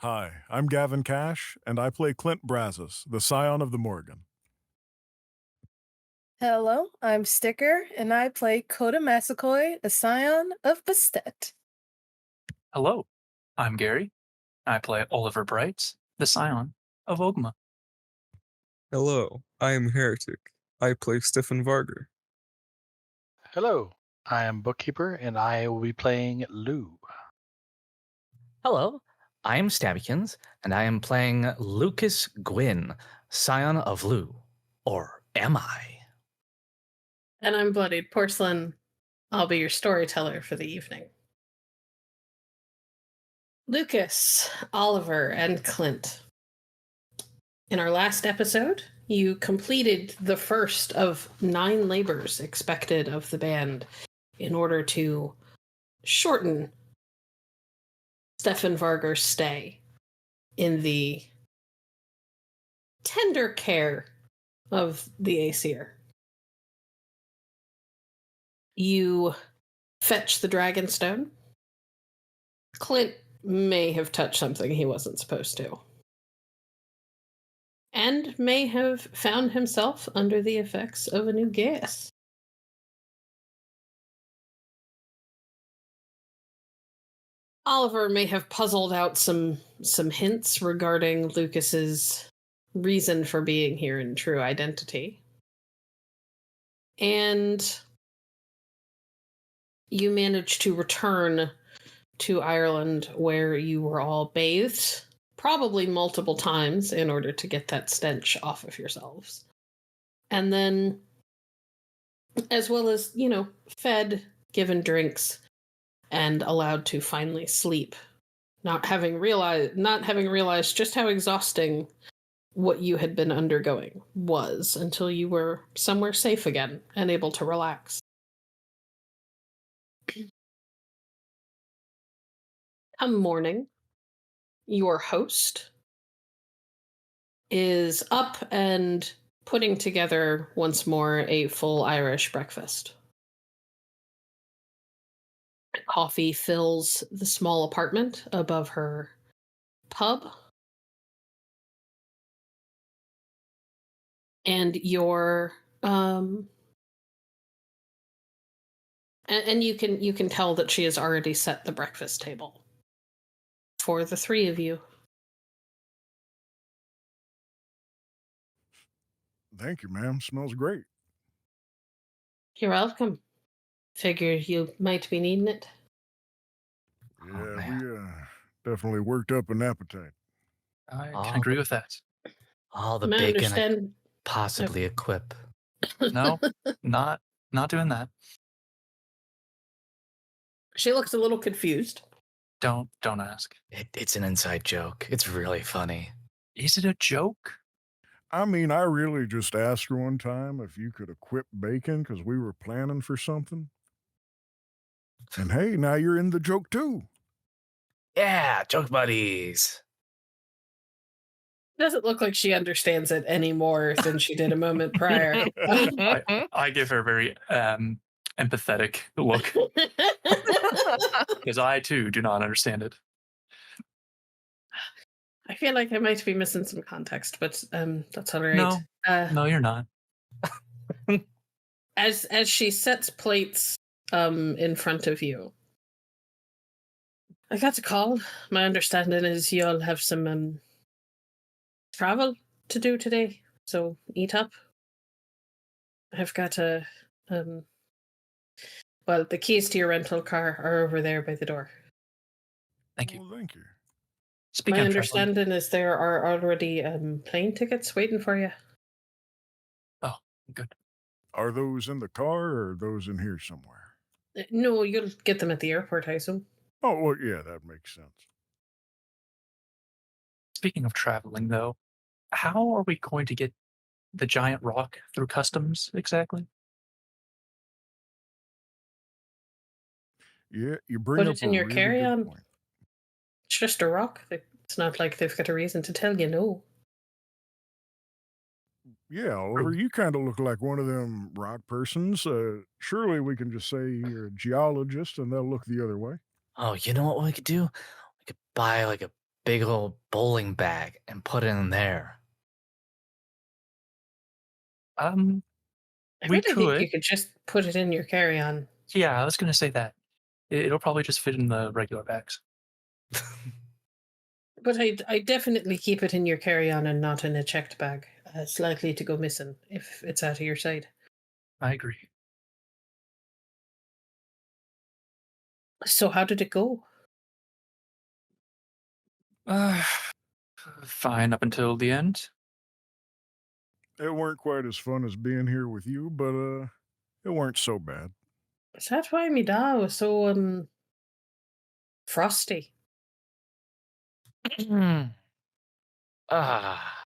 Hi, I'm Gavin Cash, and I play Clint Brazos, the Scion of the Morgan. Hello, I'm Sticker, and I play Coda Massaquoi, a scion of Bastet. Hello, I'm Gary. I play Oliver Brights, the Scion of Ogma. Hello, I am Heretic. I play Stefan Vargr. Hello, I am Bookkeeper, and I will be playing Lugh. Hello, I am Stabbykinz, and I am playing Lucas Ghwynn, Scion of Lugh. Or am I? And I'm Bloodied. Porcelain, I'll be your storyteller for the evening. Lucas, Oliver, and Clint. In our last episode, you completed the first of 9 labors expected of the band in order to shorten Stefan Vargr's stay in the tender care of the Aesir. You fetch the Dragonstone. Clint may have touched something he wasn't supposed to. And may have found himself under the effects of a new geas. Oliver may have puzzled out some hints regarding Lucas's reason for being here in true identity. And you managed to return to Ireland where you were all bathed, probably multiple times in order to get that stench off of yourselves. And then, as well as, fed, given drinks, and allowed to finally sleep, not having realized just how exhausting what you had been undergoing was until you were somewhere safe again and able to relax. Come morning, your host is up and putting together once more a full Irish breakfast. Coffee fills the small apartment above her pub. And your and you can tell that she has already set the breakfast table for the 3 of you. Thank you, ma'am. Smells great. You're welcome. Figured you might be needing it. Yeah, we definitely worked up an appetite. I can agree with that. All the I bacon I understand. possibly equip. No, not doing that. She looks a little confused. Don't ask. It's an inside joke. It's really funny. Is it a joke? I mean, I really just asked her one time if you could equip bacon because we were planning for something. And hey, now you're in the joke too. Yeah, joke buddies. Doesn't look like she understands it any more than she did a moment prior. I give her a very empathetic look because I too do not understand it. I feel like I might be missing some context, but that's all right. No, you're not. As she sets plates in front of you, I got a call. My understanding is you'll have some travel to do today, so eat up. I've got the keys to your rental car are over there by the door. Thank you. Well, thank you. Speaking My of understanding is there are already plane tickets waiting for you. Oh, good. Are those in the car or are those in here somewhere? No, you'll get them at the airport, I assume. Oh, well, yeah, that makes sense. Speaking of traveling, though, how are we going to get the giant rock through customs exactly? Yeah, you bring Put up it in a your really carry-on. good point. It's just a rock. It's not like they've got a reason to tell you no. Yeah, Oliver, you kind of look like one of them rock persons. Surely we can just say you're a geologist and they'll look the other way. Oh, you know what we could do? We could buy like a big old bowling bag and put it in there. I We really think you could. could just put it in your carry-on. Yeah, I was gonna say that. It'll probably just fit in the regular bags. But I definitely keep it in your carry-on and not in a checked bag. It's likely to go missing if it's out of your sight. I agree. So how did it go? Fine up until the end. It weren't quite as fun as being here with you, but it weren't so bad. Is that why me da was so frosty? Ah,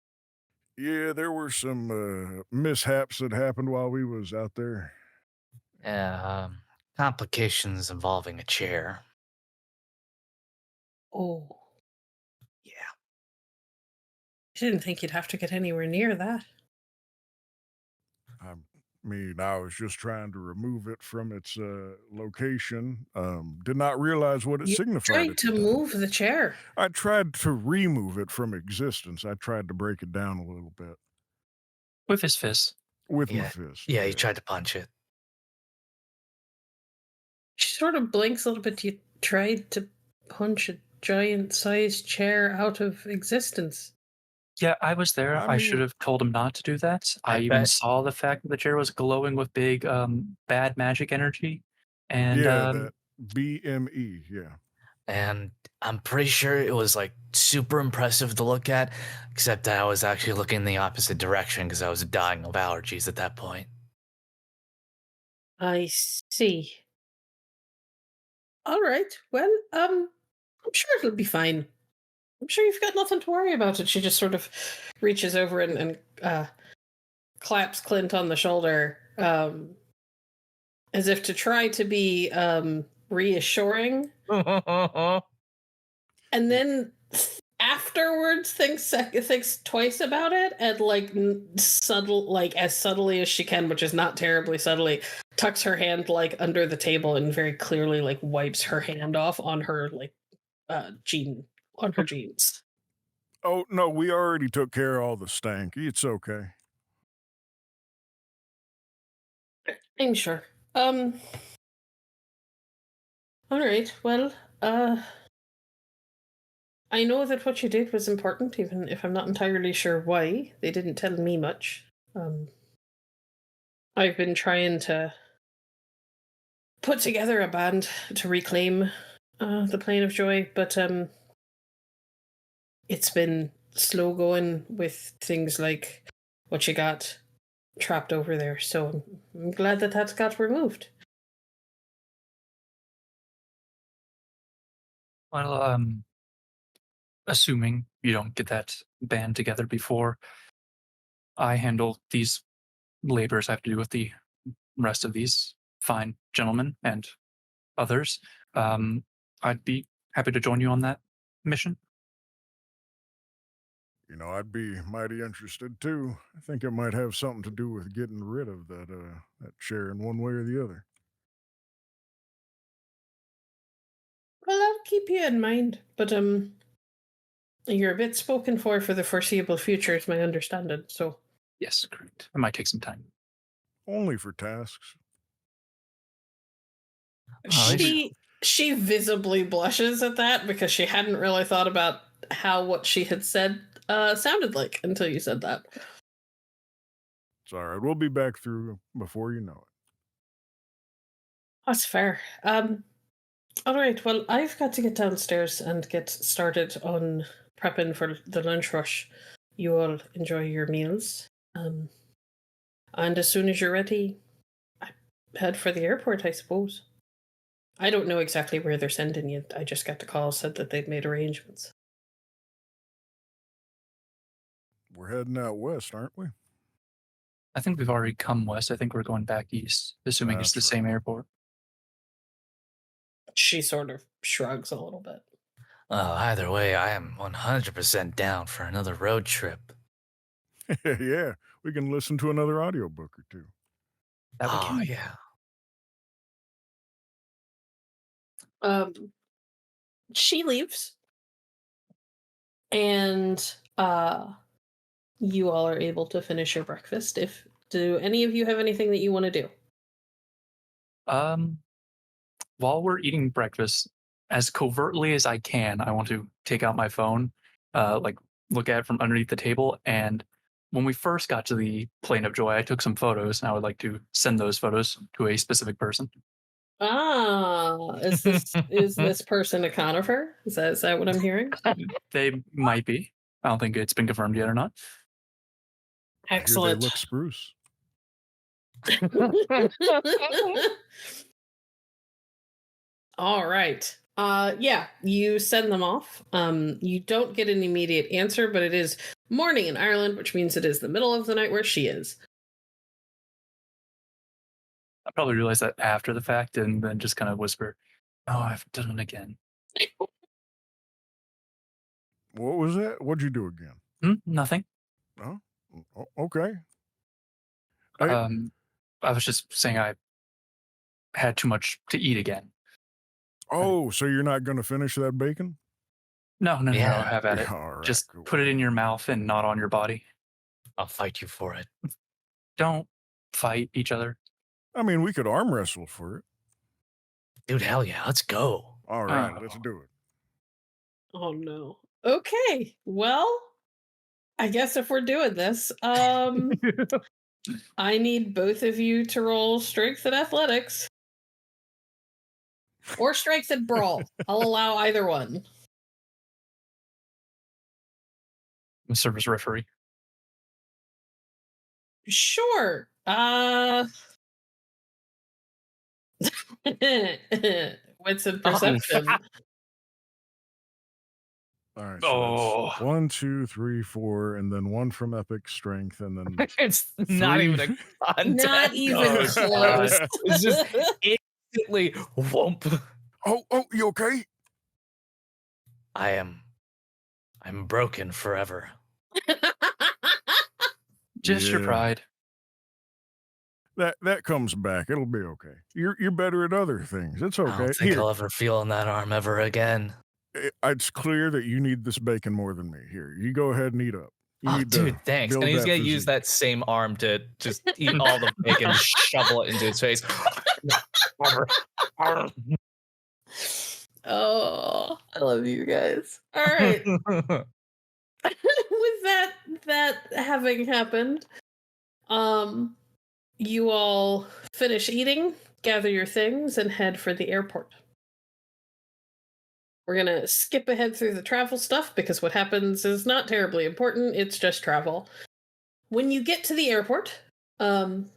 Yeah, there were some mishaps that happened while we was out there. yeah, complications involving a chair. Oh, Yeah. I didn't think you'd have to get anywhere near that. I mean, I was just trying to remove it from its location. Did not realize what it You signified. tried at to the time. move the chair. I tried to remove it from existence. I tried to break it down a little bit With his fist. with my Yeah. fist. Yeah, you tried to punch it. She sort of blinks a little bit. You tried to punch a giant-sized chair out of existence. Yeah, I was there. I I should mean- have told him not to do that. I I even bet. saw the fact that the chair was glowing with big bad magic energy. And Yeah, that BME. Yeah. And I'm pretty sure it was like super impressive to look at, except that I was actually looking in the opposite direction because I was dying of allergies at that point. I see. All right. Well, I'm sure it'll be fine. I'm sure you've got nothing to worry about it. She just sort of reaches over and claps Clint on the shoulder, as if to try to be reassuring, and then afterwards thinks twice about it and as subtly as she can, which is not terribly subtly, tucks her hand like under the table and very clearly like wipes her hand off on her jeans. Oh no, we already took care of all the stank. It's okay. I'm sure. All right. Well, I know that what you did was important, even if I'm not entirely sure why. They didn't tell me much. I've been trying to put together a band to reclaim the Plane of Joy, but it's been slow going with things like what you got trapped over there. So I'm glad that that's got removed. well, assuming you don't get that band together before I handle these labors I have to do with the rest of these fine gentlemen and others, I'd be happy to join you on that mission. You know, I'd be mighty interested too. I think it might have something to do with getting rid of that chair in one way or the other. Well, I'll keep you in mind, but you're a bit spoken for the foreseeable future, is my understanding. So Yes, correct. It might take some time. Only for tasks. Oh, she visibly blushes at that because she hadn't really thought about how what she had said sounded like until you said that. It's all right. We'll be back through before you know it. That's fair. All right. Well, I've got to get downstairs and get started on prepping for the lunch rush. You all enjoy your meals. And as soon as you're ready, I head for the airport, I suppose. I don't know exactly where they're sending you. I just got the call, said that they'd made arrangements. We're heading out west, aren't we? I think we've already come west. I think we're going back east, assuming it's the That's same airport. She sort of shrugs a little bit. Either way, I am 100% down for another road trip. Yeah, we can listen to another audiobook or two. That we Oh, can. yeah. She leaves. And you all are able to finish your breakfast. Do any of you have anything that you want to do? While we're eating breakfast, as covertly as I can, I want to take out my phone, like look at it from underneath the table. And when we first got to the Plane of Joy, I took some photos, and I would like to send those photos to a specific person. Is this person a conifer? Is that what I'm hearing? They might be. I don't think it's been confirmed yet or not. I hear Excellent. they look spruce. All right. Yeah, you send them off. You don't get an immediate answer, but it is morning in Ireland, which means it is the middle of the night where she is. I probably realized that after the fact, and then just kind of whisper, "Oh, I've done it again." What was that? What'd you do again? Nothing. Oh, okay. I was just saying I had too much to eat again. Oh, so you're not going to finish that bacon? No, Yeah. have at it. All right, Just cool. put it in your mouth and not on your body. I'll fight you for it. Don't fight each other. I mean, we could arm wrestle for it. Dude, hell yeah, let's go. All right, Oh. let's do it. Oh no. Okay. Well, I guess if we're doing this, I need both of you to roll strength and athletics. Or strength and brawl. I'll allow either one. I'm a service referee. Sure. Wits and perception. All right, so that's Oh. 1, 2, 3, 4, and then 1 from epic strength, and then It's not Three. even a contest. Not even Oh, close. God. It's just instantly whoomp. oh, you okay? I'm broken forever. Just your Yeah. pride. That comes back. It'll be okay. You're better at other things. It's I okay. don't think Here, I'll ever feel in that arm ever again. it's clear that you need this bacon more than me. Here, you go ahead and eat up. You Oh, need dude, to thanks. build And he's that gonna use physique. that same arm to just eat all the bacon and shovel it into his face. Oh, I love you guys. All right. With that having happened, you all finish eating, gather your things, and head for the airport. We're gonna skip ahead through the travel stuff because what happens is not terribly important. It's just travel. When you get to the airport, and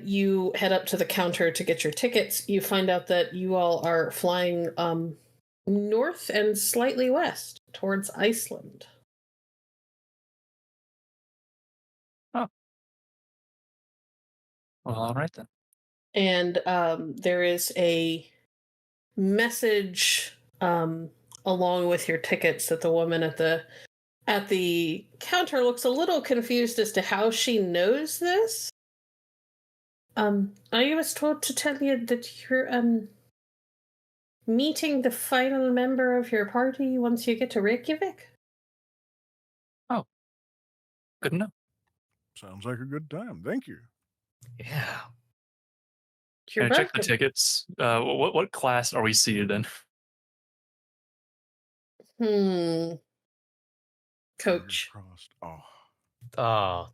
you head up to the counter to get your tickets, you find out that you all are flying north and slightly west towards Iceland. Well, all right then. And there is a message along with your tickets that the woman at the counter looks a little confused as to how she knows this. I was told to tell you that you're meeting the final member of your party once you get to Reykjavik. Good enough. Sounds like a good time. Thank you. Yeah. You're Can I check the welcome. tickets? What class are we seated in? Fingers Coach. crossed. Oh, Oh,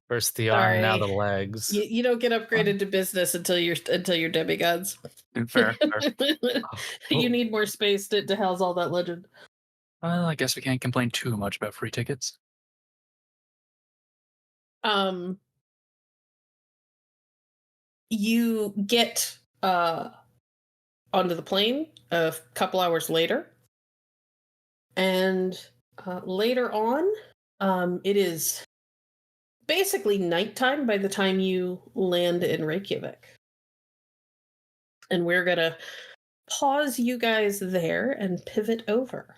first the arm, now the Sorry. legs. You don't get upgraded to business until you're demigods. Fair. You need more space to house all that legend. Well, I guess we can't complain too much about free tickets. You get onto the plane a couple hours later, and later on, it is basically nighttime by the time you land in Reykjavik. And we're gonna pause you guys there and pivot over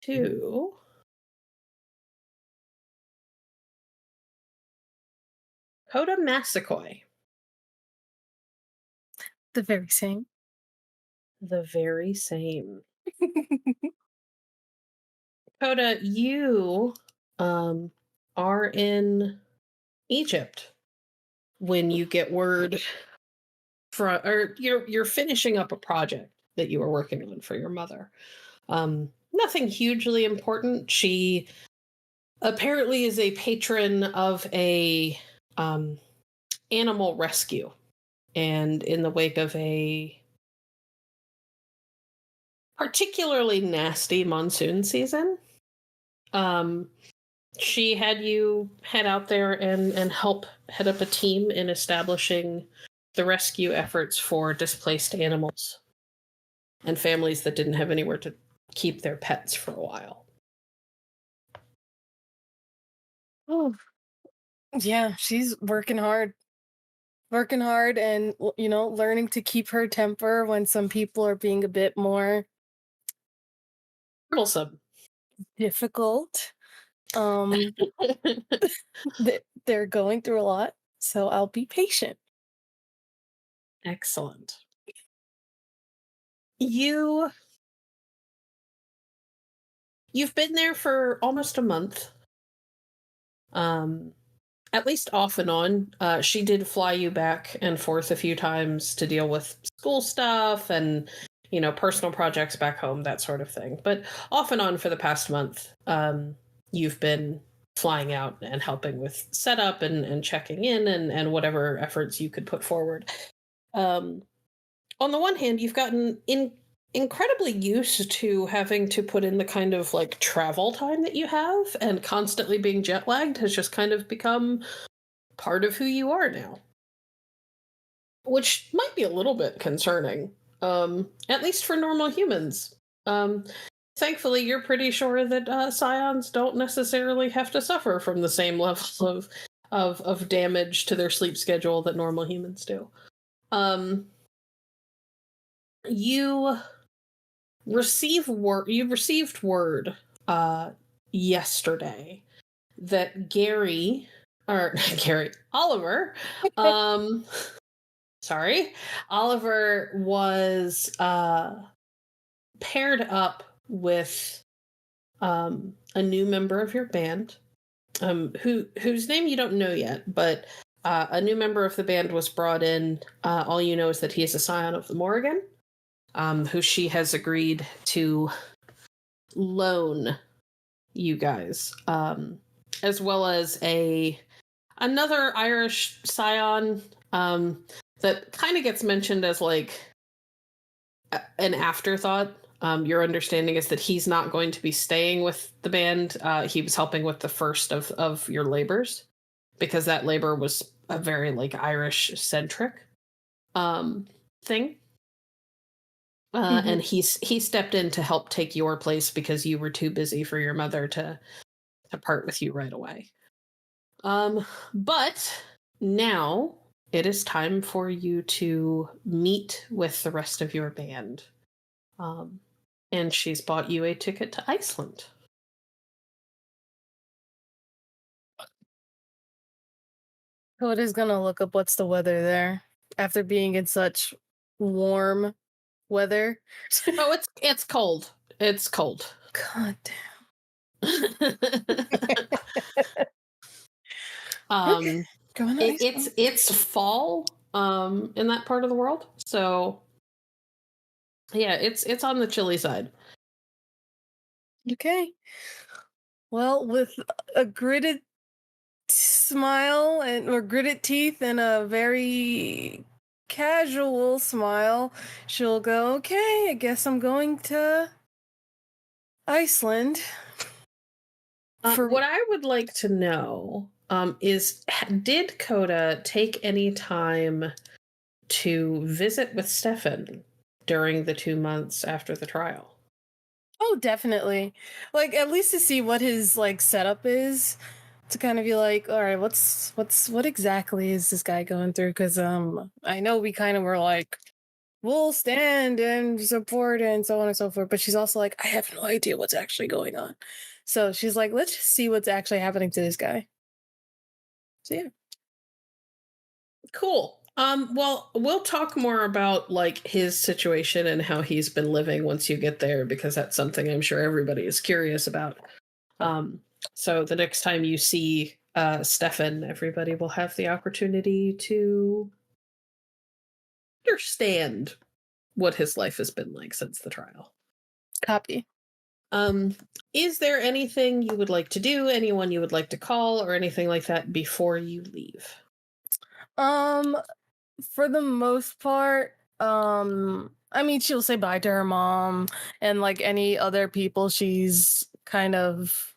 to Coda Massaquoi. The very same. the very same. Coda, you are in Egypt when you get word from, or you're finishing up a project that you were working on for your mother. Nothing hugely important. She apparently is a patron of a animal rescue, and in the wake of a particularly nasty monsoon season, she had you head out there and help head up a team in establishing the rescue efforts for displaced animals and families that didn't have anywhere to keep their pets for a while. Oh, yeah, she's working hard. Working hard and, learning to keep her temper when some people are being a bit more Troublesome. difficult. They're going through a lot, so I'll be patient. Excellent. You've been there for almost a month. At least off and on. She did fly you back and forth a few times to deal with school stuff and, personal projects back home, that sort of thing. But off and on for the past month, you've been flying out and helping with setup and checking in and whatever efforts you could put forward. On the one hand, you've gotten incredibly used to having to put in the kind of like travel time that you have, and constantly being jet lagged has just kind of become part of who you are now, which might be a little bit concerning, at least for normal humans. Thankfully, you're pretty sure that Scions don't necessarily have to suffer from the same level of damage to their sleep schedule that normal humans do. You received word yesterday that Oliver, Oliver was paired up with a new member of your band, whose name you don't know yet, but a new member of the band was brought in. All you know is that he is a scion of the Morrigan, who she has agreed to loan you guys, as well as another Irish scion that kind of gets mentioned as like an afterthought. Your understanding is that he's not going to be staying with the band. He was helping with the first of your labors, because that labor was a very like Irish centric thing. And he stepped in to help take your place because you were too busy for your mother to part with you right away. But now it is time for you to meet with the rest of your band. And she's bought you a ticket to Iceland. Coda's gonna look up what's the weather there after being in such warm weather. Oh, it's cold. It's cold. God damn. Going to Iceland. It's fall in that part of the world. So yeah, it's on the chilly side. Okay. Well, with a gritted smile or gritted teeth and a very casual smile, she'll go, okay, I guess I'm going to Iceland. What I would like to know is, did Coda take any time to visit with Stefan during the 2 months after the trial? Oh, definitely. Like, at least to see what his like setup is, to kind of be like, all right, what exactly is this guy going through? Because I know we kind of were like, we'll stand and support and so on and so forth, but she's also like, I have no idea what's actually going on. So she's like, let's just see what's actually happening to this guy. So yeah. Cool. Well, we'll talk more about like his situation and how he's been living once you get there, because that's something I'm sure everybody is curious about. So the next time you see Stefan, everybody will have the opportunity to understand what his life has been like since the trial. Copy. Is there anything you would like to do, anyone you would like to call, or anything like that before you leave? For the most part, I mean, she'll say bye to her mom and like any other people she's kind of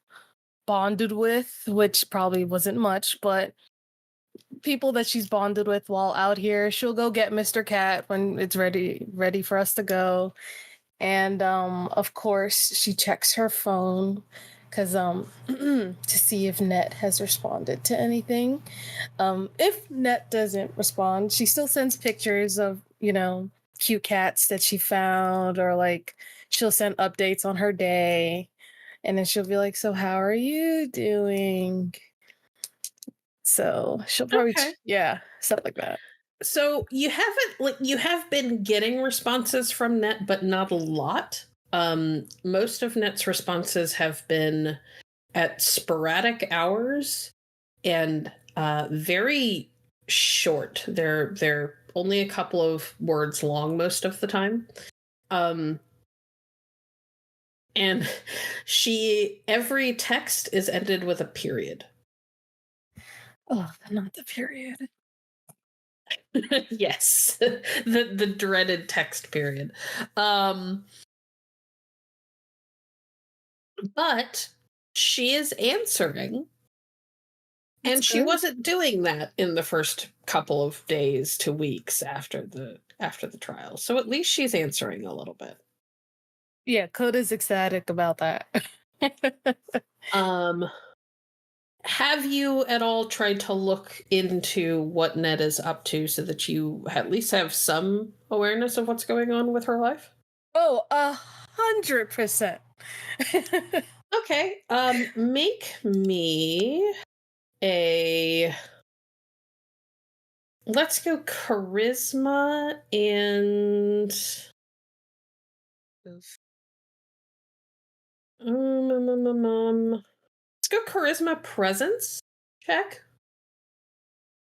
bonded with, which probably wasn't much, but people that she's bonded with while out here. She'll go get Mr. Cat when it's ready for us to go. And of course, she checks her phone because to see if Net has responded to anything. If Net doesn't respond, she still sends pictures of, cute cats that she found, or like she'll send updates on her day. And then she'll be like, "So how are you doing?" So she'll probably, Okay. stuff like that. So you have been getting responses from Net, but not a lot. Most of Net's responses have been at sporadic hours and very short. They're only a couple of words long most of the time. And every text is ended with a period. Oh, not the period. Yes, the dreaded text period. But she is answering, and That's she good. wasn't doing that in the first couple of days to weeks after the trial. So at least she's answering a little bit. Yeah, Coda's ecstatic about that. Have you at all tried to look into what Ned is up to so that you at least have some awareness of what's going on with her life? Oh, 100%. Okay. Make me a. Let's go charisma and. Let's go charisma presence check.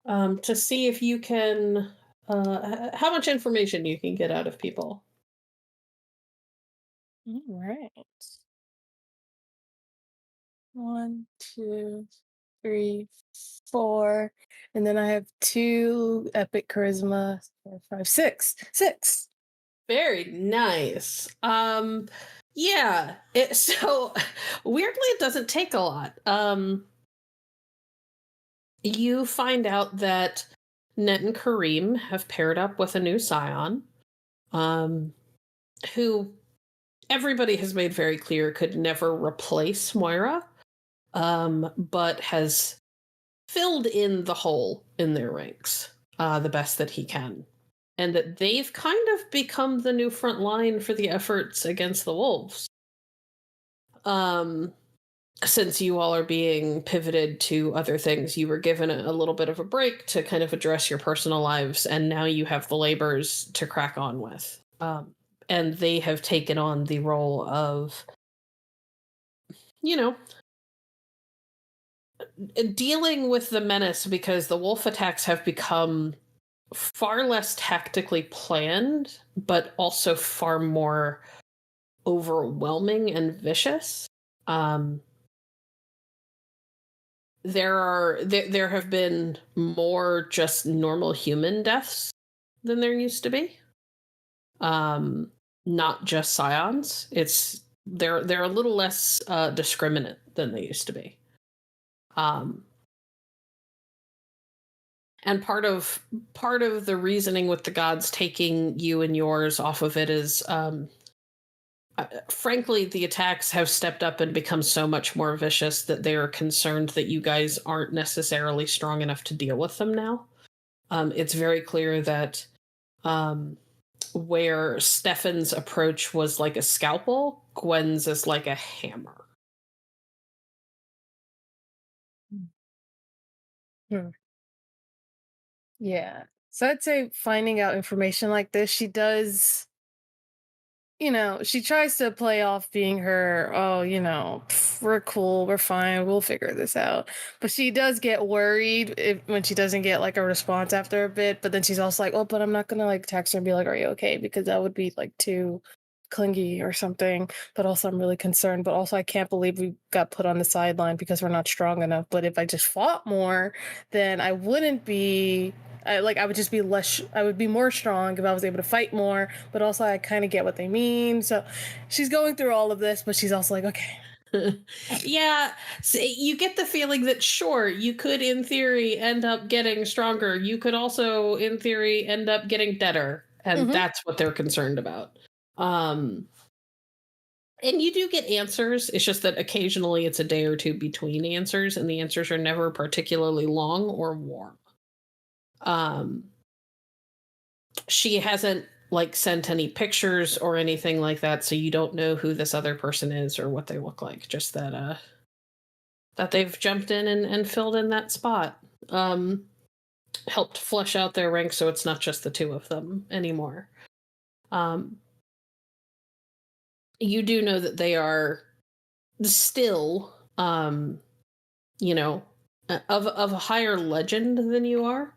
To see if you can. How much information you can get out of people. All right. 1, 2, 3, 4, and then I have 2 epic charisma. 4, 5, 6. 6. Very nice. Yeah. So weirdly, it doesn't take a lot. You find out that Net and Kareem have paired up with a new Scion, who everybody has made very clear could never replace Moira, but has filled in the hole in their ranks the best that he can. And that they've kind of become the new front line for the efforts against the wolves. Since you all are being pivoted to other things, you were given a little bit of a break to kind of address your personal lives, and now you have the labors to crack on with. And they have taken on the role of, dealing with the menace, because the wolf attacks have become far less tactically planned, but also far more overwhelming and vicious. There have been more just normal human deaths than there used to be. Not just scions. They're a little less discriminate than they used to be. And part of the reasoning with the gods taking you and yours off of it is, frankly, the attacks have stepped up and become so much more vicious that they are concerned that you guys aren't necessarily strong enough to deal with them now. It's very clear that where Stefan's approach was like a scalpel, Ghwynn's is like a hammer. Yeah. So I'd say finding out information like this, she does, she tries to play off being her, oh, we're cool, we're fine, we'll figure this out. But she does get worried when she doesn't get like a response after a bit. But then she's also like, oh, but I'm not gonna like text her and be like, are you okay? Because that would be like too clingy or something. But also I'm really concerned. But also I can't believe we got put on the sideline because we're not strong enough. But if I just fought more, then I wouldn't be I would just be less. I would be more strong if I was able to fight more. But also, I kind of get what they mean. So, she's going through all of this, but she's also like, okay. Yeah, so you get the feeling that sure, you could in theory end up getting stronger. You could also in theory end up getting deader, and that's what they're concerned about. And you do get answers. It's just that occasionally it's a day or two between answers, and the answers are never particularly long or warm. She hasn't like sent any pictures or anything like that, so you don't know who this other person is or what they look like. Just that that they've jumped in and filled in that spot. Helped flesh out their ranks so it's not just the two of them anymore. You do know that they are still of a higher legend than you are.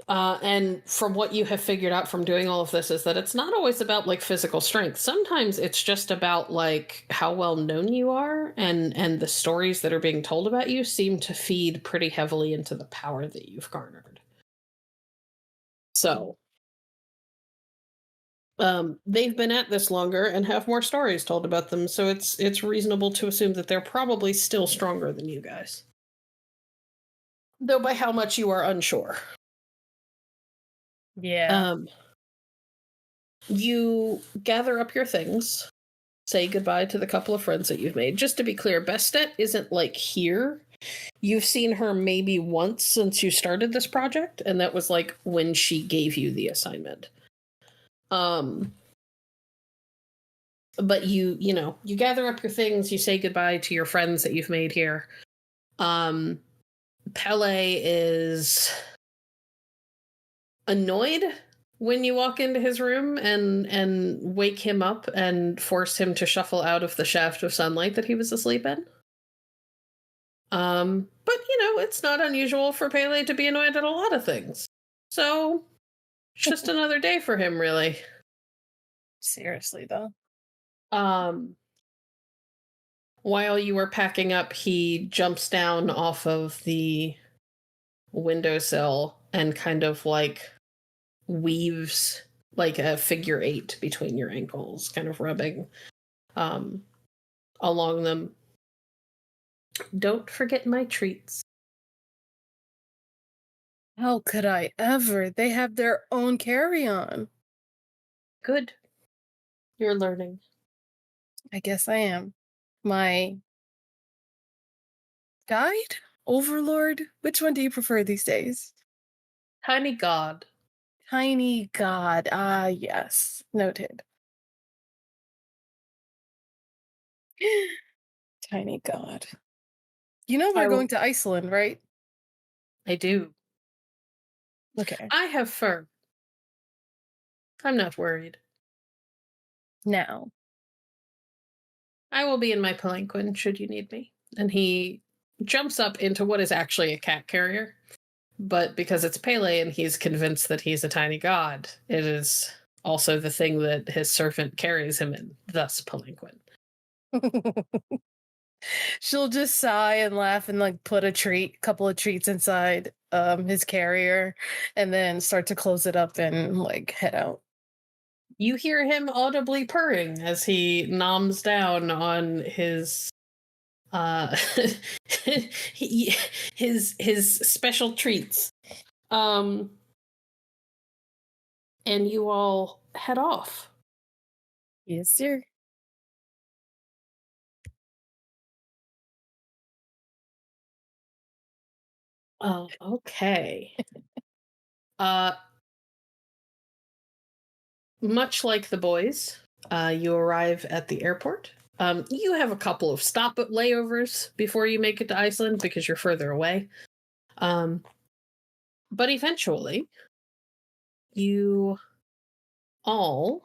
And from what you have figured out from doing all of this is that it's not always about like physical strength. Sometimes it's just about like how well known you are, and the stories that are being told about you seem to feed pretty heavily into the power that you've garnered. So they've been at this longer and have more stories told about them, so it's reasonable to assume that they're probably still stronger than you guys. Though by how much you are unsure. Yeah. You gather up your things, say goodbye to the couple of friends that you've made. Just to be clear, Bestet isn't like here. You've seen her maybe once since you started this project, and that was like when she gave you the assignment. But you gather up your things, you say goodbye to your friends that you've made here. Pele is annoyed when you walk into his room and wake him up and force him to shuffle out of the shaft of sunlight that he was asleep in. But it's not unusual for Pele to be annoyed at a lot of things. So it's just another day for him, really. Seriously, though. While you were packing up, he jumps down off of the windowsill and kind of like weaves like a figure 8 between your ankles, kind of rubbing along them. Don't forget my treats. How could I ever? They have their own carry-on. Good. You're learning. I guess I am. My guide? Overlord? Which one do you prefer these days? Tiny God. Tiny God. Ah, yes. Noted. Tiny God. You know we're going to Iceland, right? I do. Okay. I have fur. I'm not worried. Now. I will be in my palanquin should you need me. And he jumps up into what is actually a cat carrier. But because it's Pele and he's convinced that he's a tiny god, it is also the thing that his servant carries him in, thus palanquin. She'll just sigh and laugh and like put a couple of treats inside his carrier and then start to close it up and like head out. You hear him audibly purring as he noms down on his his special treats. And you all head off. Yes, sir. Oh, okay. Much like the boys, you arrive at the airport. You have a couple of stop layovers before you make it to Iceland because you're further away. But eventually, you all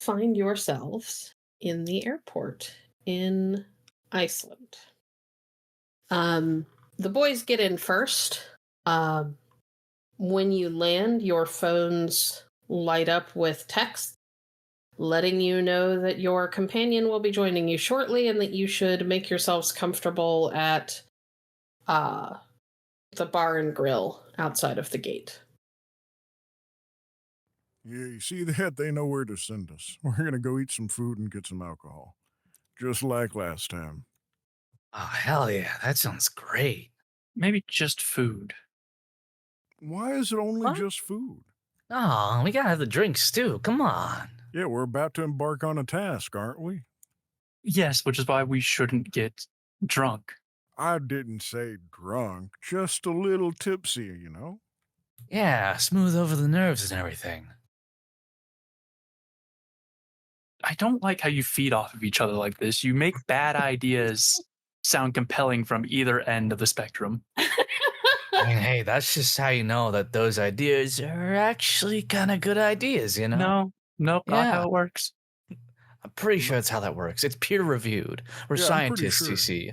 find yourselves in the airport in Iceland. The boys get in first. When you land, your phones light up with text letting you know that your companion will be joining you shortly and that you should make yourselves comfortable at the bar and grill outside of the gate. Yeah, you see that? They know where to send us. We're going to go eat some food and get some alcohol. Just like last time. Oh, hell yeah. That sounds great. Maybe just food. Why is it only What? just food? Oh, we gotta have the drinks too. Come on. Yeah, we're about to embark on a task, aren't we? Yes, which is why we shouldn't get drunk. I didn't say drunk, just a little tipsy, you know? Yeah, smooth over the nerves and everything. I don't like how you feed off of each other like this. You make bad ideas sound compelling from either end of the spectrum. I mean, hey, that's just how you know that those ideas are actually kind of good ideas, you know? No, nope, not Yeah. how it works. I'm pretty sure that's how that works. It's peer reviewed. We're Yeah, I'm pretty scientists, sure. you see.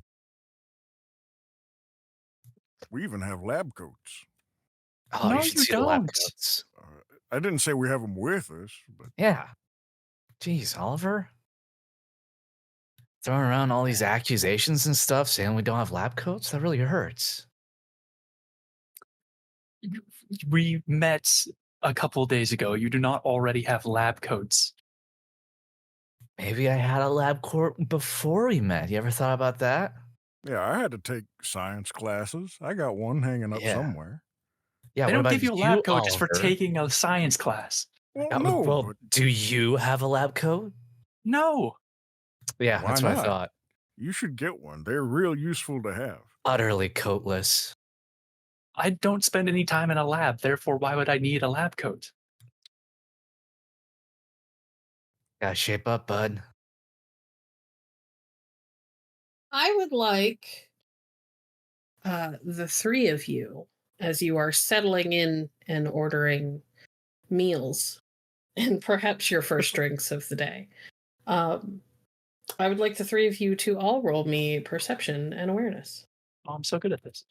We even have lab coats. Oh, No, you should you see the lab don't. coats. I didn't say we have them with us, but Yeah. Jeez, Oliver. Throwing around all these accusations and stuff, saying we don't have lab coats? That really hurts. We met a couple days ago. You do not already have lab coats. Maybe I had a lab coat before we met. You ever thought about that? yeah, I had to take science classes. I got one hanging up Yeah. somewhere. Yeah, They what don't about give you a lab coat just for Oliver? taking a science class. Well, no, well, but do you have a lab coat? No. Yeah, Why that's what I not? thought. you should get one. They're real useful to have. Utterly coatless. I don't spend any time in a lab, therefore why would I need a lab coat? Gotta shape up, bud. I would like the three of you, as you are settling in and ordering meals and perhaps your first drinks of the day, I would like the three of you to all roll me perception and awareness. Oh, I'm so good at this.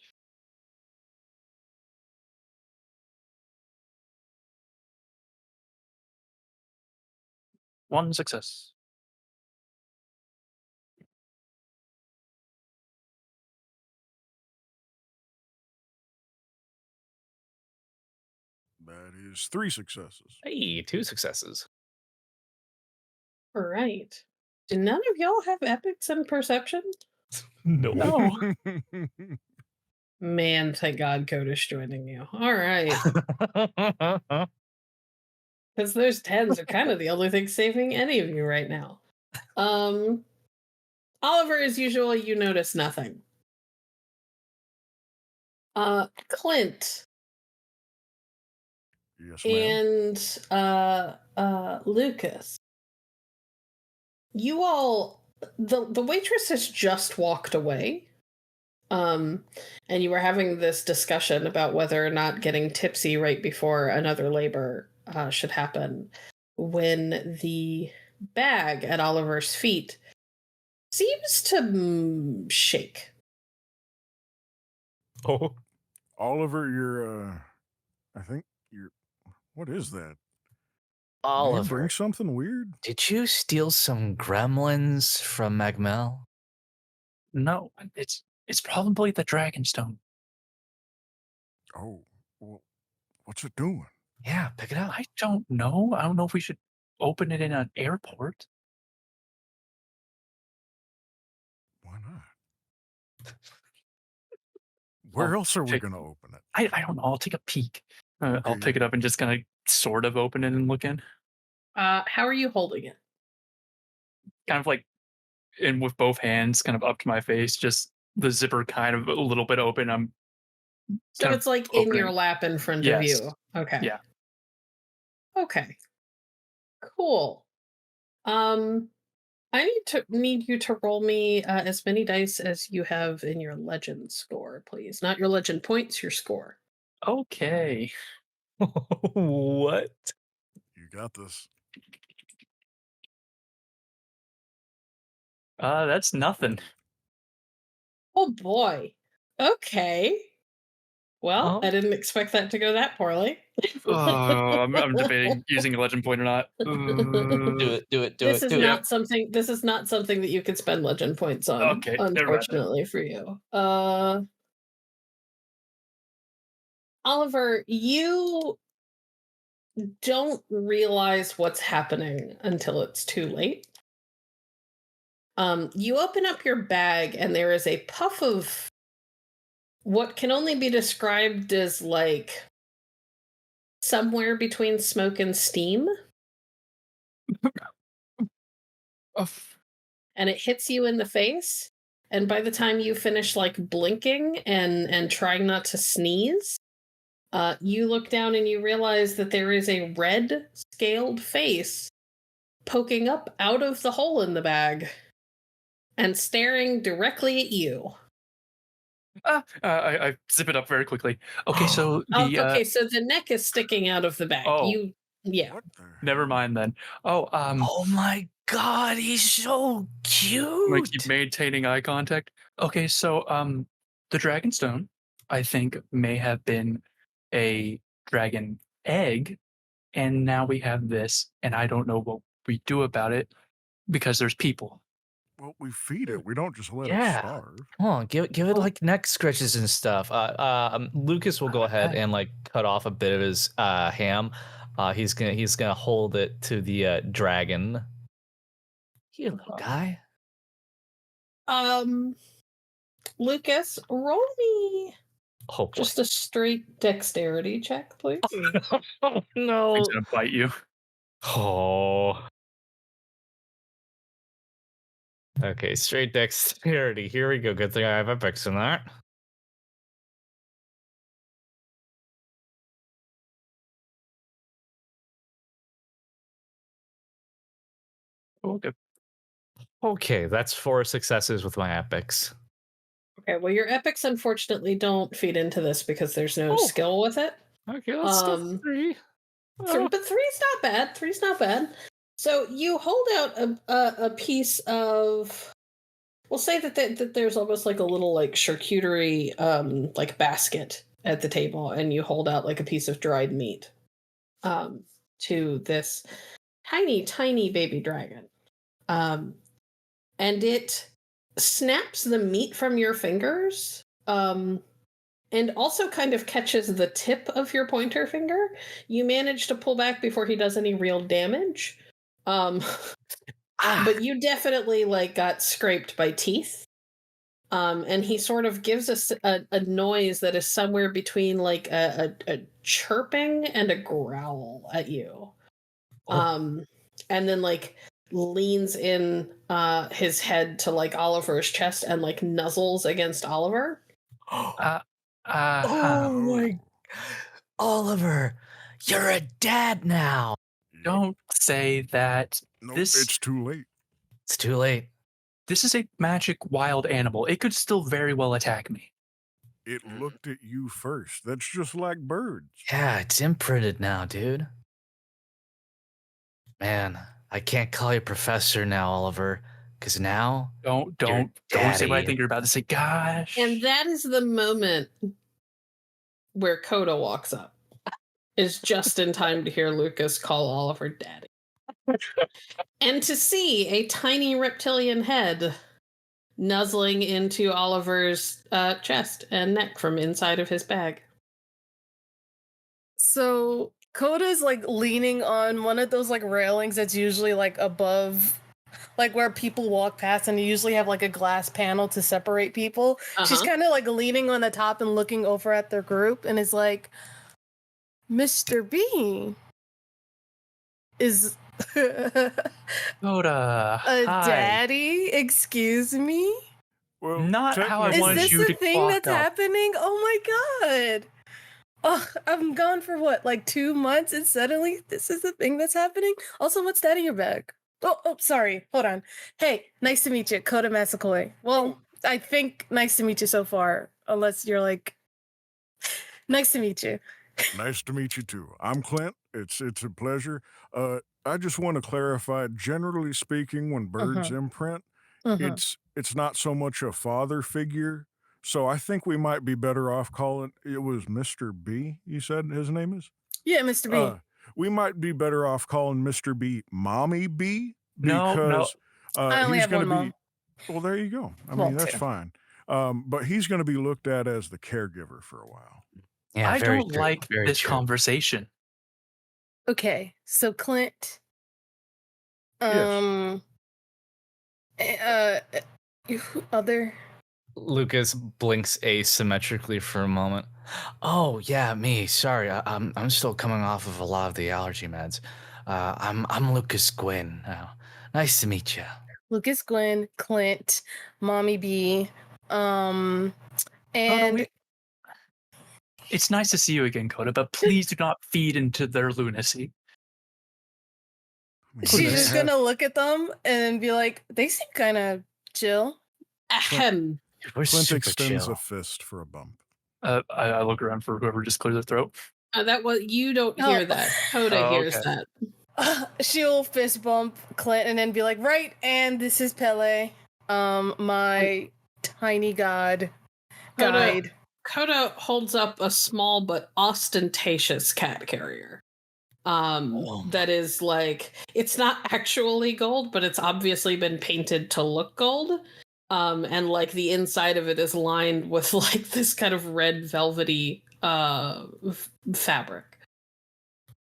One success. That is 3 successes. Hey, 2 successes. All right. Do none of y'all have epics in perception? No. Man, thank God Coda's joining you. All right. Because those 10s are kind of the only thing saving any of you right now. Oliver, as usual, you notice nothing. Clint Yes, ma'am. and Lucas, you all, the waitress has just walked away. And you were having this discussion about whether or not getting tipsy right before another labor should happen, when the bag at Oliver's feet seems to shake. Oh. Oliver, you're, I think you're, what is that? Did you Oliver, bring something weird? did you steal some gremlins from Magmel? No, it's probably the Dragonstone. Oh, well, what's it doing? Yeah, pick it up. I don't know. I don't know if we should open it in an airport. Why not? Where I'll else are we pick- going to open it? I don't know. I'll take a peek. I'll Okay. pick it up and just kind of sort of open it and look in. How are you holding it? Kind of like in with both hands, kind of up to my face, just the zipper kind of a little bit open. I'm So kind of it's like in your opening. lap in front Yes. of you. Okay. Yeah. Okay. Cool. I need you to roll me as many dice as you have in your legend score, please. Not your legend points, your score. Okay. What? You got this. That's nothing. Oh boy. Okay. Well, Oh. I didn't expect that to go that poorly. I'm debating using a legend point or not. Do it. This is Do not something. This is not something that you could spend legend points on. Okay, never mind then. Unfortunately for you, Oliver, you don't realize what's happening until it's too late. You open up your bag, and there is a puff of what can only be described as like somewhere between smoke and steam. And it hits you in the face, and by the time you finish like blinking and trying not to sneeze, you look down and you realize that there is a red scaled face poking up out of the hole in the bag and staring directly at you. I zip it up very quickly. Okay, so Okay, so the neck is sticking out of the bag. Oh. Yeah. What the never mind then. Oh my god, he's so cute. I keep maintaining eye contact. Okay, so the Dragonstone, I think, may have been a dragon egg, and now we have this, and I don't know what we do about it because there's people. Well, we feed it. We don't just let Yeah. it starve. Come on, give it like neck scratches and stuff. Lucas will go ahead and like cut off a bit of his ham. He's gonna hold it to the dragon. Here, little guy. Lucas, roll me Oh boy. just a straight dexterity check, please. Oh no. He's gonna bite you. Oh. Okay, straight dexterity. Here we go. Good thing I have epics in that. Okay. Okay, that's 4 successes with my epics. Okay, well, your epics unfortunately don't feed into this because there's no Oh. skill with it. Okay, that's still 3. Oh. But three's not bad. Three's not bad. So you hold out a piece of. We'll say that there's almost like a little like charcuterie like basket at the table, and you hold out like a piece of dried meat to this tiny baby dragon, and it snaps the meat from your fingers, and also kind of catches the tip of your pointer finger. You manage to pull back before he does any real damage. But you definitely like got scraped by teeth. And he sort of gives us a noise that is somewhere between like a chirping and a growl at you. And then like leans in his head to like Oliver's chest and like nuzzles against Oliver. Oh my, Oliver, you're a dad now. Don't say that. Nope, This- it's too late. It's too late. This is a magic wild animal. It could still very well attack me. It looked at you first. That's just like birds. Yeah, it's imprinted now, dude. Man, I can't call you professor now, Oliver, because now Don't say what I daddy. think you're about to say. Gosh. And that is the moment where Coda walks up. Is just in time to hear Lucas call Oliver daddy. And to see a tiny reptilian head nuzzling into Oliver's chest and neck from inside of his bag. So Coda's like leaning on one of those like railings that's usually like above, like where people walk past, and you usually have like a glass panel to separate people. She's Uh-huh. kind of like leaning on the top and looking over at their group, and is like, Mr. B is Coda. a Hi. daddy? Excuse me? Well, Not how I Is wanted this you the to thing walk that's up. happening? Oh my god. Oh, I'm gone for what, like 2 months, and suddenly this is the thing that's happening? Also, what's that in your bag? Oh, sorry. Hold on. Hey, nice to meet you, Coda Massaquoi. Well, I think nice to meet you so far, unless you're like, nice to meet you. Nice to meet you too. I'm Clint. It's a pleasure. I just want to clarify. Generally speaking, when birds Mhm. imprint, Mhm. it's not so much a father figure. So I think we might be better off calling it was Mr. B. You said his name is. Yeah, Mr. B. We might be better off calling Mr. B Mommy B No, because I only he's have going to one be. mom. Well, there you go. I Well, mean, that's two. fine. But he's going to be looked at as the caregiver for a while. Yeah, I very don't true. like Very this true. conversation. Okay, so Clint, Yes. uh, other. Lucas blinks asymmetrically for a moment. Oh yeah, me. Sorry, I'm still coming off of a lot of the allergy meds. I'm Lucas Ghwynn. Nice to meet you. Lucas, Ghwynn, Clint, Mommy B, Coda, and it's nice to see you again, Coda, but please do not feed into their lunacy. I mean, she's they just have- gonna look at them and be like, "They seem kind of chill." Ahem. We're Clint super extends chill. a fist for a bump. I look around for whoever just cleared their throat. That was you don't Oh. hear that. Coda Oh, hears okay. that. She'll fist bump Clint and then be like, "Right, and this is Pele, my tiny god guide." Coda holds up a small but ostentatious cat carrier. That is like, it's not actually gold, but it's obviously been painted to look gold. And like the inside of it is lined with like this kind of red velvety fabric.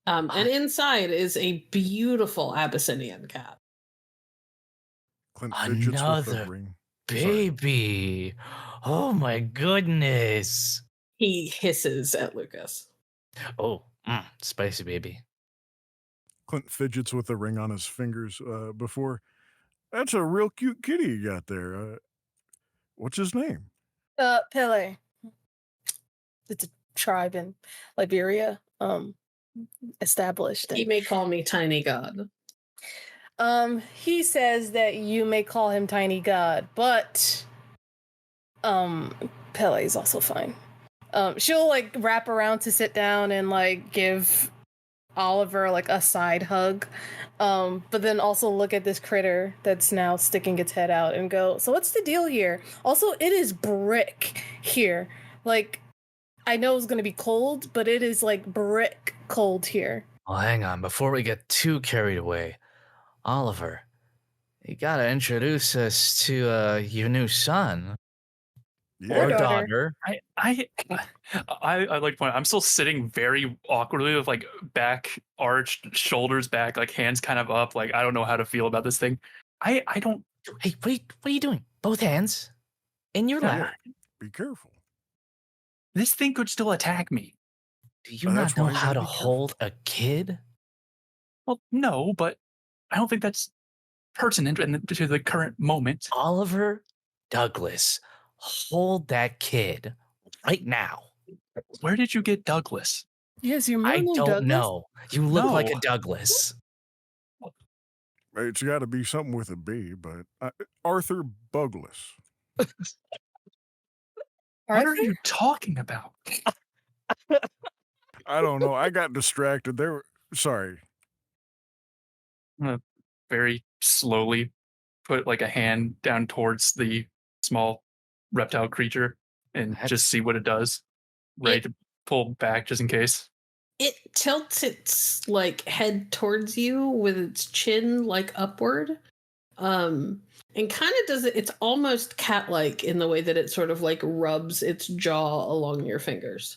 And inside is a beautiful Abyssinian cat. Clint fidgets with the Another ring. baby. Oh my goodness. He hisses at Lucas. Oh, spicy baby. Clint fidgets with the ring on his fingers before. That's a real cute kitty you got there. What's his name? Pele. It's a tribe in Liberia. Established. He may call me Tiny God. He says that you may call him Tiny God, but Pele is also fine. She'll like wrap around to sit down and like give Oliver like a side hug, but then also look at this critter that's now sticking its head out and go, "So what's the deal here? Also, it is brick here. Like, I know it's gonna be cold, but it is like brick cold here." Well, hang on. Before we get too carried away, Oliver, you gotta introduce us to your new son Yeah. or daughter. daughter. I like to point out, I'm still sitting very awkwardly with like back arched, shoulders back, like hands kind of up. Like I don't know how to feel about this thing. I don't. Hey, what are you doing? Both hands in your lap. Be careful. This thing could still attack me. Do you That's not know why you how gotta to be careful. hold a kid? Well, no, but I don't think that's pertinent to the current moment. Oliver Douglas, hold that kid right now. Where did you get Douglas? Yes, your I name don't Douglas? know. You look like a No. Douglas. It's got to be something with a B, but Arthur Douglas. What Arthur? are you talking about? I don't know. I got distracted. Sorry. I'm gonna very slowly put like a hand down towards the small reptile creature and just see what it does. Ready to pull back just in case. It tilts its like head towards you with its chin like upward. And kind of does it, it's almost cat-like in the way that it sort of like rubs its jaw along your fingers.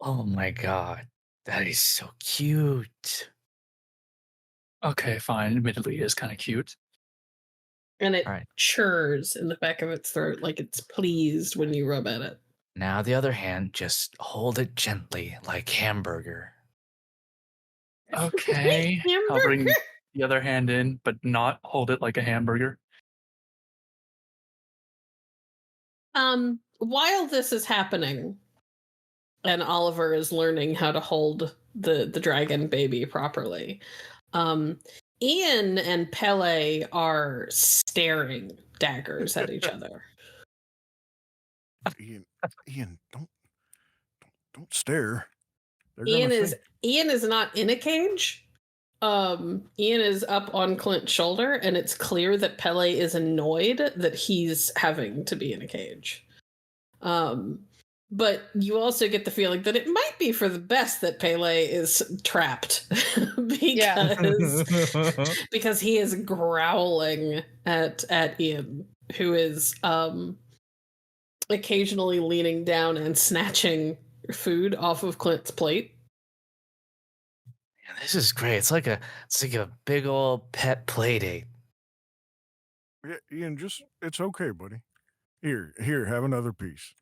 Oh my god. That is so cute. Okay, fine. Admittedly, it is kind of cute. And it All right. churs in the back of its throat like it's pleased when you rub at it. Now the other hand, just hold it gently like hamburger. Okay. I'll bring Hamburger. the other hand in, but not hold it like a hamburger. While this is happening, and Oliver is learning how to hold the dragon baby properly, Ian and Pele are staring daggers at each other. Ian, don't stare. They're gonna think. Ian is not in a cage. Ian is up on Clint's shoulder, and it's clear that Pele is annoyed that he's having to be in a cage. But you also get the feeling that it might be for the best that Pele is trapped because he is growling at Ian, who is occasionally leaning down and snatching food off of Clint's plate. Man, this is great. It's like a big old pet play date. Yeah, Ian, it's okay, buddy. Here, have another piece.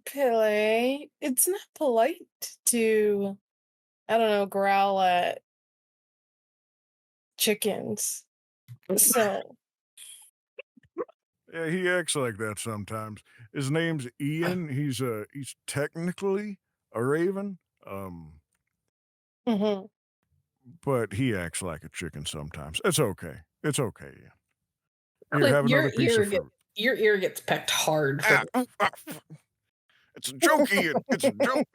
Pele, it's not polite to, I don't know, growl at chickens. So, Yeah, he acts like that sometimes. His name's Ian. He's technically a raven. mhm. But he acts like a chicken sometimes. It's okay. It's okay, Ian. Here, Clint, have your another piece ear of fruit. your ear gets pecked hard. For It's a joke, Ian. It's a joke.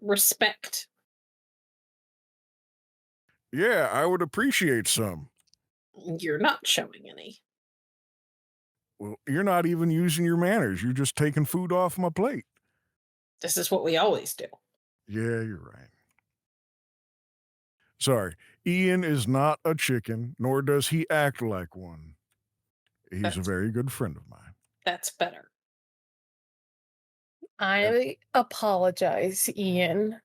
respect. Yeah, I would appreciate some. You're not showing any. Well, you're not even using your manners. You're just taking food off my plate. This is what we always do. Yeah, you're right. Sorry. Ian is not a chicken, nor does he act like one. He's a That's- very good friend of mine. That's better. I apologize, Ian.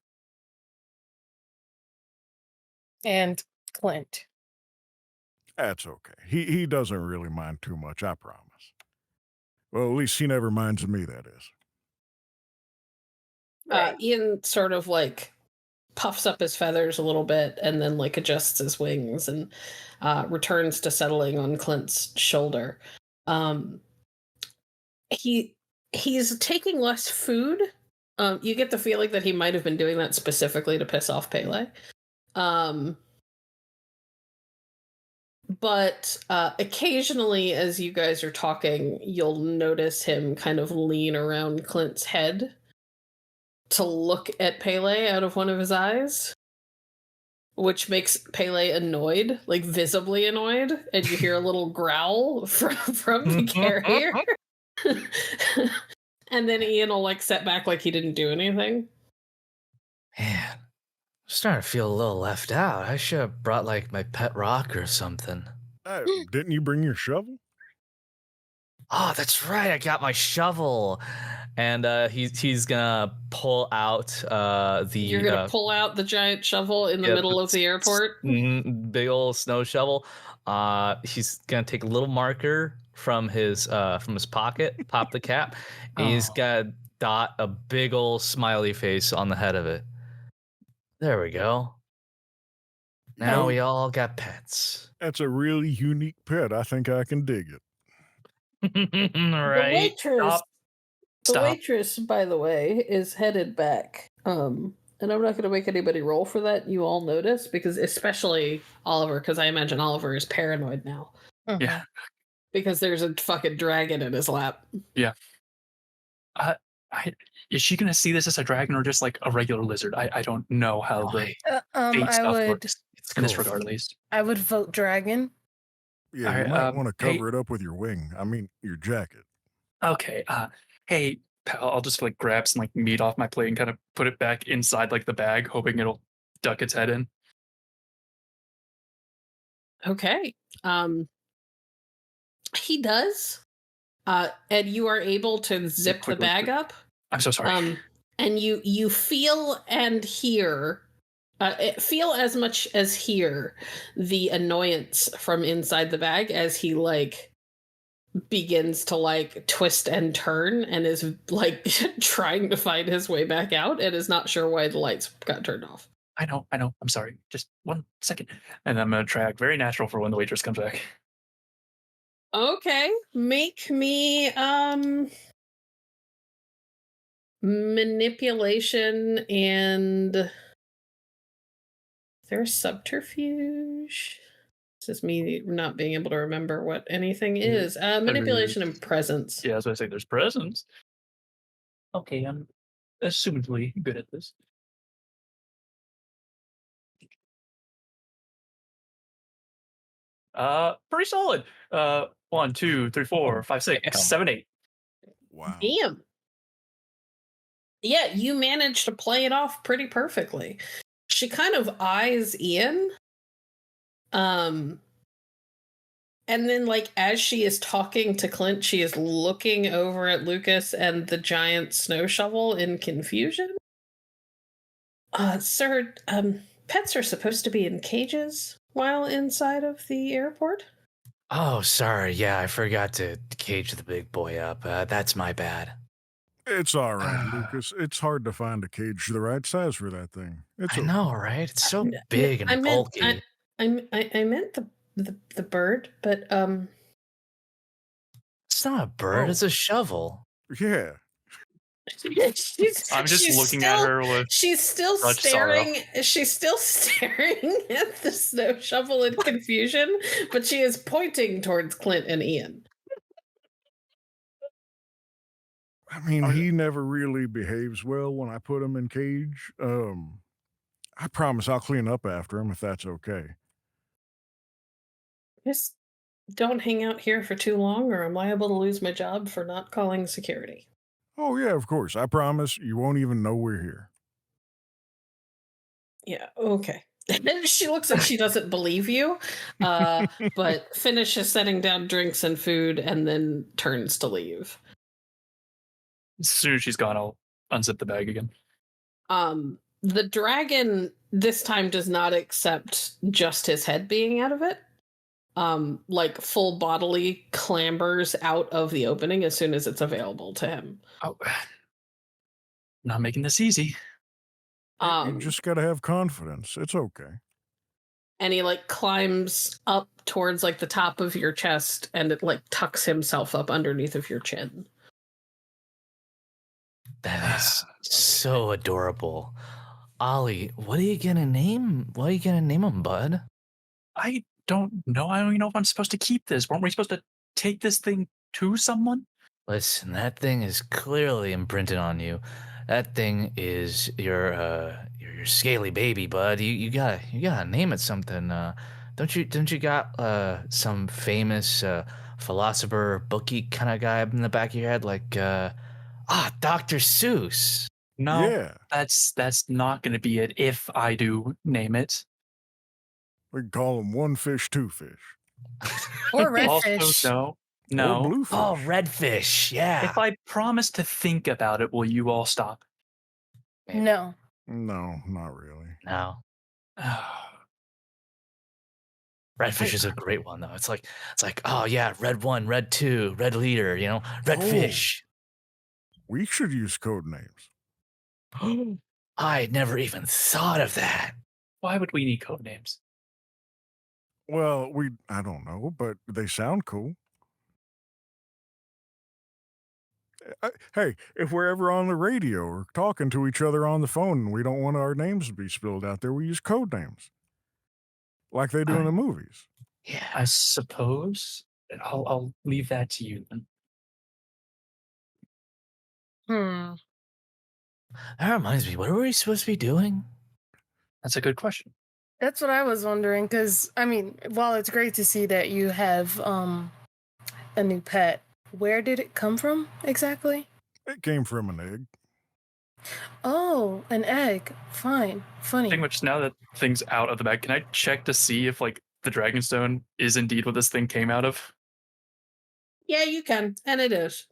And Clint. That's okay. He doesn't really mind too much, I promise. Well, at least he never minds me, that is. Ian sort of like puffs up his feathers a little bit and then like adjusts his wings and returns to settling on Clint's shoulder. He's taking less food. You get the feeling that he might have been doing that specifically to piss off Pele. But occasionally, as you guys are talking, you'll notice him kind of lean around Clint's head to look at Pele out of one of his eyes, which makes Pele annoyed, like visibly annoyed, and you hear a little growl from the carrier. And then Ian will like set back like he didn't do anything. Man, I'm starting to feel a little left out. I should have brought like my pet rock or something. Didn't you bring your shovel? Oh, that's right. I got my shovel, and he's gonna pull out You're gonna pull out the giant shovel in the middle of the airport. Big old snow shovel. He's gonna take a little marker from his pocket, pop the cap, and he's gonna dot a big old smiley face on the head of it. There we go. Now we all got pets. That's a really unique pet. I think I can dig it. Right. The waitress, by the way, is headed back. And I'm not going to make anybody roll for that. You all notice, because especially Oliver, because I imagine Oliver is paranoid now. Yeah. Because there's a fucking dragon in his lap. Yeah. Is she gonna see this as a dragon or just like a regular lizard? I don't know how the fate stuff works in this regard, at least. I would vote dragon. Yeah, you might want to cover it up with your wing. I mean, your jacket. Okay. Hey, pal, I'll just like grab some like meat off my plate and kind of put it back inside like the bag, hoping it'll duck its head in. Okay. He does. And you are able to zip the bag up. I'm so sorry. And you feel and hear, feel as much as hear the annoyance from inside the bag as he like begins to like twist and turn and is like trying to find his way back out and is not sure why the lights got turned off. I know. I'm sorry. Just 1 second. And I'm going to try very natural for when the waitress comes back. Okay. Make me manipulation and there's subterfuge. This is me not being able to remember what anything is. Manipulation and presence. Yeah, I was going to say there's presence. Okay, I'm assumedly good at this. Pretty solid. 1, 2, 3, 4, 5, 6, 7, 8. Wow. Damn. Yeah, you managed to play it off pretty perfectly. She kind of eyes Ian. And then, like, as she is talking to Clint, she is looking over at Lucas and the giant snow shovel in confusion. Sir, pets are supposed to be in cages while inside of the airport? Oh, sorry. Yeah, I forgot to cage the big boy up. That's my bad. It's all right, Lucas. It's hard to find a cage the right size for that thing. It's I know, right? It's so N- big I and meant, bulky. I meant the bird, but It's not a bird. Oh. It's a shovel. Yeah. I'm just she's looking still, at her with she's still much sorrow. staring. She's still staring at the snow shovel in confusion, but she is pointing towards Clint and Ian. I mean, he never really behaves well when I put him in cage. I promise I'll clean up after him if that's okay. Just don't hang out here for too long, or I'm liable to lose my job for not calling security. Oh, yeah, of course. I promise you won't even know we're here. Yeah, okay. She looks like she doesn't believe you, but finishes setting down drinks and food and then turns to leave. As soon as she's gone, I'll unzip the bag again. The dragon this time does not accept just his head being out of it. Like full bodily clambers out of the opening as soon as it's available to him. Oh, not making this easy. You just gotta have confidence. It's okay. And he like climbs up towards like the top of your chest and it like tucks himself up underneath of your chin. That is so adorable. Ollie, what are you gonna name? What are you gonna name him, bud? I don't know. I don't even know if I'm supposed to keep this. Weren't we supposed to take this thing to someone? Listen, that thing is clearly imprinted on you. That thing is your scaly baby, bud. You gotta name it something. Don't you got some famous philosopher bookie kind of guy in the back of your head, like Dr. Seuss? No, Yeah. that's not going to be it. If I do name it, We can call him one fish, two fish. Or also redfish. no. Or bluefish. Oh, redfish, yeah. If I promise to think about it, will you all stop? Maybe. No. No, not really. No. Redfish is a great one though. It's like, oh yeah, red 1, red 2, red leader, redfish. We should use code names. I never even thought of that. Why would we need code names? Well, I don't know, but they sound cool. Hey, if we're ever on the radio or talking to each other on the phone and we don't want our names to be spilled out there, we use code names. Like they do in the movies. Yeah. I suppose I'll leave that to you then. That reminds me, what are we supposed to be doing? That's a good question. That's what I was wondering, because, I mean, while it's great to see that you have a new pet, where did it come from exactly? It came from an egg. Oh, an egg. Fine. Funny. Pretty much now that thing's out of the bag, can I check to see if like the Dragonstone is indeed what this thing came out of? Yeah, you can, and it is.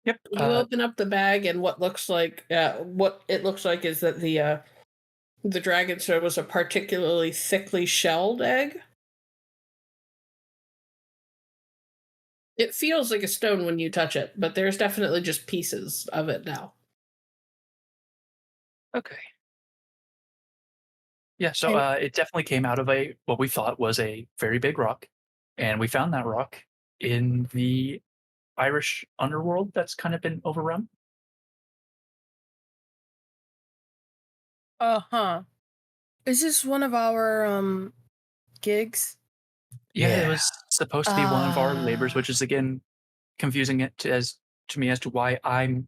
Yep. You open up the bag, and what it looks like is that the Dragonstone was a particularly thickly shelled egg. It feels like a stone when you touch it, but there's definitely just pieces of it now. Okay. Yeah, so it definitely came out of what we thought was a very big rock, and we found that rock in the Irish underworld that's kind of been overrun. Uh-huh. Is this one of our gigs? Yeah, it was supposed to be one of our labors, Ah. which is again confusing it to me as to why I'm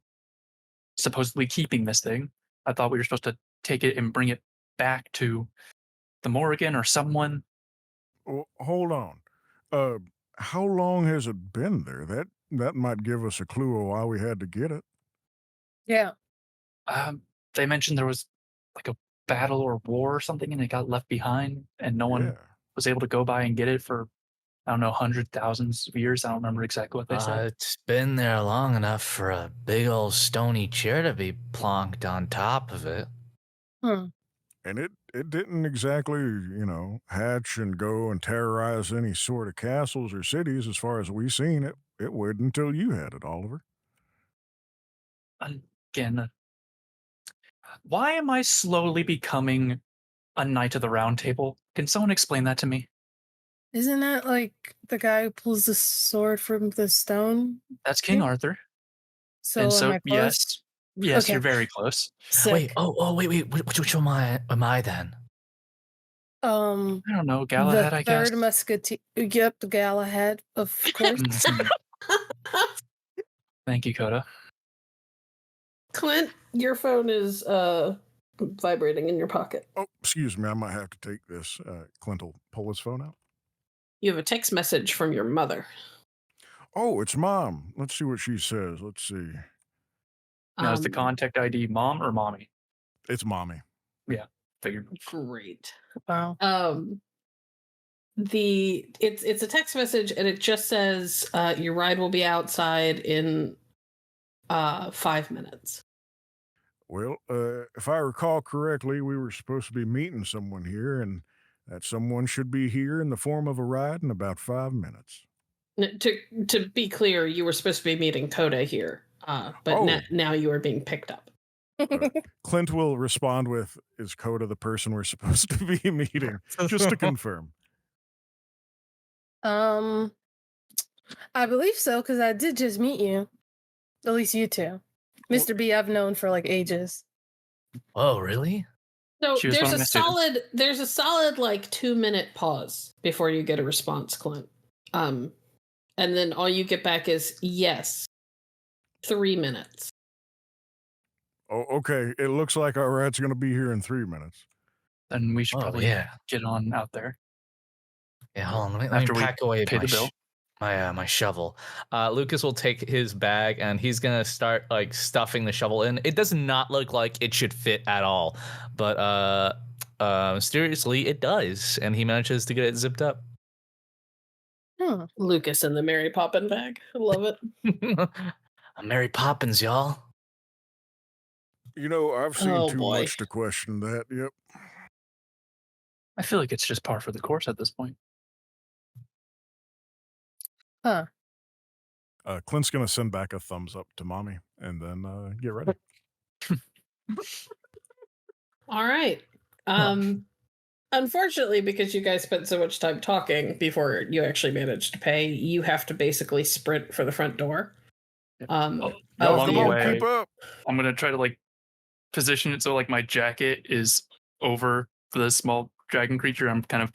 supposedly keeping this thing. I thought we were supposed to take it and bring it back to the Morrigan or someone. Well, hold on. How long has it been there? That might give us a clue of why we had to get it. Yeah. They mentioned there was like a battle or war or something, and it got left behind, and no one Yeah. was able to go by and get it for, I don't know, hundred thousands of years. I don't remember exactly what they said. It's been there long enough for a big old stony chair to be plonked on top of it. And it didn't exactly, hatch and go and terrorize any sort of castles or cities as far as we seen it. It wouldn't until you had it, Oliver. Again, why am I slowly becoming a knight of the round table? Can someone explain that to me? Isn't that like the guy who pulls the sword from the stone? That's King Yeah. Arthur. So And am so, I close? yes, Okay. you're very close. Sick. Wait, wait. Which one am I then? I don't know, The Galahad, I guess. third musketeer. Yep, the Galahad, of course. Mhm. Thank you, Coda. Clint, your phone is vibrating in your pocket. Oh, excuse me. I might have to take this. Clint will pull his phone out. You have a text message from your mother. Oh, it's Mom. Let's see what she says. Let's see. Now, is the contact ID mom or mommy? It's Mommy. Yeah, figured. Great. Wow. It's a text message and it just says your ride will be outside in 5 minutes. Well, if I recall correctly, we were supposed to be meeting someone here, and that someone should be here in the form of a ride in about 5 minutes. To be clear, you were supposed to be meeting Coda here, but Oh. now you are being picked up. Clint will respond with, "Is Coda the person we're supposed to be meeting?" Just to confirm. I believe so, because I did just meet you. At least you two. Mr. B, I've known for like ages. Oh, really? So She was there's one of a my students. there's a solid like 2-minute pause before you get a response, Clint. And then all you get back is yes. 3 minutes. Oh, okay. It looks like our ride's going to be here in 3 minutes. Then we should Oh, probably yeah. get on out there. Yeah, hold on. Let me After we pack away pay my the bill. my shovel. Lucas will take his bag and he's gonna start like stuffing the shovel in. It does not look like it should fit at all, but mysteriously it does, and he manages to get it zipped up. Lucas in the Mary Poppin bag. I love it. I'm Mary Poppins, y'all. I've seen Oh, too boy. much to question that. Yep. I feel like it's just par for the course at this point. Huh. Clint's going to send back a thumbs up to Mommy and then get ready. All right. Unfortunately, because you guys spent so much time talking before you actually managed to pay, you have to basically sprint for the front door. Along Come the on, way, keep up. I'm gonna try to like position it so like my jacket is over the small dragon creature. I'm kind of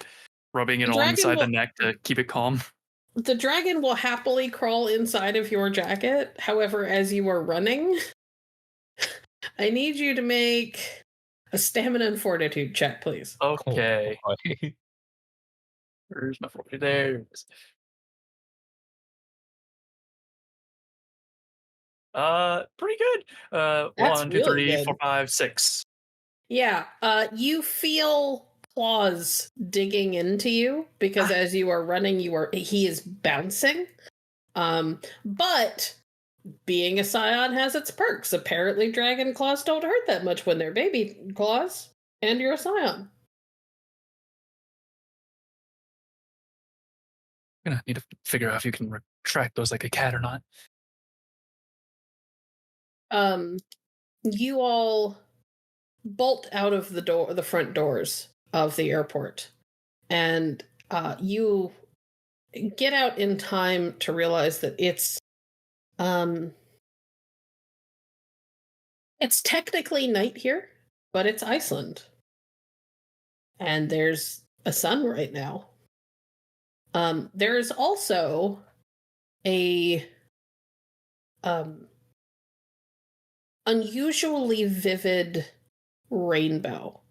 rubbing it The dragon alongside the will- neck to keep it calm. The dragon will happily crawl inside of your jacket. However, as you are running, I need you to make a stamina and fortitude check, please. Okay. Oh, boy. Where's my fortitude? There it is. Pretty good. That's 1, 2, really 3, good. 4, 5, 6. Yeah, you feel claws digging into you because as you are running, he is bouncing. But being a Scion has its perks. Apparently, dragon claws don't hurt that much when they're baby claws, and you're a Scion. I'm gonna need to figure out if you can retract those like a cat or not. You all bolt out of the front doors of the airport, and you get out in time to realize that it's technically night here, but it's Iceland, and there's a sun right now. There is also a unusually vivid rainbow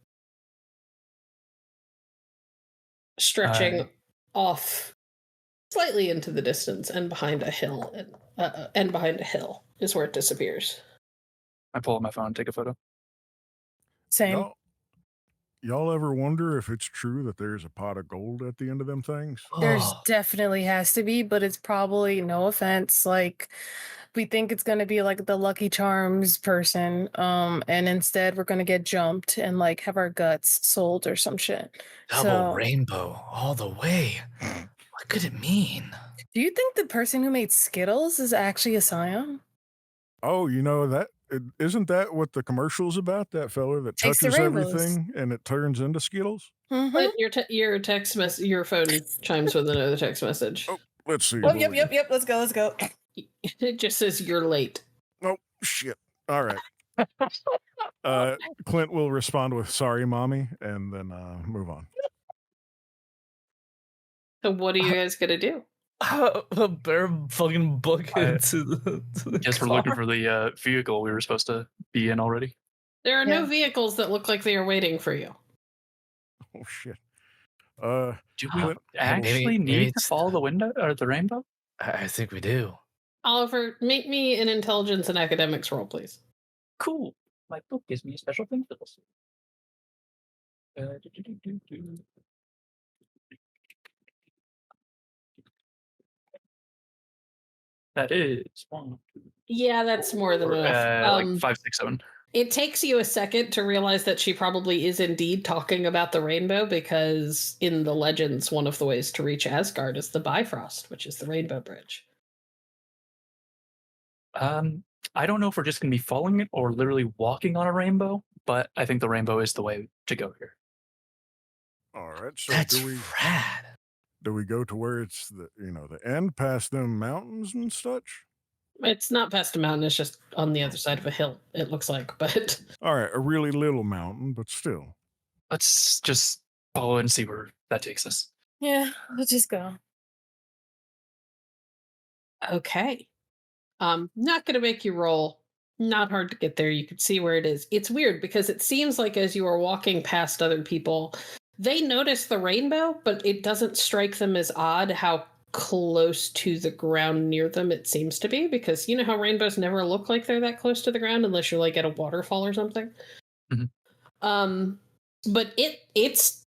stretching off slightly into the distance and behind a hill, and behind a hill is where it disappears. I pull up my phone and take a photo. Same. Y'all ever wonder if it's true that there's a pot of gold at the end of them things? There's Oh, definitely has to be, but it's probably, no offense, like we think it's gonna be like the Lucky Charms person, and instead we're gonna get jumped and like have our guts sold or some shit. double So, rainbow all the way. What could it mean? do you think the person who made Skittles is actually a Scion? Oh, you know that isn't that what the commercial's about? That fella that Takes the touches rainbows. everything and it turns into Skittles. Mhm. But your text message, your phone chimes with another text message. Oh, let's see. Oh, yep. Let's go. It just says you're late. Oh shit! All right. Clint will respond with "Sorry, mommy," and then move on. So what are you guys gonna do? A bear fucking book I into the Guess we're car. looking for the vehicle we were supposed to be in already. There are no Yeah. vehicles that look like they are waiting for you. Oh shit! Do we Clint, actually maybe need to it's- follow the window or the rainbow? I think we do. Oliver, make me an intelligence and academics roll, please. Cool. My book gives me a special thing for this. That is 1, 2, Yeah, that's more than 4, enough. like 5, 6, 7. It takes you a second to realize that she probably is indeed talking about the rainbow, because in the legends, one of the ways to reach Asgard is the Bifrost, which is the rainbow bridge. I don't know if we're just going to be following it or literally walking on a rainbow, but I think the rainbow is the way to go here. all right. So That's do we rad. go to where it's the end past them mountains and such? It's not past a mountain, it's just on the other side of a hill, it looks like, but All right, a really little mountain, but still. Let's just follow and see where that takes us. Yeah, let's just go. okay. Not gonna make you roll. Not hard to get there. You can see where it is. It's weird because it seems like as you are walking past other people, they notice the rainbow, but it doesn't strike them as odd how close to the ground near them it seems to be, because you know how rainbows never look like they're that close to the ground unless you're like at a waterfall or something. Mhm. But it's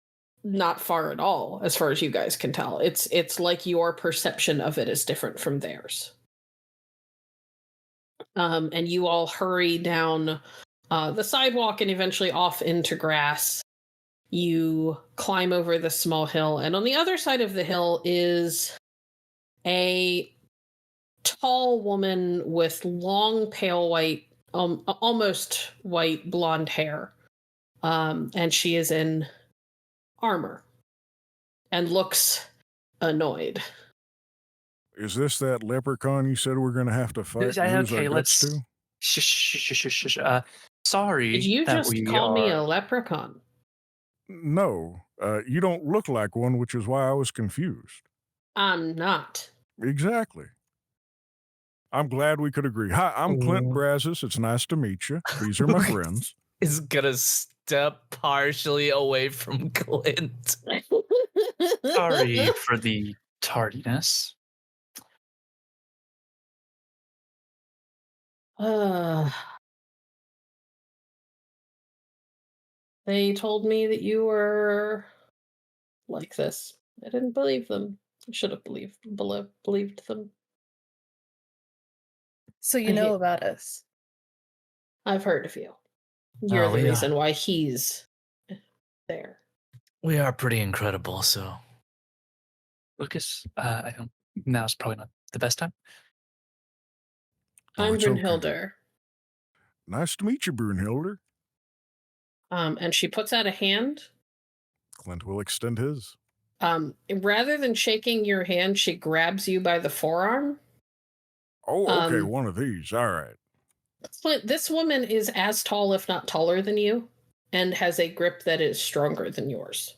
not far at all as far as you guys can tell. It's like your perception of it is different from theirs. And you all hurry down the sidewalk and eventually off into grass. You climb over the small hill, and on the other side of the hill is a tall woman with long, pale white, almost white blonde hair. And she is in armor and looks annoyed. Is this that leprechaun you said we're going to have to fight? Okay, lose our guts let's. to? Shush. Sorry. Did you that just we call me a are- leprechaun? No, you don't look like one, which is why I was confused. I'm not. Exactly. I'm glad we could agree. Hi, I'm Clint Oh. Brazos. It's nice to meet you. These are my friends. Is gonna step partially away from Clint. Sorry for the tardiness. They told me that you were like this. I didn't believe them. I should have believed them. So you I know hate- about us. I've heard of you. You're Oh, the yeah. reason why he's there. We are pretty incredible, so Lucas, I don't. Now's probably not the best time. Oh, I'm it's okay. Brunhilder. Nice to meet you, Brunhilder. And she puts out a hand. Clint will extend his. Rather than shaking your hand, she grabs you by the forearm. Oh, okay, Um, one of these. All right. Clint, this woman is as tall, if not taller than you, and has a grip that is stronger than yours.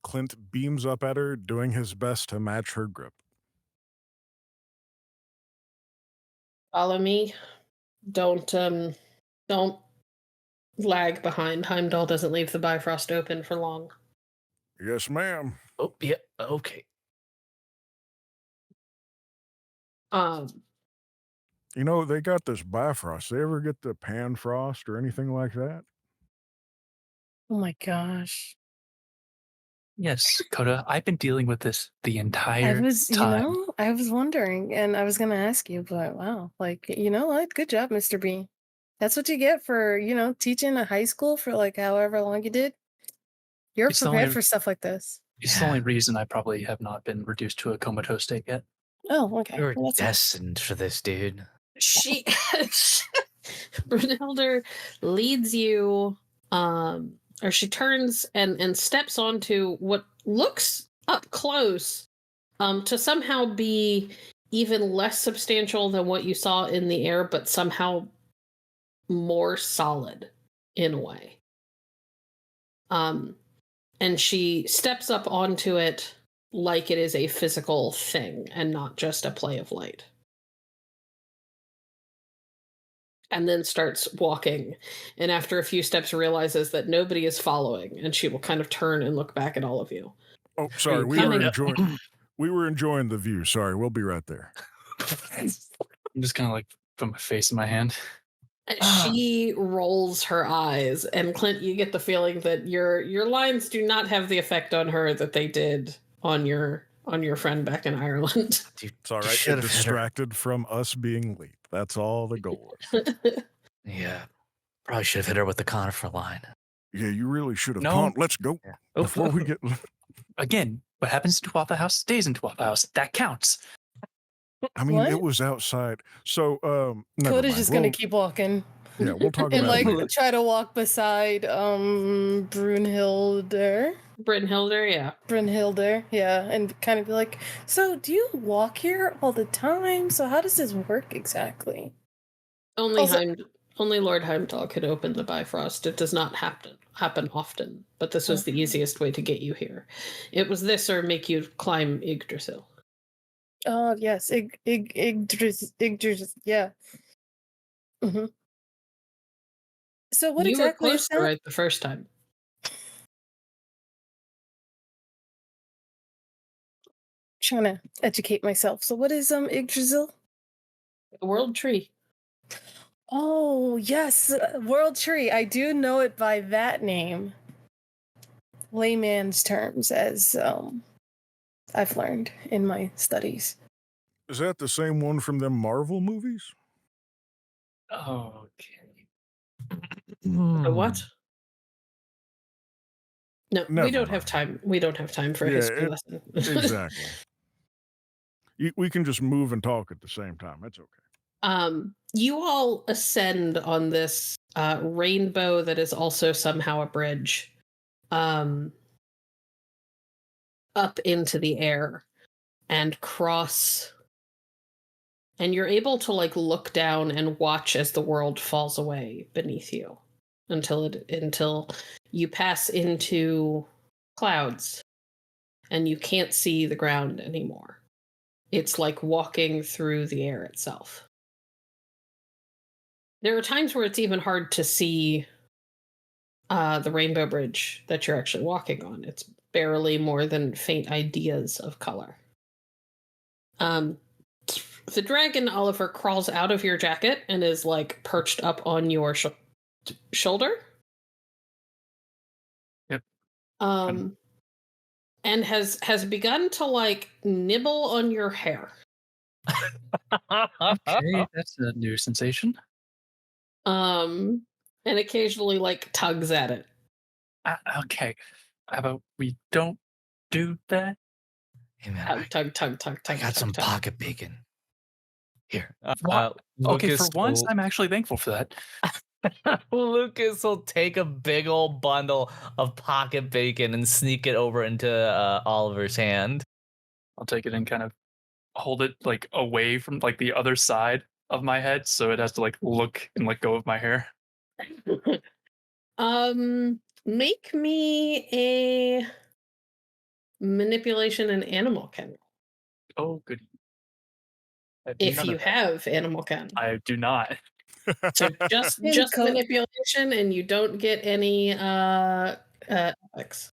Clint beams up at her, doing his best to match her grip. Follow me. don't lag behind. Heimdall doesn't leave the Bifrost open for long. Yes, ma'am. Oh, yeah. Okay. You know, they got this Bifrost. They ever get the Panfrost or anything like that? Oh my gosh. Yes, Coda, I've been dealing with this the I entire was, time. I was wondering, and I was gonna ask you, but wow, like, you know what? Good job, Mr. B. That's what you get for, teaching a high school for like however long you did. You're It's the prepared only, for stuff like this. it's the only reason I probably have not been reduced to a comatose state yet. Oh, okay. You're Well, that's all. destined for this, dude. She Brunhilde leads you, or she turns and steps onto what looks up close to somehow be even less substantial than what you saw in the air, but somehow more solid in a way. And she steps up onto it like it is a physical thing and not just a play of light. And then starts walking, and after a few steps realizes that nobody is following, and she will kind of turn and look back at all of you. Oh, sorry. you We were coming? enjoying the view. Sorry, we'll be right there. I'm just kind of like put my face in my hand. She rolls her eyes, and Clint, you get the feeling that your lines do not have the effect on her that they did on your friend back in Ireland. Dude, It's all you right. It should've hit her. distracted from us being late. That's all the goal was. Yeah. Probably should have hit her with the conifer line. Yeah, you really should have. No. Come on, let's go. Yeah. Before we get... Again, what happens in Tuatha House stays in Tuatha House. That counts. I mean, What? it was outside. So, never Coda's mind. just gonna We'll- keep walking. Yeah, we'll talk And about like it later. try to walk beside Brunhilde, yeah, and kind of be like, so do you walk here all the time? So how does this work exactly? Only Lord Heimdall could open the Bifrost. It does not happen often, but this was the easiest way to get you here. It was this or make you climb Yggdrasil. Oh yes, Yggdrasil, yeah. Mm-hmm. So what you exactly were is close to that? right the first time. Trying to educate myself. So what is Yggdrasil? The World Tree. Oh yes, World Tree. I do know it by that name. Layman's terms, as I've learned in my studies. Is that the same one from them Marvel movies? Okay. The what? No, Never we don't have mind. time. We don't have time for a Yeah, history lesson. Exactly. We can just move and talk at the same time. That's okay. You all ascend on this rainbow that is also somehow a bridge up into the air and cross, and you're able to like look down and watch as the world falls away beneath you until you pass into clouds and you can't see the ground anymore. It's like walking through the air itself. There are times where it's even hard to see the rainbow bridge that you're actually walking on. It's barely more than faint ideas of color. The dragon, Oliver, crawls out of your jacket and is like perched up on your shoulder. Yep. And has begun to like nibble on your hair. Okay, that's a new sensation. And occasionally like tugs at it. Okay. How about we don't do that? Hey man, Tug. I got some pocket bacon. Here. Okay, for Lucas once, will- I'm actually thankful for that. Lucas will take a big old bundle of pocket bacon and sneak it over into Oliver's hand. I'll take it and kind of hold it like away from like the other side of my head, so it has to like look and let go of my hair. Make me a manipulation and animal ken. Oh, goody. I do If none you of that. have animal ken. I do not. So just And manipulation, and you don't get any ethics.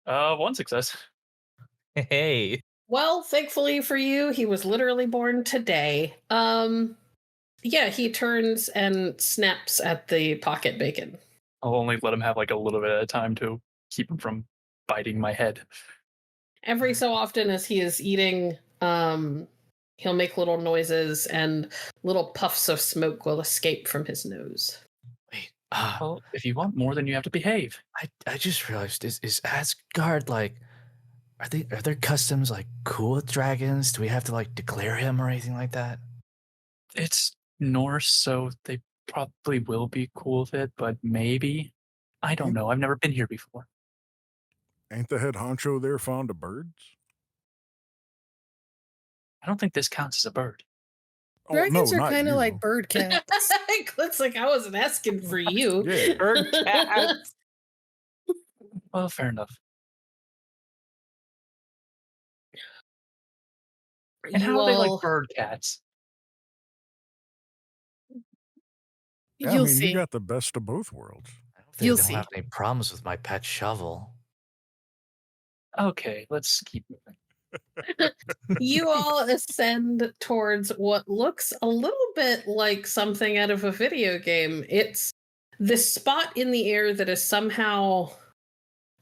One success. Hey. Well, thankfully for you, he was literally born today. Yeah, he turns and snaps at the pocket bacon. I'll only let him have like a little bit at a time to keep him from biting my head. Every so often, as he is eating, he'll make little noises, and little puffs of smoke will escape from his nose. Wait. Well, if you want more, then you have to behave. I just realized is Asgard like are their customs like cool with dragons? Do we have to like declare him or anything like that? It's Norse, so they probably will be cool with it, but maybe. I don't know. I've never been here before. Ain't the head honcho there fond of birds? I don't think this counts as a bird. Dragons are not kind of you. like bird cats. It's like I wasn't asking for you. Yeah. Bird cats. Well, fair enough. And how are they like bird cats? Yeah, You'll I mean, see. you got the best of both worlds. I don't think You'll they don't see. have any problems with my pet shovel. Okay, let's keep moving. You all ascend towards what looks a little bit like something out of a video game. It's this spot in the air that is somehow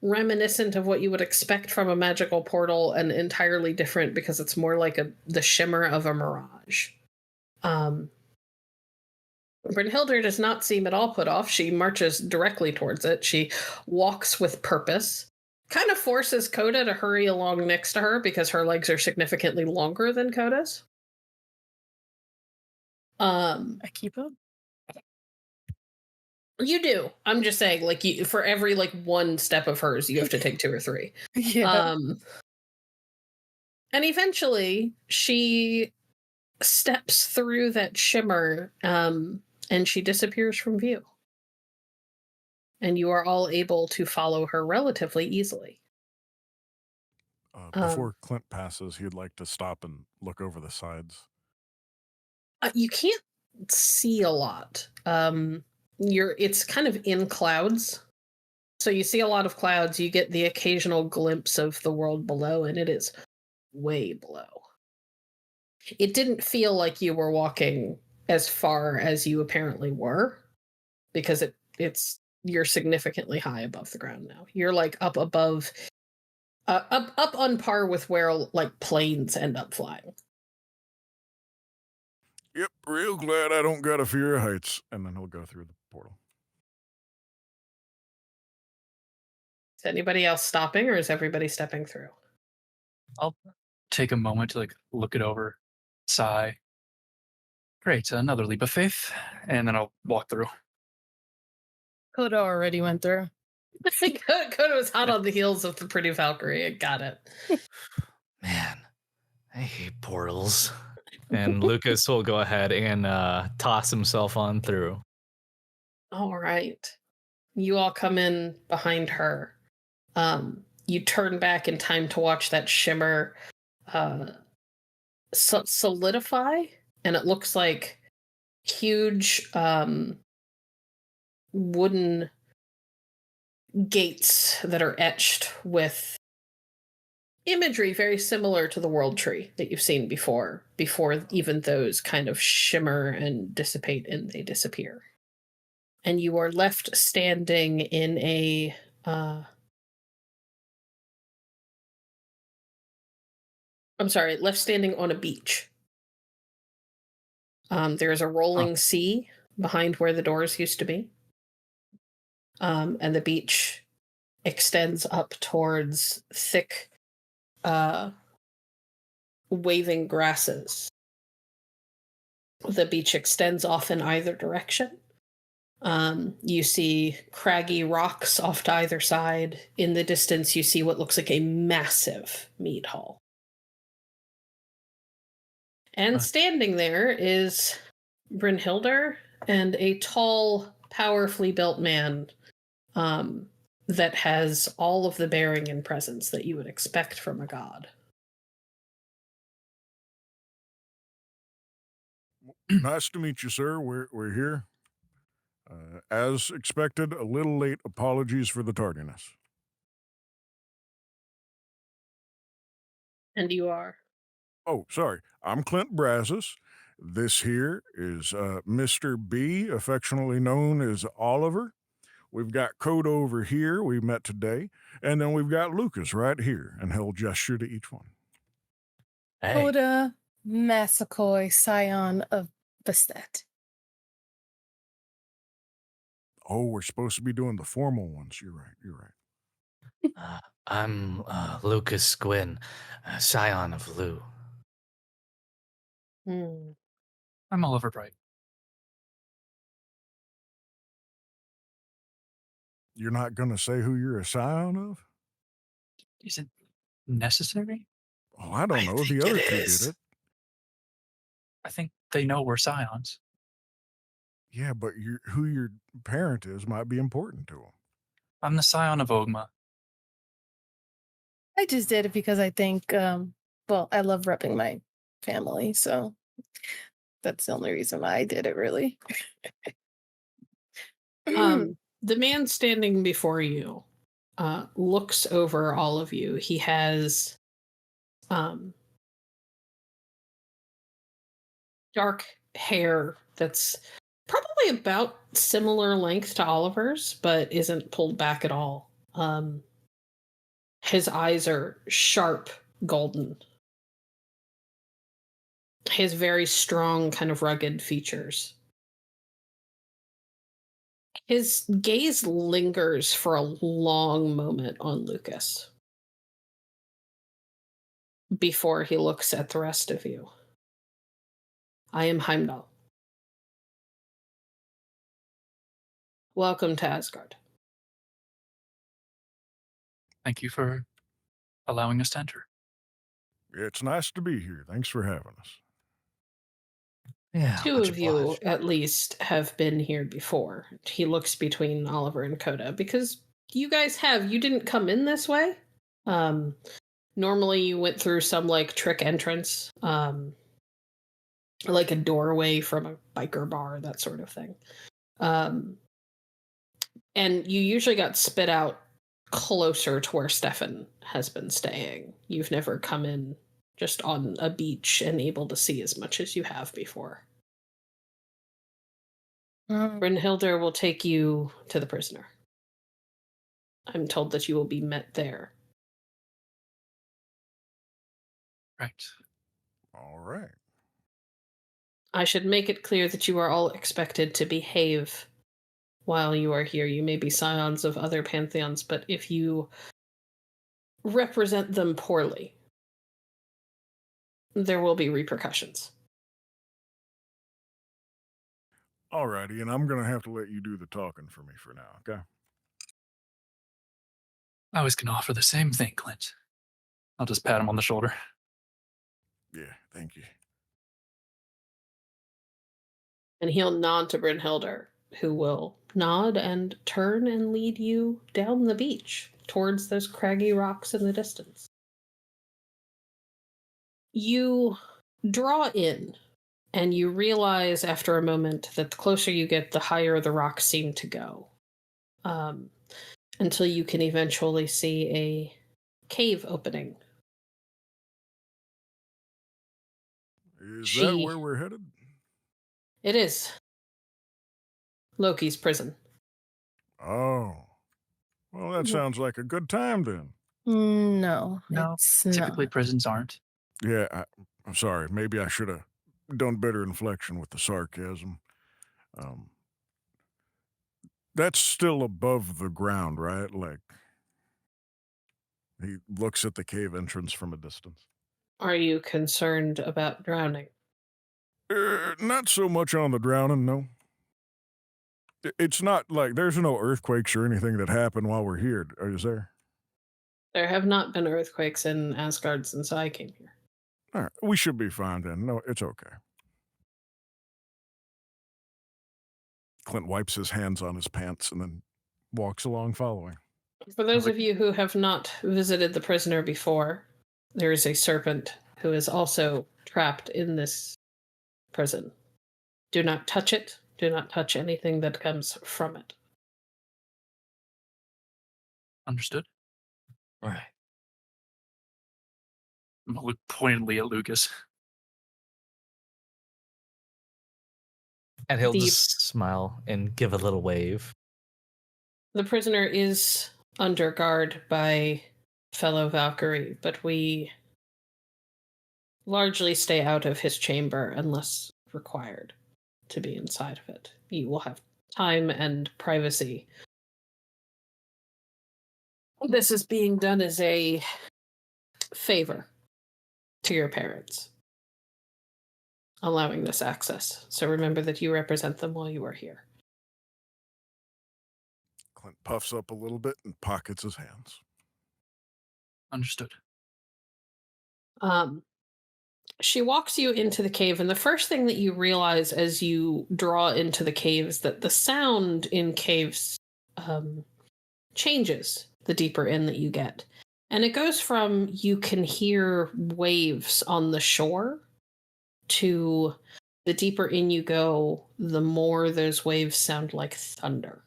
reminiscent of what you would expect from a magical portal and entirely different because it's more like the shimmer of a mirage. Brynhilde does not seem at all put off. She marches directly towards it. She walks with purpose. Kind of forces Coda to hurry along next to her because her legs are significantly longer than Coda's. I keep up. You do. I'm just saying, like, for every like one step of hers, you have to take 2 or 3. Yeah. And eventually, she steps through that shimmer, and she disappears from view. And you are all able to follow her relatively easily. Before Clint passes, he'd like to stop and look over the sides. You can't see a lot. It's kind of in clouds. So you see a lot of clouds, you get the occasional glimpse of the world below, and it is way below. It didn't feel like you were walking as far as you apparently were, because you're significantly high above the ground now. You're like up above, up on par with where like planes end up flying. Yep, real glad I don't got a fear of heights. And then he'll go through the portal. Is anybody else stopping, or is everybody stepping through? I'll take a moment to like look it over, sigh. Great, another leap of faith, and then I'll walk through. Coda already went through. Coda was hot on the heels of the pretty Valkyrie. I got it. Man, I hate portals. And Lucas will go ahead and toss himself on through. All right. You all come in behind her. You turn back in time to watch that shimmer solidify, and it looks like huge wooden gates that are etched with imagery very similar to the world tree that you've seen before even those kind of shimmer and dissipate and they disappear. And you are left standing in a left standing on a beach. There is a rolling sea behind where the doors used to be. And the beach extends up towards thick, waving grasses. The beach extends off in either direction. You see craggy rocks off to either side. In the distance, you see what looks like a massive mead hall. And standing there is Brynhilde and a tall, powerfully built man that has all of the bearing and presence that you would expect from a god. Nice to meet you, sir. We're here. As expected, a little late. Apologies for the tardiness. And you are. Oh, sorry. I'm Clint Brazos. This here is Mr. B, affectionately known as Oliver. We've got Coda over here, we met today, and then we've got Lucas right here, and he'll gesture to each one. Hey, Coda, Massaquoi, Scion of Bastet. Oh, we're supposed to be doing the formal ones. You're right. I'm Lucas Ghwynn, Scion of Lugh. Hmm. I'm Oliver Bright. You're not going to say who you're a scion of? Is it necessary? Oh, I don't I know. The think other it two is. did it. I think they know we're Scions. Yeah, but who your parent is might be important to them. I'm the Scion of Ogma. I just did it because I think, well, I love repping my family, so that's the only reason why I did it, really. The man standing before you looks over all of you. He has dark hair that's probably about similar length to Oliver's, but isn't pulled back at all. His eyes are sharp golden. He has very strong, kind of rugged features. His gaze lingers for a long moment on Lucas before he looks at the rest of you. I am Heimdall. Welcome to Asgard. Thank you for allowing us to enter. It's nice to be here. Thanks for having us. Yeah, Two much of you, obliged. at least, have been here before. He looks between Oliver and Coda because you guys have. You didn't come in this way. Normally, you went through some like trick entrance, like a doorway from a biker bar, that sort of thing. And you usually got spit out closer to where Stefan has been staying. You've never come in just on a beach and able to see as much as you have before. Brynhildr will take you to the prisoner. I'm told that you will be met there. Right. All right. I should make it clear that you are all expected to behave while you are here. You may be scions of other pantheons, but if you represent them poorly, there will be repercussions. All righty, and I'm going to have to let you do the talking for me for now, okay? I was going to offer the same thing, Clint. I'll just pat him on the shoulder. Yeah, thank you. And he'll nod to Brynhildr, who will nod and turn and lead you down the beach towards those craggy rocks in the distance. You draw in, and you realize after a moment that the closer you get, the higher the rocks seem to go. Until you can eventually see a cave opening. Is that where we're headed? It is. Loki's prison. Oh. Well, that sounds like a good time then. No, No, it's typically not. prisons aren't. Yeah, I'm sorry. Maybe I should have done better inflection with the sarcasm. That's still above the ground, right? Like, he looks at the cave entrance from a distance. Are you concerned about drowning? Not so much on the drowning, no. It's not like there's no earthquakes or anything that happened while we're here, is there? There have not been earthquakes in Asgard since I came here. All right, we should be fine then. No, it's okay. Clint wipes his hands on his pants and then walks along following. For those of you who have not visited the prisoner before, there is a serpent who is also trapped in this prison. Do not touch it. Do not touch anything that comes from it. Understood. All right. I'm gonna look pointedly at Lucas. And he'll The- just smile and give a little wave. The prisoner is under guard by fellow Valkyrie, but we largely stay out of his chamber unless required to be inside of it. You will have time and privacy. This is being done as a favor to your parents, allowing this access. So remember that you represent them while you are here. Clint puffs up a little bit and pockets his hands. Understood. She walks you into the cave, and the first thing that you realize as you draw into the cave is that the sound in caves changes the deeper in that you get. And it goes from you can hear waves on the shore to the deeper in you go, the more those waves sound like thunder.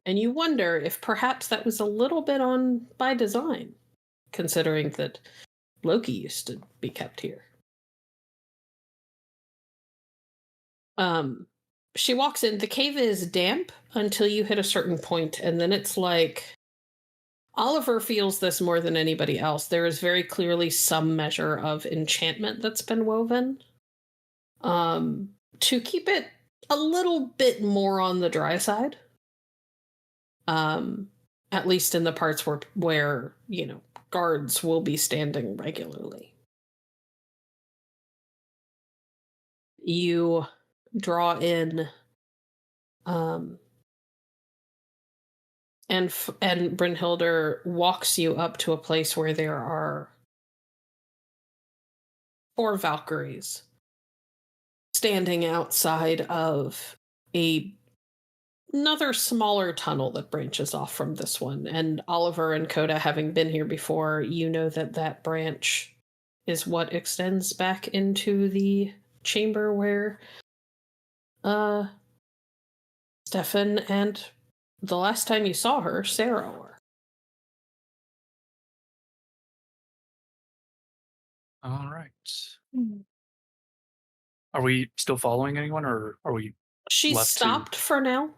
And you wonder if perhaps that was a little bit on by design, considering that Loki used to be kept here. She walks in. The cave is damp until you hit a certain point, and then it's like Oliver feels this more than anybody else. There is very clearly some measure of enchantment that's been woven to keep it a little bit more on the dry side. At least in the parts where guards will be standing regularly. You draw in, and Brynhildr walks you up to a place where there are 4 Valkyries standing outside of another smaller tunnel that branches off from this one. And Oliver and Coda, having been here before, you know that branch is what extends back into the chamber where Stefan and the last time you saw her, Sarah, were. All right. Are we still following anyone, or are we? She left to- stopped for now.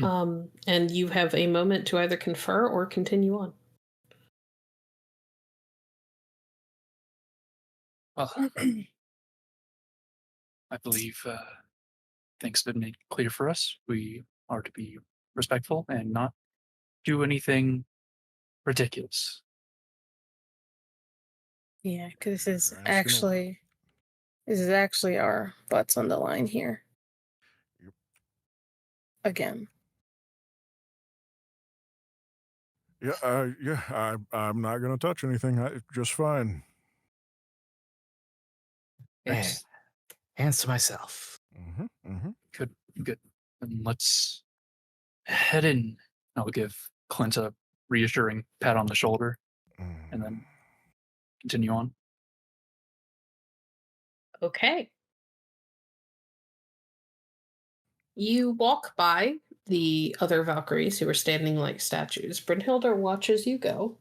And you have a moment to either confer or continue on. Well, I believe things have been made clear for us. We are to be respectful and not do anything ridiculous. Yeah, because this You're asking is actually our butts on the line here. Yep. Again. Yeah, I'm not going to touch anything. Just fine. Yeah. Answer myself. Good. And let's head in. I'll give Clint a reassuring pat on the shoulder and then continue on. Okay. You walk by the other Valkyries who are standing like statues. Brynhildr watches you go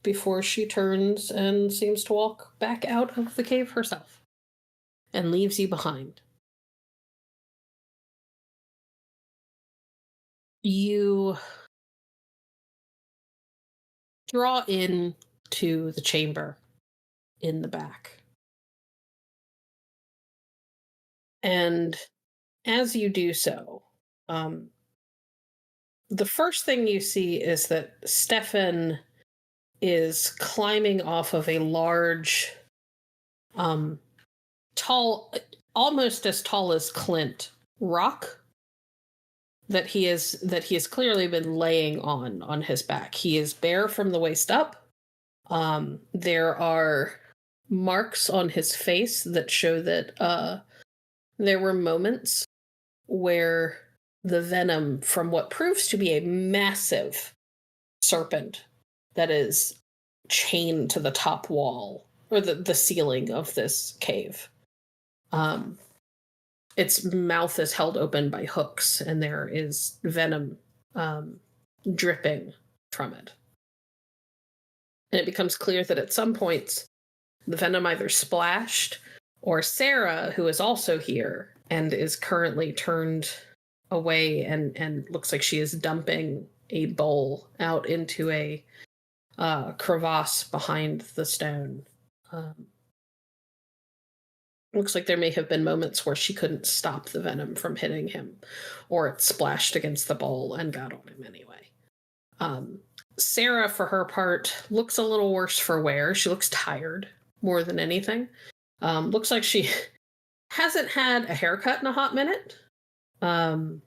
before she turns and seems to walk back out of the cave herself and leaves you behind. You draw in to the chamber in the back. And as you do so, the first thing you see is that Stefan is climbing off of a large, tall, almost as tall as Clint, rock that he has clearly been laying on his back. He is bare from the waist up. There are marks on his face that show that there were moments where the venom from what proves to be a massive serpent that is chained to the top wall or the ceiling of this cave. Its mouth is held open by hooks, and there is venom dripping from it. And it becomes clear that at some points, the venom either splashed, or Sarah, who is also here and is currently turned away and looks like she is dumping a bowl out into a crevasse behind the stone. Looks like there may have been moments where she couldn't stop the venom from hitting him, or it splashed against the bowl and got on him anyway. Sarah, for her part, looks a little worse for wear. She looks tired more than anything. Looks like she hasn't had a haircut in a hot minute. And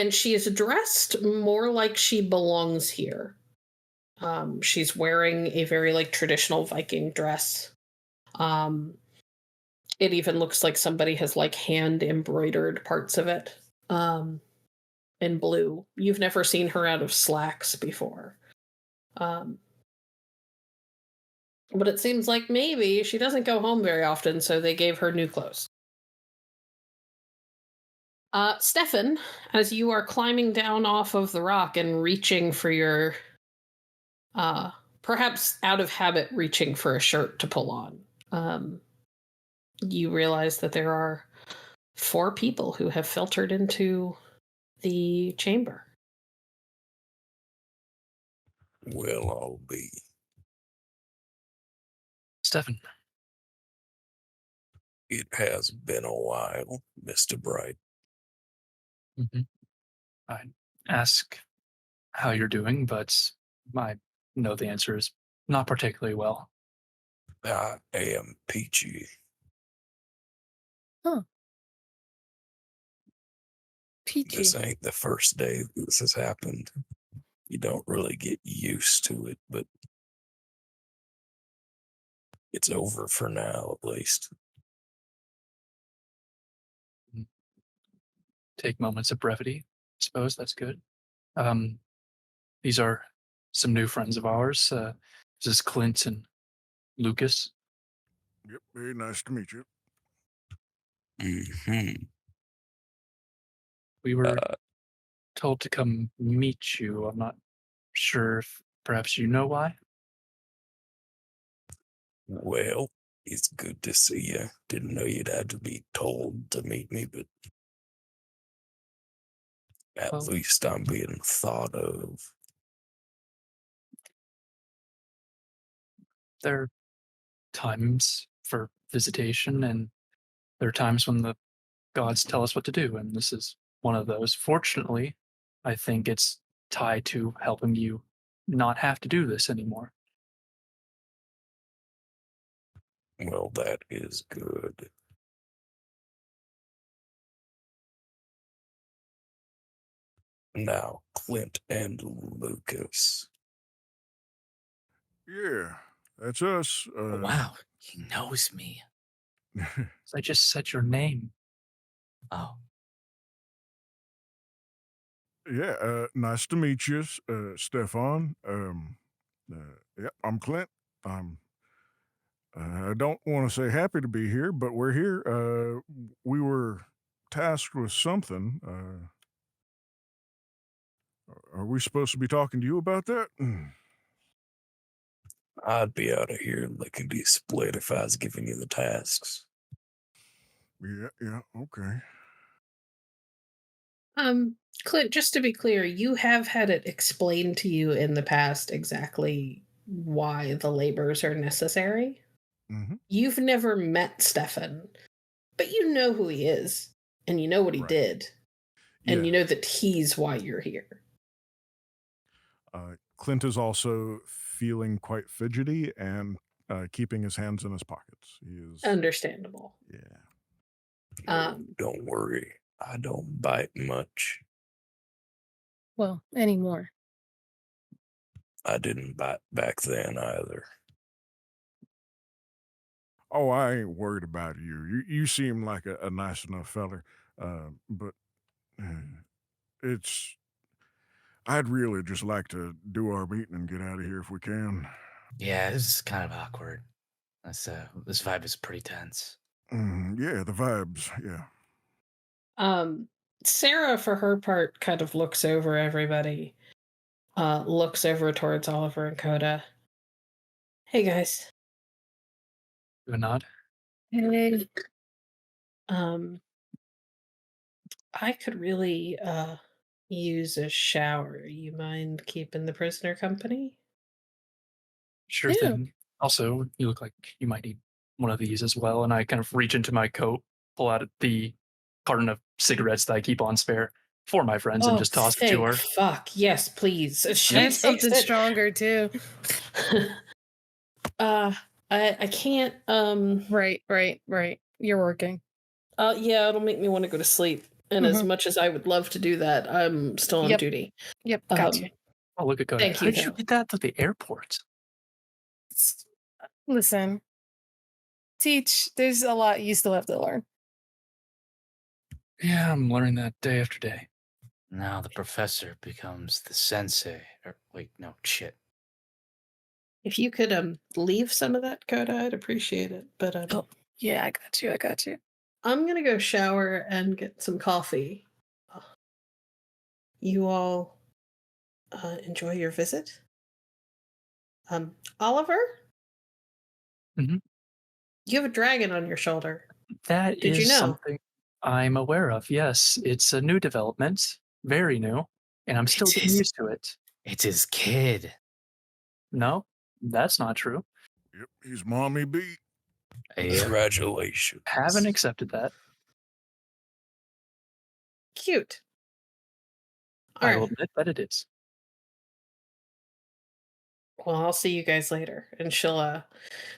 she is dressed more like she belongs here. She's wearing a very traditional Viking dress. It even looks like somebody has hand embroidered parts of it in blue. You've never seen her out of slacks before. But it seems like maybe she doesn't go home very often, so they gave her new clothes. Stefan, as you are climbing down off of the rock and reaching for your, perhaps out of habit, reaching for a shirt to pull on, you realize that there are 4 people who have filtered into the chamber. Well, I'll be. Stefan, It has been a while, Mr. Bright. I ask how you're doing, but I know the answer is not particularly well. I am peachy. Huh. Peachy. This ain't the first day this has happened. You don't really get used to it, but it's over for now, at least. Take moments of brevity. I suppose that's good. These are some new friends of ours. This is Clint and Lucas. Yep, very nice to meet you. Mm-hmm. We were told to come meet you. I'm not sure if perhaps you know why. Well, it's good to see you. Didn't know you'd have to be told to meet me, but at least I'm being thought of. There are times for visitation, and there are times when the gods tell us what to do, and this is one of those. Fortunately, I think it's tied to helping you not have to do this anymore. Well, that is good. Now, Clint and Lucas. Yeah, that's us. Wow, he knows me. I just said your name. Oh, Yeah, nice to meet you, Stefan. Yeah, I'm Clint. I don't want to say happy to be here, but we're here. We were tasked with something. Are we supposed to be talking to you about that? I'd be out of here lickety split if I was giving you the tasks. Yeah, okay. Clint, just to be clear, you have had it explained to you in the past exactly why the labors are necessary. Mm-hmm. You've never met Stefan, but you know who he is, and you know what he Right. did, and Yeah. you know that he's why you're here. Clint is also feeling quite fidgety and keeping his hands in his pockets. He is. Understandable. Yeah. Don't worry, I don't bite much. Well, anymore. I didn't bite back then either. Oh, I ain't worried about you. You seem like a nice enough feller, but it's. I'd really just like to do our meeting and get out of here if we can. Yeah, this is kind of awkward. This vibe is pretty tense. Yeah, the vibes. Yeah. Sarah, for her part, kind of looks over everybody, looks over towards Oliver and Coda. Hey, guys. Do a nod. Hey. I could really use a shower. You mind keeping the prisoner company? Sure Yeah. thing. Also, you look like you might need one of these as well. And I kind of reach into my coat, pull out the carton of cigarettes that I keep on spare for my friends, and just toss it to her. Fuck, yes, please. She I have takes something it. stronger too. I can't. Right. You're working. Yeah, it'll make me want to go to sleep. And as much as I would love to do that, I'm still on duty. Yep, gotcha. Oh, look at Coda. Thank How you, did you though. get that to the airport? Listen, Teach, there's a lot you still have to learn. Yeah, I'm learning that day after day. Now the professor becomes the sensei. Or wait, no, shit. If you could leave some of that, Coda, I'd appreciate it. But Oh, yeah, I got you. I'm gonna go shower and get some coffee. You all enjoy your visit. Oliver? Mhm. You have a dragon on your shoulder. That Did is you know? something I'm aware of. Yes, it's a new development, very new, and I'm still getting used to it. It's his kid. No, that's not true. Yep, he's Mommy B. Congratulations. Haven't accepted that. Cute. I will Alright. admit that it is. Well, I'll see you guys later. And she'll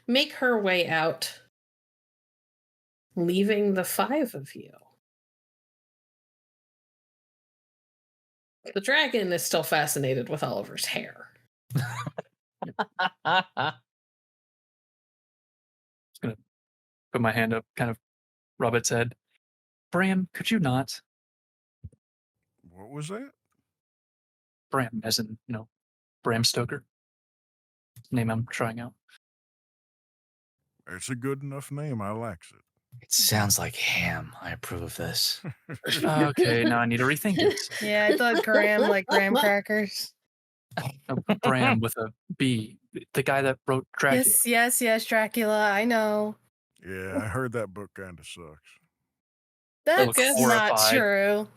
make her way out, leaving the 5 of you. The dragon is still fascinated with Oliver's hair. Just gonna put my hand up, kind of rub its head. Bram, could you not? What was that? Bram, as in, Bram Stoker. Name I'm trying out. It's a good enough name. I likes it. It sounds like ham. I approve of this. Okay, now I need to rethink it. Yeah, I thought graham like graham crackers. No, Bram with a B. The guy that wrote Dracula. Yes, Dracula. I know. Yeah, I heard that book kind of sucks. That's Lucas. not Horrified. true.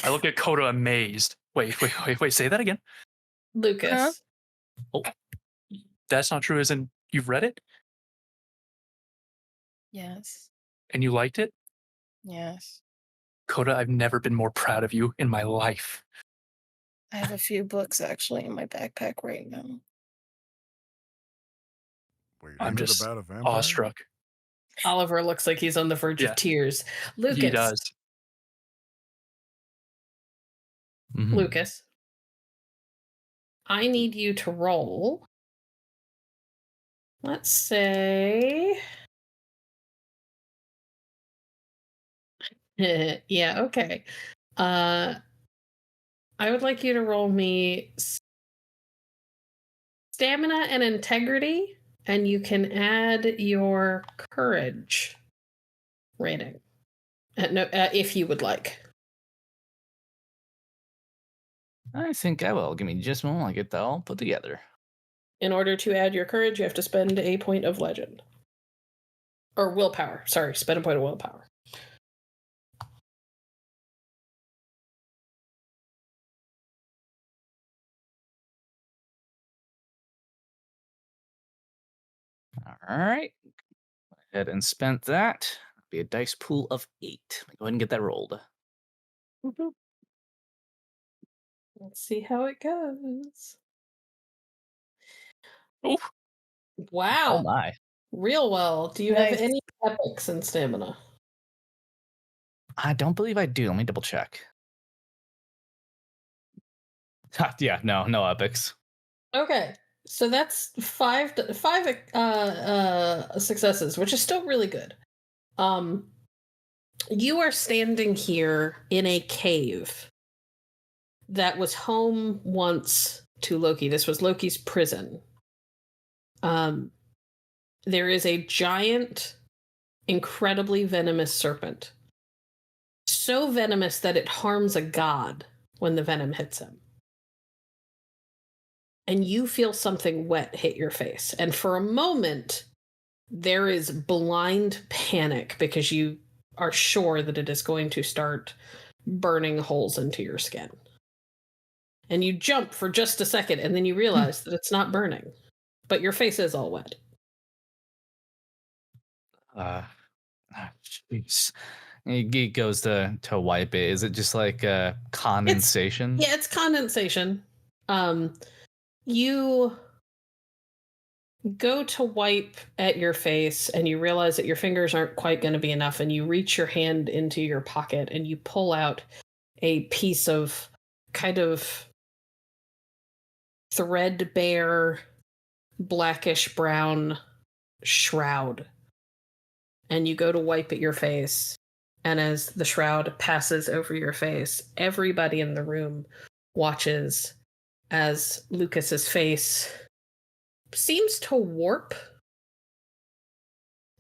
I look at Coda amazed. Wait, say that again. Lucas. Huh? Oh, that's not true, as in you've read it Yes. and you liked it? Yes. Coda, I've never been more proud of you in my life. I have a few books actually in my backpack right now. Wait, I'm ain't it just about a vampire? awestruck. Oliver looks like he's on the verge Yeah. of tears. Lucas. He does. Mhm. Lucas. I need you to roll. Let's say. Yeah, okay. I would like you to roll me stamina and integrity, and you can add your courage rating. If you would like. I think I will. Give me just a moment. I'll get that all put together. In order to add your courage, you have to spend a point of legend. Or willpower. Sorry, spend a point of willpower. All right. Go ahead and spent that. Be a dice pool of 8. Go ahead and get that rolled. Mm-hmm. Let's see how it goes. Oof. Wow. Oh my. Real well. Do you Nice. have any epics in stamina? I don't believe I do. Let me double check. Yeah, no epics. Okay. So that's five successes, which is still really good. You are standing here in a cave. that was home once to Loki. This was Loki's prison. There is a giant, incredibly venomous serpent. So venomous that it harms a god when the venom hits him. And you feel something wet hit your face. And for a moment, there is blind panic because you are sure that it is going to start burning holes into your skin. And you jump for just a second, and then you realize that it's not burning, but your face is all wet. Jeez. He goes to wipe it. Is it just like condensation? It's condensation. You go to wipe at your face, and you realize that your fingers aren't quite going to be enough, and you reach your hand into your pocket, and you pull out a piece of kind of threadbare, blackish brown shroud. And you go to wipe at your face, and as the shroud passes over your face, everybody in the room watches as Lucas's face seems to warp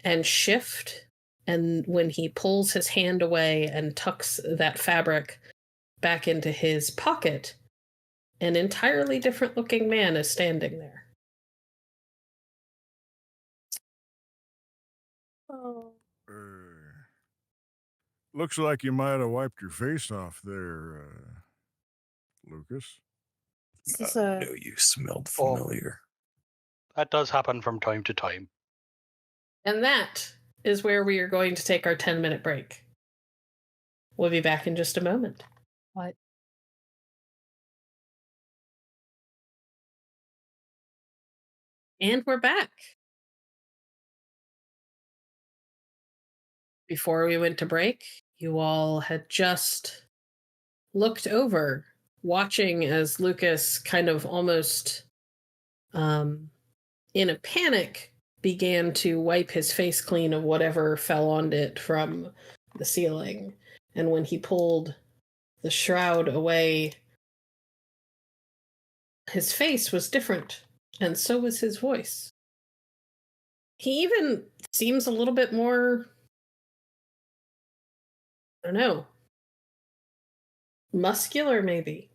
and shift, and when he pulls his hand away and tucks that fabric back into his pocket, an entirely different looking man is standing there. Oh. Looks like you might have wiped your face off there, Lucas. I know you smelled familiar. That does happen from time to time. And that is where we are going to take our 10-minute break. We'll be back in just a moment. What? And we're back. Before we went to break, you all had just looked over, watching as Lucas kind of almost in a panic began to wipe his face clean of whatever fell on it from the ceiling. And when he pulled the shroud away, his face was different, and so was his voice. He even seems a little bit more, I don't know, muscular maybe.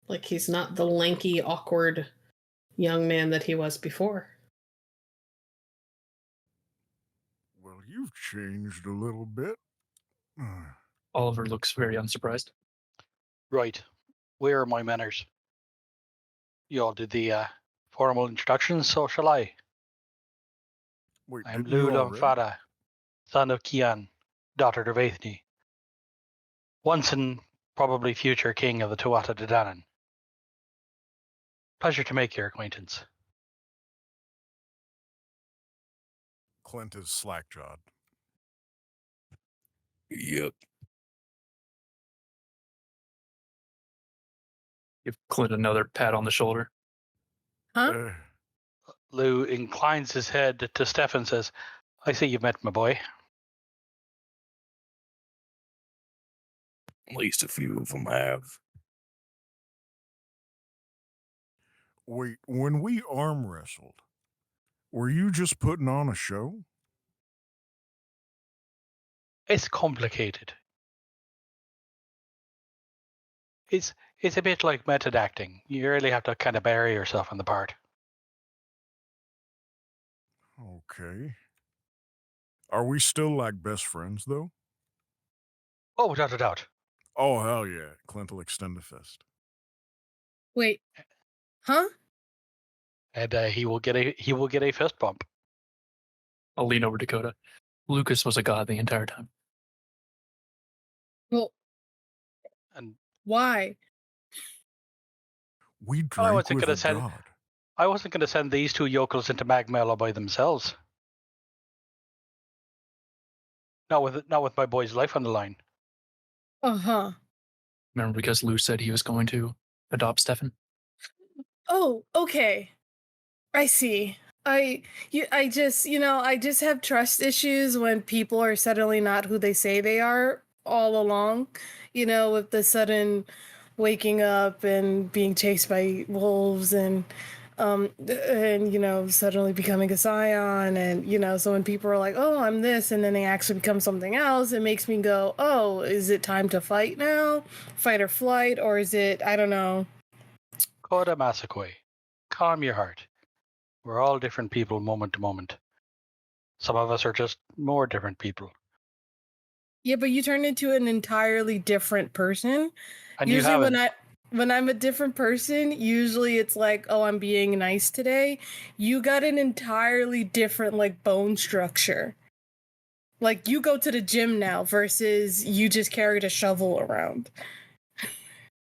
Like he's not the lanky, awkward young man that he was before. Well, you've changed a little bit. Oliver looks very unsurprised. Right. Where are my manners? You all did the formal introductions, so shall I. Wait, I'm didn't you Lugh already? Fada, son of Kian, daughter of Vaithni. Once and probably future king of the Tuatha De Danann. Pleasure to make your acquaintance. Clint is slack-jawed. Yep. Give Clint another pat on the shoulder. Huh? Lugh inclines his head to Stefan and says, I see you've met my boy. At least a few of them have. Wait, when we arm wrestled, were you just putting on a show? It's complicated. It's a bit like method acting. You really have to kind of bury yourself in the part. Okay. Are we still like best friends, though? Oh, without a doubt. Oh, hell yeah. Clint will extend a fist. Wait. Huh? And he will get a fist bump. I'll lean over to Coda. Lucas was a god the entire time. Well, And why? We I drank wasn't with gonna a send- god. I wasn't going to send these two yokels into Magmella by themselves. Not with my boy's life on the line. Uh-huh. Remember, because Lou said he was going to adopt Stefan? Oh, okay. I see. I just have trust issues when people are suddenly not who they say they are all along. With the sudden waking up and being chased by wolves and suddenly becoming a Scion, and so when people are like, oh, I'm this, and then they actually become something else, it makes me go, oh, is it time to fight now? Fight or flight, or is it, I don't know. Coda Massaquoi, calm your heart. We're all different people moment to moment. Some of us are just more different people. Yeah, but you turn into an entirely different person. And Usually you haven't. when I'm a different person, usually it's like, oh, I'm being nice today. You got an entirely different like bone structure. Like you go to the gym now versus you just carried a shovel around.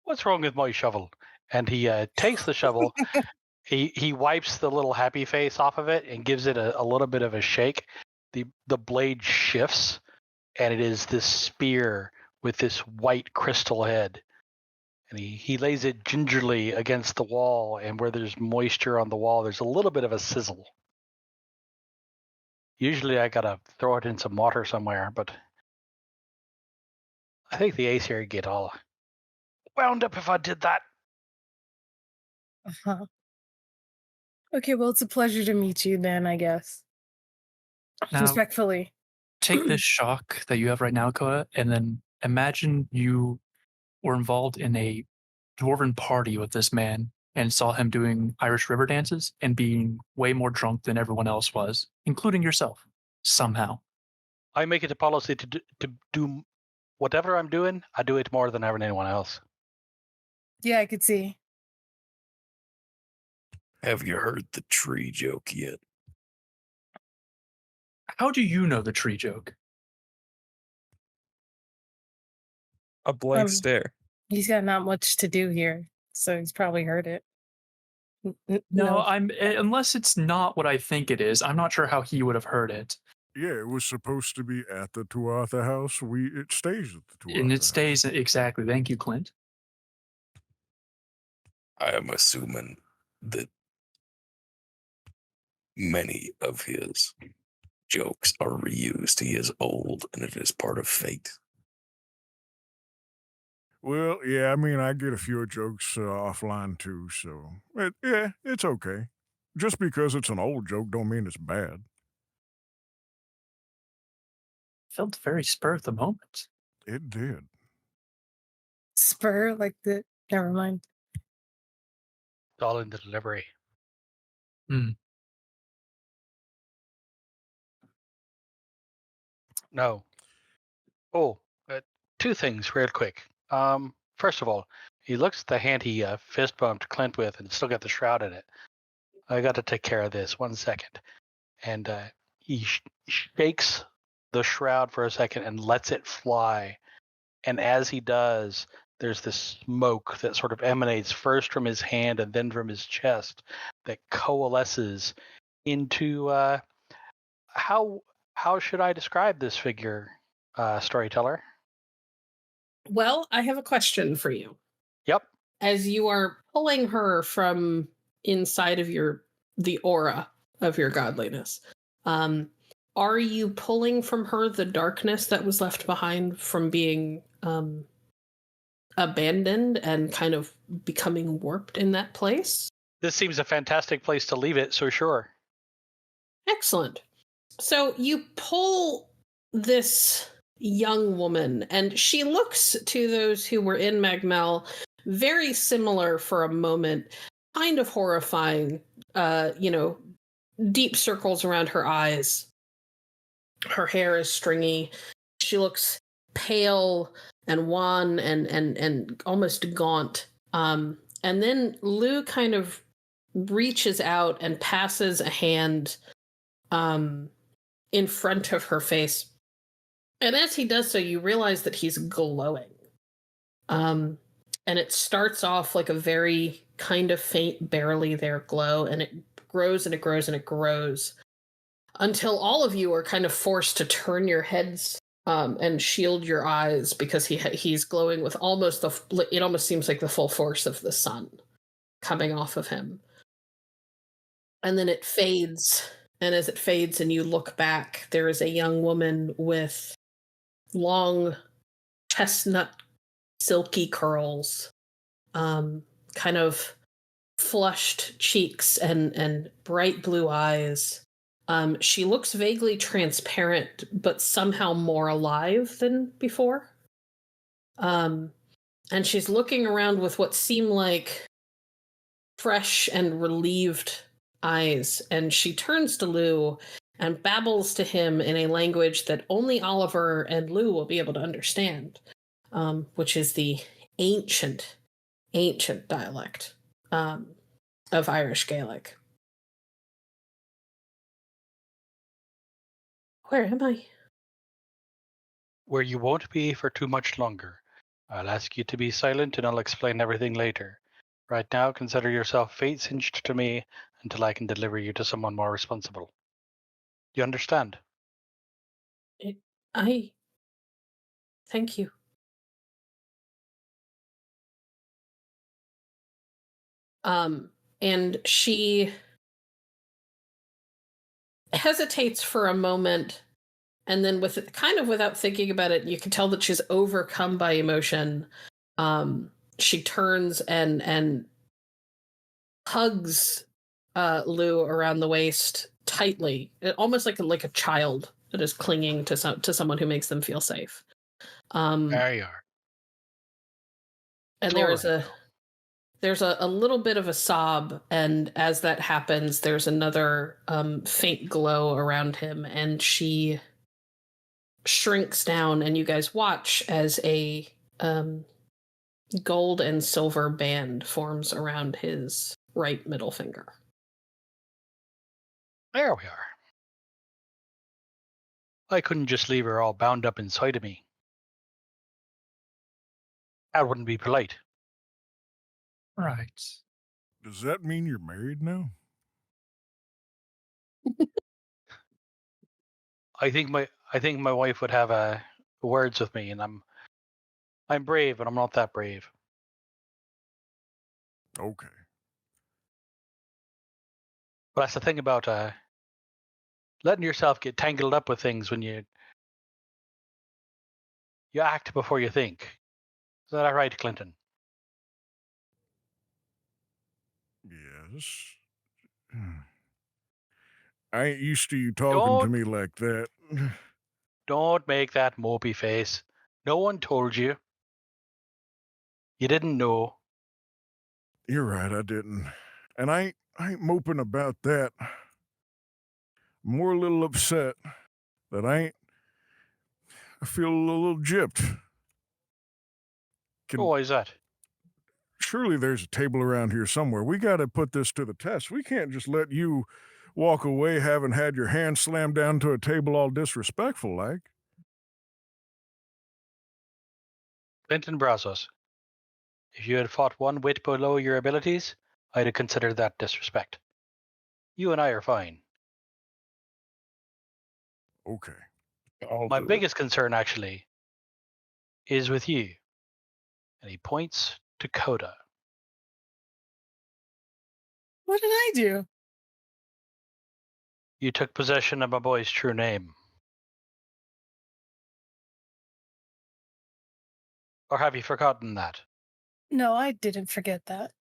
What's wrong with my shovel? And he takes the shovel. He wipes the little happy face off of it and gives it a little bit of a shake. The blade shifts, and it is this spear with this white crystal head. And he lays it gingerly against the wall, and where there's moisture on the wall, there's a little bit of a sizzle. Usually I gotta throw it in some water somewhere, but I think the Ace here would get all wound up if I did that. Uh-huh. Okay, well, it's a pleasure to meet you then, I guess. Now, Respectfully. take this shock that you have right now, Coda, and then imagine you were involved in a dwarven party with this man and saw him doing Irish river dances and being way more drunk than everyone else was, including yourself, somehow. I make it a policy to do whatever I'm doing, I do it more than anyone else. Yeah, I could see. Have you heard the tree joke yet? How do you know the tree joke? A blank stare. He's got not much to do here, so he's probably heard it. No, unless it's not what I think it is, I'm not sure how he would have heard it. Yeah, it was supposed to be at the Tuatha house. It stays at the Tuatha And it house. stays exactly. Thank you, Clint. I am assuming that many of his jokes are reused. He is old, and it is part of fate. Well, yeah, I mean, I get a few jokes offline too, so yeah, it's okay. Just because it's an old joke don't mean it's bad. Felt very spur of the moment. It did. Spur, like the... Never mind. It's all in the delivery. No. Oh, two things real quick. First of all, he looks at the hand he fist bumped Clint with and still got the shroud in it. I got to take care of this. 1 second. And he shakes the shroud for a second and lets it fly. And as he does, there's this smoke that sort of emanates first from his hand and then from his chest that coalesces into how should I describe this figure, Storyteller? Well, I have a question for you. Yep. As you are pulling her from inside of the aura of your godliness, are you pulling from her the darkness that was left behind from being abandoned and kind of becoming warped in that place? This seems a fantastic place to leave it, so sure. Excellent. So you pull this young woman, and she looks to those who were in Magmel very similar for a moment, kind of horrifying, deep circles around her eyes. Her hair is stringy. She looks pale and wan and almost gaunt. And then Lugh kind of reaches out and passes a hand in front of her face. And as he does so, you realize that he's glowing. And it starts off like a very kind of faint, barely there glow, and it grows and it grows and it grows until all of you are kind of forced to turn your heads and shield your eyes because he's glowing with it almost seems like the full force of the sun coming off of him. And then it fades. And as it fades and you look back, there is a young woman with long chestnut silky curls kind of flushed cheeks and bright blue eyes. She looks vaguely transparent, but somehow more alive than before. And she's looking around with what seem like fresh and relieved eyes. And she turns to Lugh and babbles to him in a language that only Oliver and Lugh will be able to understand, which is the ancient dialect of Irish Gaelic. Where am I? Where you won't be for too much longer. I'll ask you to be silent and I'll explain everything later. Right now, consider yourself fate-cinched to me until I can deliver you to someone more responsible. You understand? Thank you. And she hesitates for a moment, and then without thinking about it, you can tell that she's overcome by emotion. She turns and hugs Lugh around the waist tightly, almost like a child that is clinging to someone who makes them feel safe. There you are. And there's a little bit of a sob, and as that happens, there's another faint glow around him, and she shrinks down, and you guys watch as a gold and silver band forms around his right middle finger. There we are. I couldn't just leave her all bound up inside of me. That wouldn't be polite. Right. Does that mean you're married now? I think my wife would have words with me, and I'm brave, but I'm not that brave. Okay. But that's the thing about letting yourself get tangled up with things when you act before you think. Is that right, Clinton? Yes. I ain't used to you talking to me like that. Don't make that mopey face. No one told you. You didn't know. You're right, I didn't. And I ain't moping about that. I'm more a little upset that I feel a little gypped. Why is that? Surely there's a table around here somewhere. We got to put this to the test. We can't just let you walk away having had your hand slammed down to a table all disrespectful like. Clinton Brazos, if you had fought one whit below your abilities, I'd have considered that disrespect. You and I are fine. Okay. My biggest concern, actually, is with you. And he points to Coda. What did I do? You took possession of my boy's true name. Or have you forgotten that? No, I didn't forget that.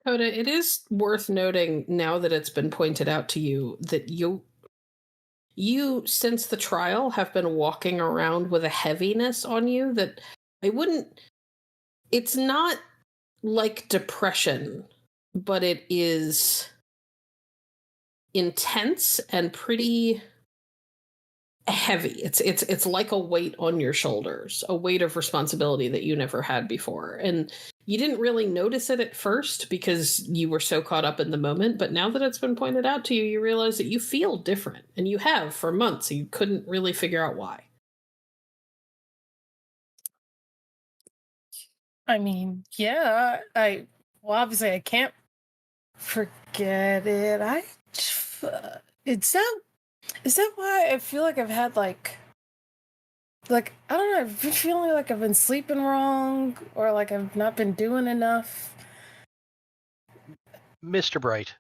Coda, it is worth noting now that it's been pointed out to you that you since the trial have been walking around with a heaviness on you that it's not like depression, but it is intense and pretty heavy. It's like a weight on your shoulders, a weight of responsibility that you never had before. And you didn't really notice it at first because you were so caught up in the moment, but now that it's been pointed out to you, you realize that you feel different, and you have for months. You couldn't really figure out why. I mean, yeah, obviously I can't forget it. Is that why I feel like I've had like I don't know, I've been feeling like I've been sleeping wrong or like I've not been doing enough. Mr. Bright,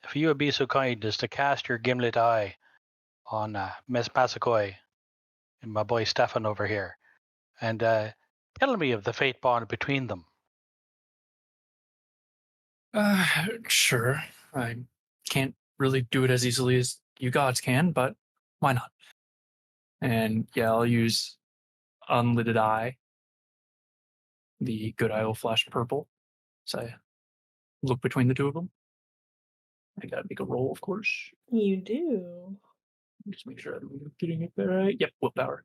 if you would be so kind as to cast your gimlet eye on Miss Massaquoi and my boy Stefan over here, and Tell me of the fate bond between them. Sure. I can't really do it as easily as you gods can, but why not? And yeah, I'll use Unlidded Eye. The good eye will flash purple. So I look between the two of them. I gotta make a roll, of course. You do. Just make sure I'm getting it right. Yep, willpower.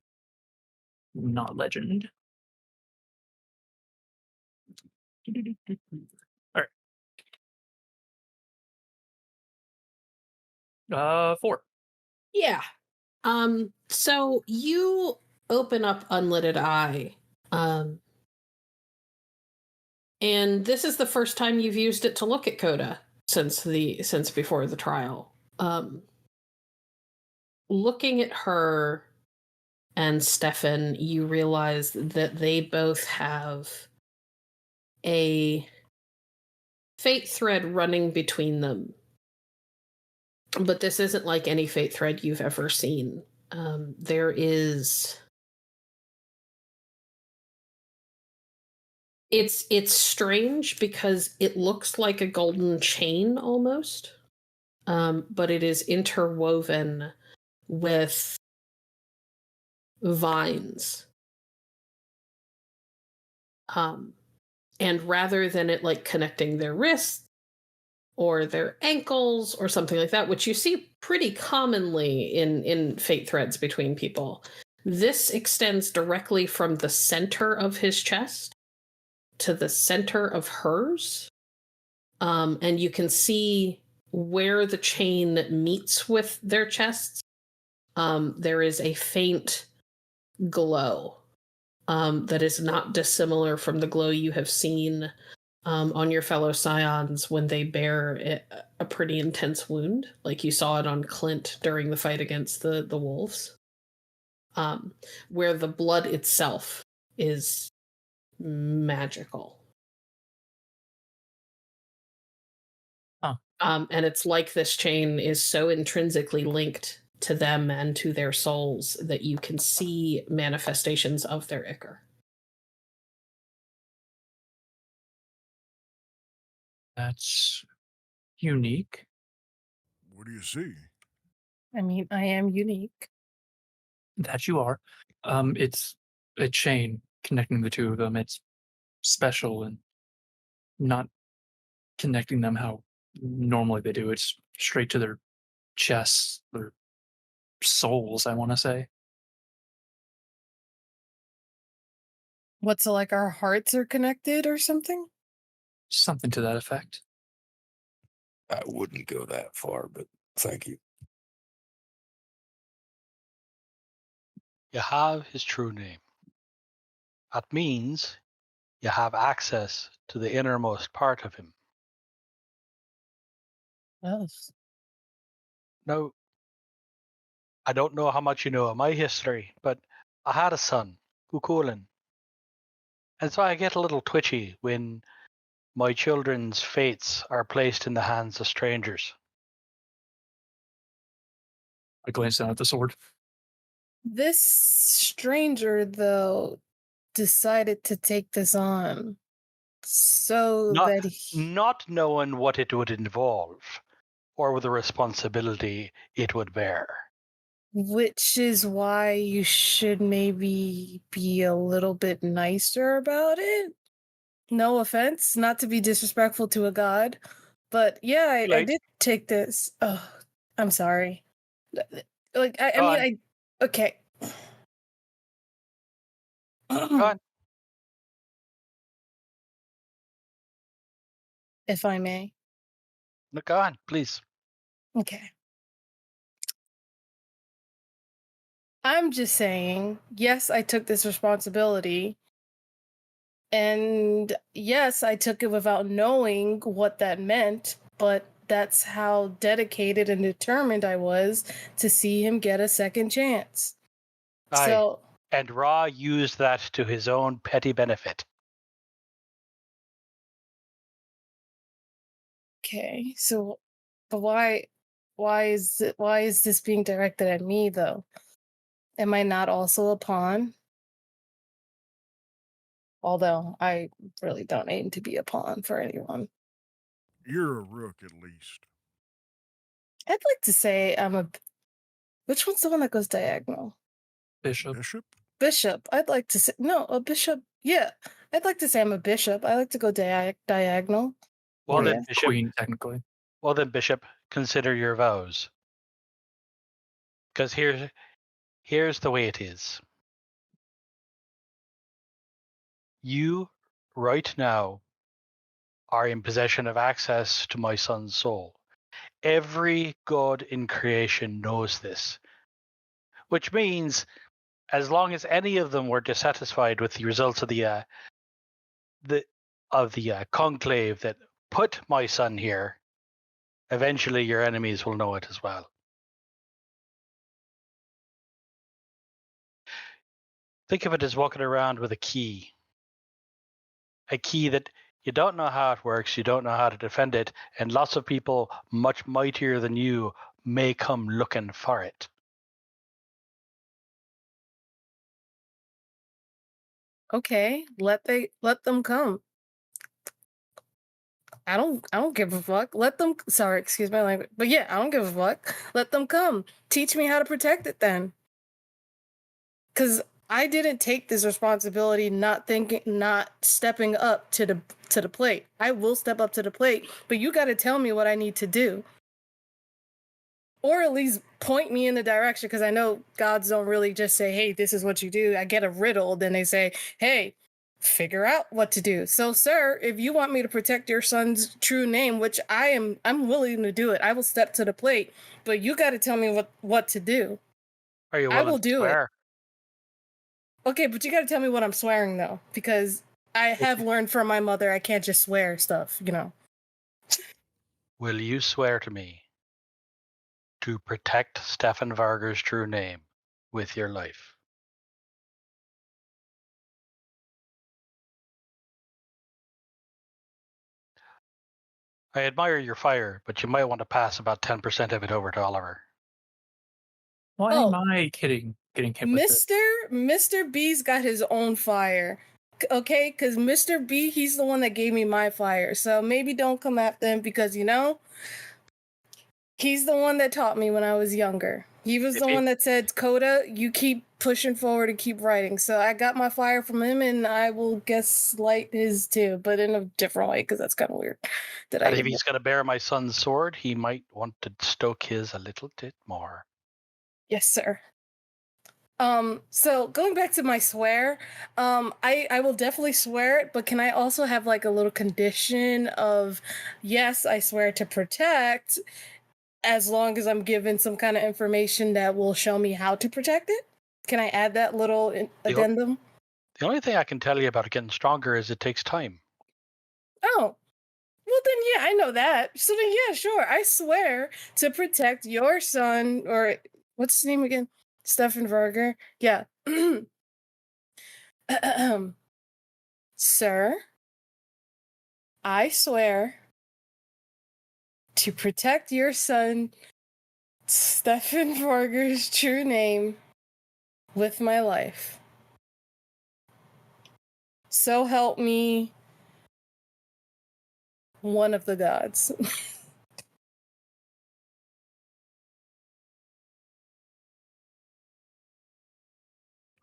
Not legend. All right. 4. Yeah. So you open up Unlidded Eye. And this is the first time you've used it to look at Coda since before the trial. Looking at her and Stefan, you realize that they both have a fate thread running between them. But this isn't like any fate thread you've ever seen. There is... It's strange because it looks like a golden chain almost, but it is interwoven with vines. And rather than it like connecting their wrists or their ankles or something like that, which you see pretty commonly in fate threads between people, this extends directly from the center of his chest to the center of hers. And you can see where the chain meets with their chests. There is a faint glow that is not dissimilar from the glow you have seen on your fellow Scions when they bear a pretty intense wound, like you saw it on Clint during the fight against the wolves, where the blood itself is magical. And it's like this chain is so intrinsically linked to them and to their souls that you can see manifestations of their ichor. That's unique. What do you see? I mean, I am unique. That you are. It's a chain connecting the two of them. It's special and not connecting them how normally they do. It's straight to their chests, their souls, I want to say. What, so like our hearts are connected or something? Something to that effect. I wouldn't go that far, but thank you. You have his true name. That means you have access to the innermost part of him. Yes. Now, I don't know how much you know of my history, but I had a son, Ghwynn. And so I get a little twitchy when my children's fates are placed in the hands of strangers. I glanced down at the sword. This stranger, though, decided to take this on so that Not knowing what it would involve or the responsibility it would bear. which is why you should maybe be a little bit nicer about it. No offense, not to be disrespectful to a god, but yeah, I Like- did take this. Oh, I'm sorry. Like, I Go mean, on. okay. Go on. If I may. No, go on, please. Okay. I'm just saying, yes, I took this responsibility. And yes, I took it without knowing what that meant, but that's how dedicated and determined I was to see him get a second chance. Aye. So, And Ra used that to his own petty benefit. okay, so but why is this being directed at me though? Am I not also a pawn? Although I really don't aim to be a pawn for anyone. You're a rook, at least. I'd like to say I'm a. Which one's the one that goes diagonal? Bishop. Bishop? Bishop. I'd like to say no, a bishop. Yeah, I'd like to say I'm a bishop. I like to go diagonal. Well, Oh, then, yeah. Bishop. Queen, technically. Well, then, Bishop, consider your vows. Because here's the way it is. You, right now, are in possession of access to my son's soul. Every god in creation knows this. Which means, as long as any of them were dissatisfied with the results of the conclave that put my son here, eventually your enemies will know it as well. Think of it as walking around with a key that you don't know how it works, you don't know how to defend it, and lots of people much mightier than you may come looking for it. Okay, let them come. I don't give a fuck. Let them. Sorry, excuse my language, but yeah, I don't give a fuck. Let them come. Teach me how to protect it then. Because I didn't take this responsibility, not stepping up to the plate. I will step up to the plate, but you got to tell me what I need to do, or at least point me in the direction. Because I know gods don't really just say, "Hey, this is what you do." I get a riddle, then they say, "Hey, figure out what to do." So, sir, if you want me to protect your son's true name, which I'm willing to do it. I will step to the plate, but you got to tell me what to do. Are you I willing will to do it. swear? Okay, but you got to tell me what I'm swearing though, because I have learned from my mother I can't just swear stuff, you know. Will you swear to me to protect Stefan Vargr's true name with your life? I admire your fire, but you might want to pass about 10% of it over to Oliver. Why Oh. am I getting hit with this? Mr. B's got his own fire. Okay, because Mr. B, he's the one that gave me my fire. So maybe don't come after him because, you know, he's the one that taught me when I was younger. He was the one that said, Coda, you keep pushing forward and keep writing. So I got my fire from him, and I will guess light his too, but in a different way, because that's kind of weird. And if he's going to bear my son's sword, he might want to stoke his a little bit more. Yes, sir. So going back to my swear, I will definitely swear it, but can I also have like a little condition of, yes, I swear to protect, as long as I'm given some kind of information that will show me how to protect it? Can I add that little addendum? The only thing I can tell you about it getting stronger is it takes time. Oh, well then, yeah, I know that. So then, yeah, sure. I swear to protect your son, or what's his name again? Stefan Vargr. Yeah. Sir, I swear to protect your son, Stefan Vargr's true name, with my life. So help me, one of the gods.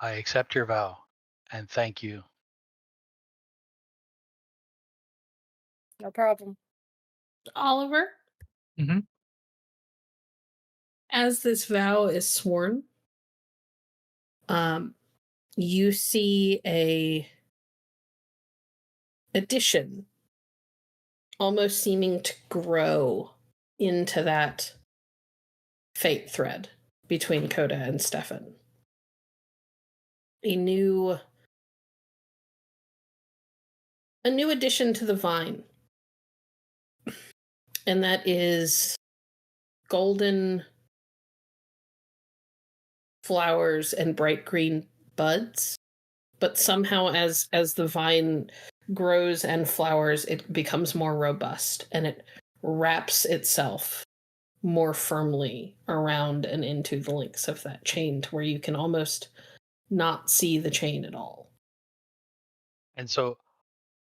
I accept your vow, and thank you. No problem. Oliver? Mm-hmm. As this vow is sworn, you see a addition almost seeming to grow into that fate thread between Coda and Stefan. A new addition to the vine. And that is golden flowers and bright green buds. But somehow as the vine grows and flowers, it becomes more robust and it wraps itself more firmly around and into the links of that chain to where you can almost not see the chain at all. And so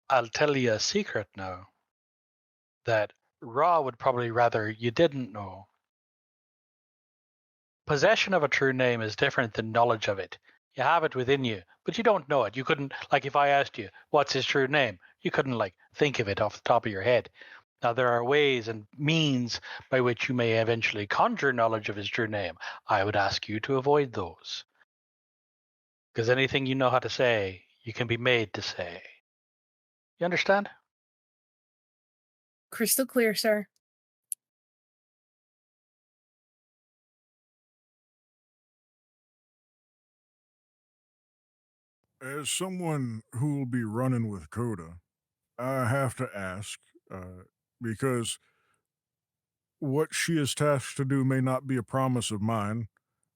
I'll tell you a secret now that Ra would probably rather you didn't know. Possession of a true name is different than knowledge of it. You have it within you, but you don't know it. You couldn't, like, if I asked you, what's his true name? You couldn't, like, think of it off the top of your head. Now, there are ways and means by which you may eventually conjure knowledge of his true name. I would ask you to avoid those. Because anything you know how to say, you can be made to say. You understand? Crystal clear, sir. As someone who will be running with Coda, I have to ask, because what she is tasked to do may not be a promise of mine.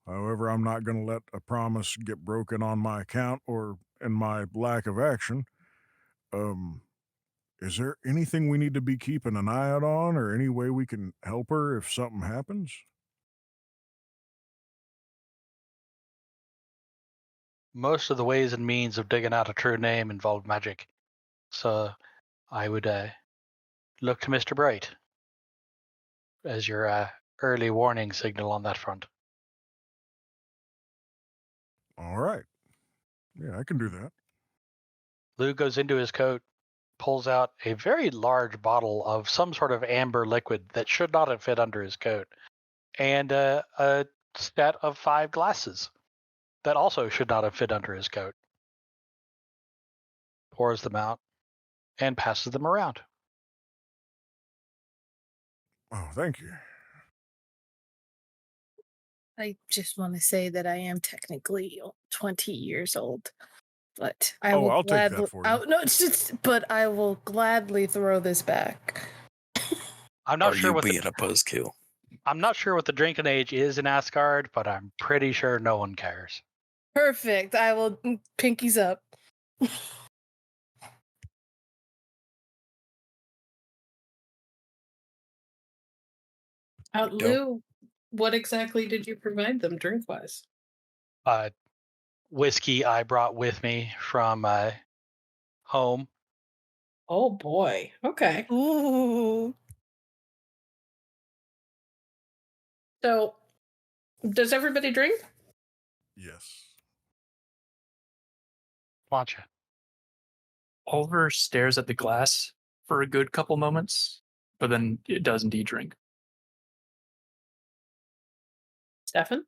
However, I'm not going to let a promise get broken on my account or in my lack of action. Is there anything we need to be keeping an eye out on, or any way we can help her if something happens? Most of the ways and means of digging out a true name involve magic. So I would look to Mr. Bright as your early warning signal on that front. All right. Yeah, I can do that. Lugh goes into his coat, pulls out a very large bottle of some sort of amber liquid that should not have fit under his coat, and a set of 5 glasses that also should not have fit under his coat. Pours them out and passes them around. Oh, thank you. I just want to say that I am technically 20 years old, but I Oh, will I'll take that gladly. for you. No, it's just, but I will gladly throw this back. I'm not Are sure you what being a buzzkill? I'm not sure what the drinking age is in Asgard, but I'm pretty sure no one cares. Perfect. I will pinkies up. Lou, what exactly did you provide them drink-wise? Whiskey I brought with me from home. Oh boy. Okay. Ooh. So, does everybody drink? Yes. Want you? Oliver stares at the glass for a good couple moments, but then it does indeed drink. Stefan?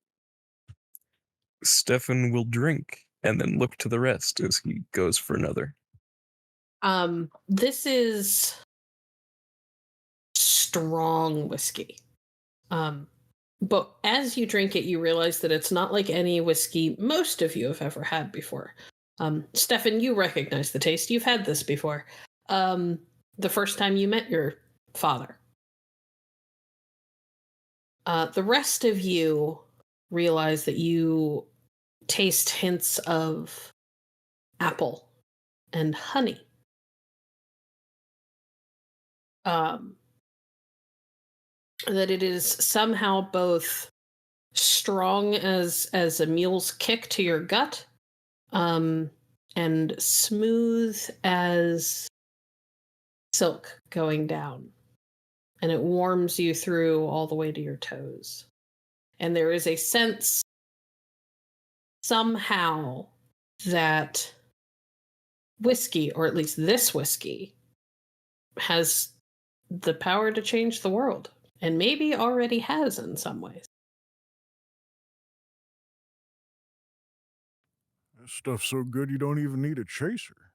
Stefan will drink and then look to the rest as he goes for another. This is strong whiskey. But as you drink it, you realize that it's not like any whiskey most of you have ever had before. Stefan, you recognize the taste. You've had this before. The first time you met your father. The rest of you realize that you taste hints of apple and honey. That it is somehow both strong as a mule's kick to your gut, and smooth as silk going down. And it warms you through all the way to your toes. And there is a sense somehow that whiskey, or at least this whiskey, has the power to change the world. And maybe already has in some ways. This stuff's so good you don't even need a chaser.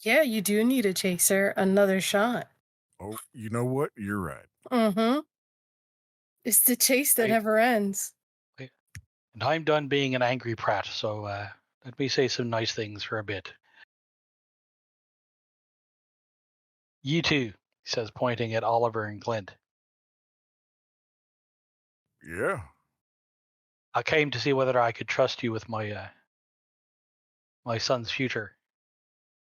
Yeah, you do need a chaser. Another shot. Oh, you know what? You're right. Mm-hmm. It's the chase that Wait. never ends. And I'm done being an angry prat, so let me say some nice things for a bit. You too, he says, pointing at Oliver and Clint. Yeah. I came to see whether I could trust you with my my son's future.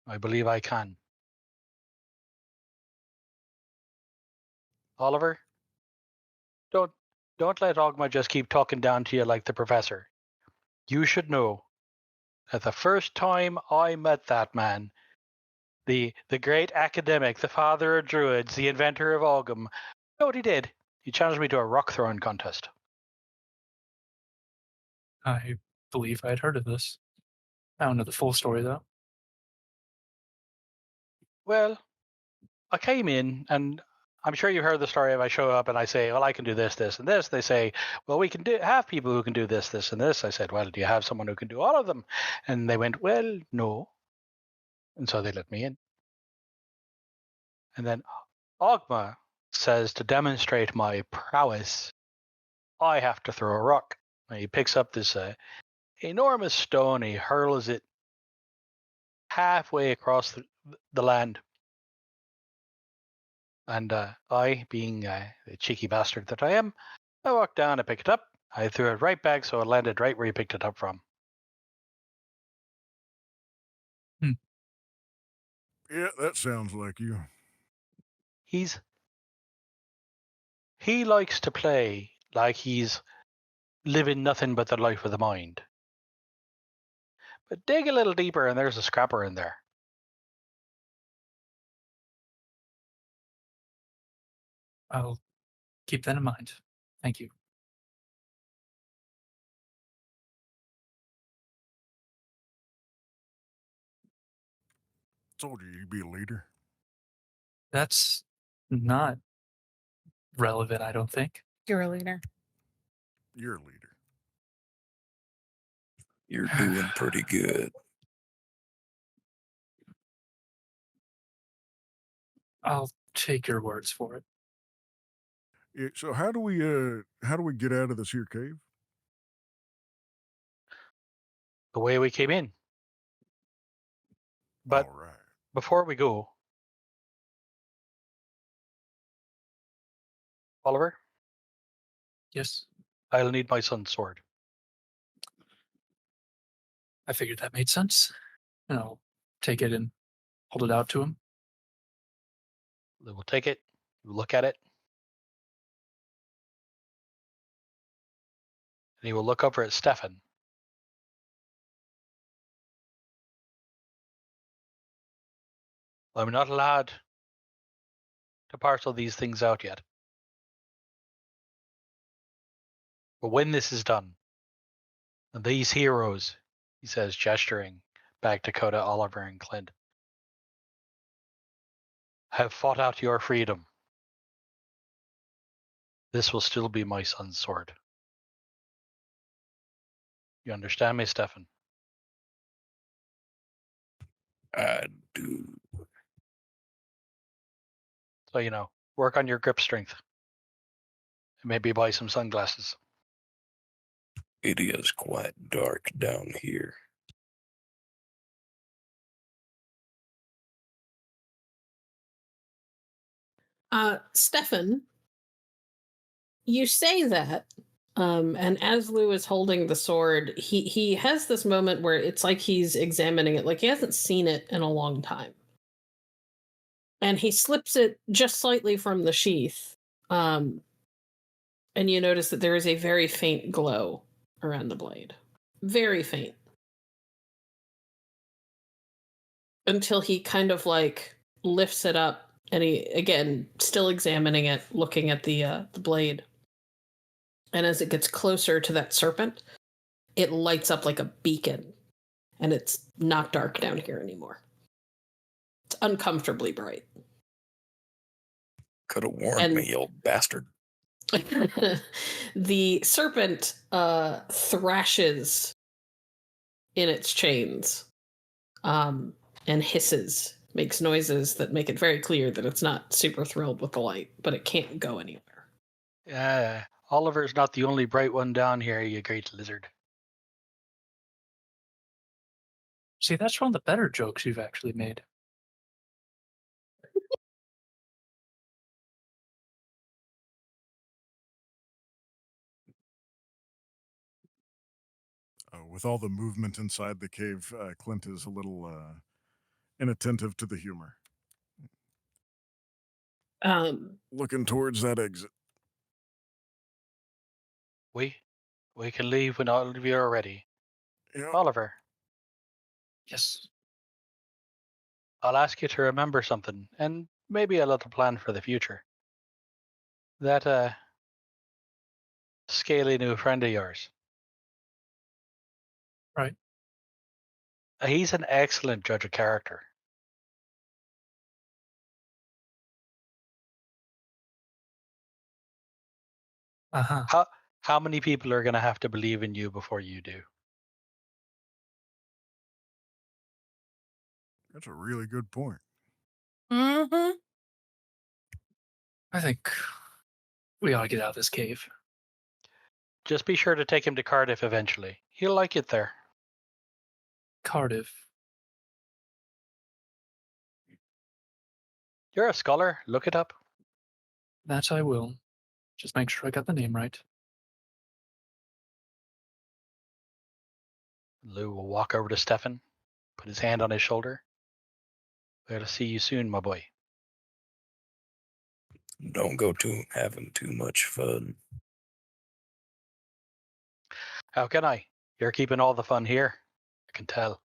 I believe I can. Oliver, don't let Ogma just keep talking down to you like the professor. You should know At the first time I met that man, the great academic, the father of druids, the inventor of Ogum, you know what he did? He challenged me to a rock throwing contest. I believe I'd heard of this. I don't know the full story, though. Well, I came in, and I'm sure you heard the story of I show up and I say, well, I can do this, this, and this. They say, well, we can have people who can do this, this, and this. I said, well, do you have someone who can do all of them? And they went, well, no. And so they let me in. And then Ogma says to demonstrate my prowess, I have to throw a rock. And he picks up this enormous stone. He hurls it halfway across the land. And I, being the cheeky bastard that I am, I walked down, I picked it up, I threw it right back so it landed right where he picked it up from. Yeah, that sounds like you. He likes to play like he's living nothing but the life of the mind. But dig a little deeper and there's a scrapper in there. I'll keep that in mind. Thank you. Told you you'd be a leader. That's not relevant, I don't think. You're a leader. You're a leader. You're doing pretty good. I'll take your words for it. Yeah, so how do we get out of this here cave? The way we came in. But All right. before we go, Oliver, Yes, I'll need my son's sword. I figured that made sense. And I'll take it and hold it out to him. We'll take it, look at it, and he will look over at Stefan. I'm not allowed to parcel these things out yet. But when this is done, and these heroes, he says, gesturing back to Coda, Oliver, and Clint, have fought out your freedom, this will still be my son's sword. You understand me, Stefan? I do. So, work on your grip strength. And maybe buy some sunglasses. It is quite dark down here. Stefan, you say that, and as Lugh is holding the sword, he has this moment where it's like he's examining it, like he hasn't seen it in a long time. And he slips it just slightly from the sheath, and you notice that there is a very faint glow around the blade. Very faint. Until he kind of like lifts it up, and he, again, still examining it, looking at the blade. And as it gets closer to that serpent, it lights up like a beacon. And it's not dark down here anymore. It's uncomfortably bright. Could have warned me, you old bastard. The serpent thrashes in its chains and hisses, makes noises that make it very clear that it's not super thrilled with the light, but it can't go anywhere. Oliver's not the only bright one down here, you great lizard. See, that's one of the better jokes you've actually made. With all the movement inside the cave, Clint is a little inattentive to the humor. Looking towards that exit. We can leave when all of you are ready. Yeah. Oliver, Yes. I'll ask you to remember something, and maybe a little plan for the future. That scaly new friend of yours. Right. He's an excellent judge of character. Uh-huh. How many people are going to have to believe in you before you do? That's a really good point. Mm-hmm. I think we ought to get out of this cave. Just be sure to take him to Cardiff eventually. He'll like it there. Cardiff. You're a scholar. Look it up. That I will. Just make sure I got the name right. Lugh will walk over to Stefan, put his hand on his shoulder. We're to see you soon, my boy. Don't go having too much fun. How can I? You're keeping all the fun here. I can tell.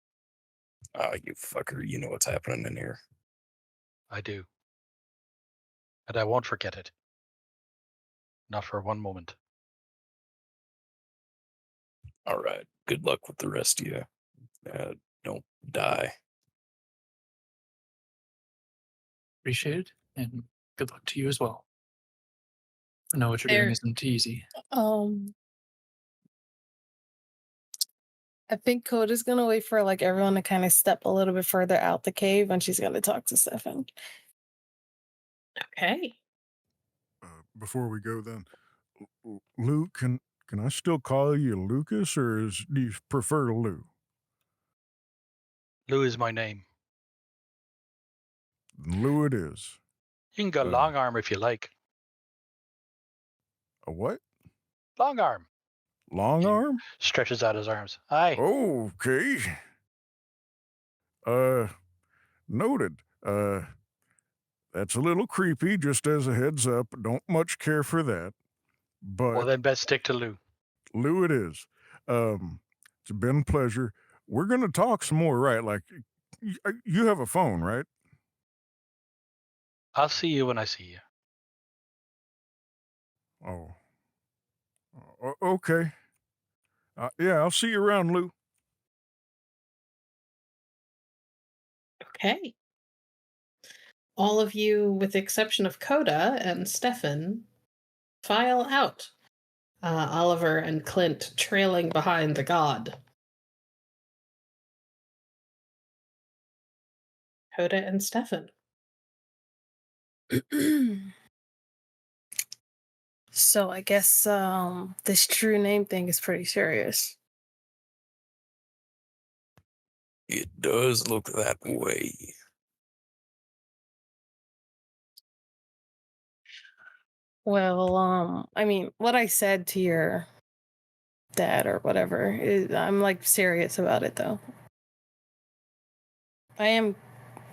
Ah, you fucker, you know what's happening in here. I do. And I won't forget it. Not for one moment. All right, good luck with the rest of you. Don't die. Appreciate it, and good luck to you as well. I know what you're doing There. isn't easy. I think Coda's gonna wait for like everyone to kind of step a little bit further out the cave, and she's gonna talk to Stefan. Okay. Before we go, then, Luke, can I still call you Lucas, or do you prefer Lou? Lugh is my name. Lou it is. You can go long arm if you like. A what? Long arm. Long arm? Stretches out his arms. Aye. Okay. Noted. That's a little creepy, just as a heads up. Don't much care for that. But Well, then best stick to Lugh. Lou it is. It's been a pleasure. We're going to talk some more, right? Like, you have a phone, right? I'll see you when I see you. Oh. Okay. Yeah, I'll see you around, Lou. Okay. All of you, with the exception of Coda and Stefan, file out. Oliver and Clint trailing behind the god. Coda and Stefan. So I guess this true name thing is pretty serious. It does look that way. Well, I mean, what I said to your dad or whatever is, I'm like serious about it though. I am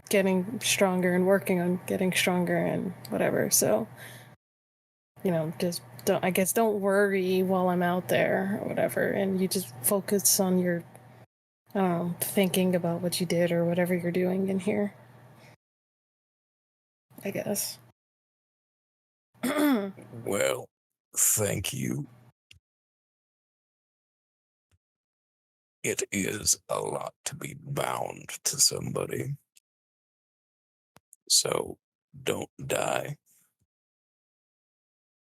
getting stronger and working on getting stronger and whatever. So, just don't worry while I'm out there or whatever, and you just focus on your, I don't know, thinking about what you did or whatever you're doing in here. I guess. Well, thank you. It is a lot to be bound to somebody. So don't die.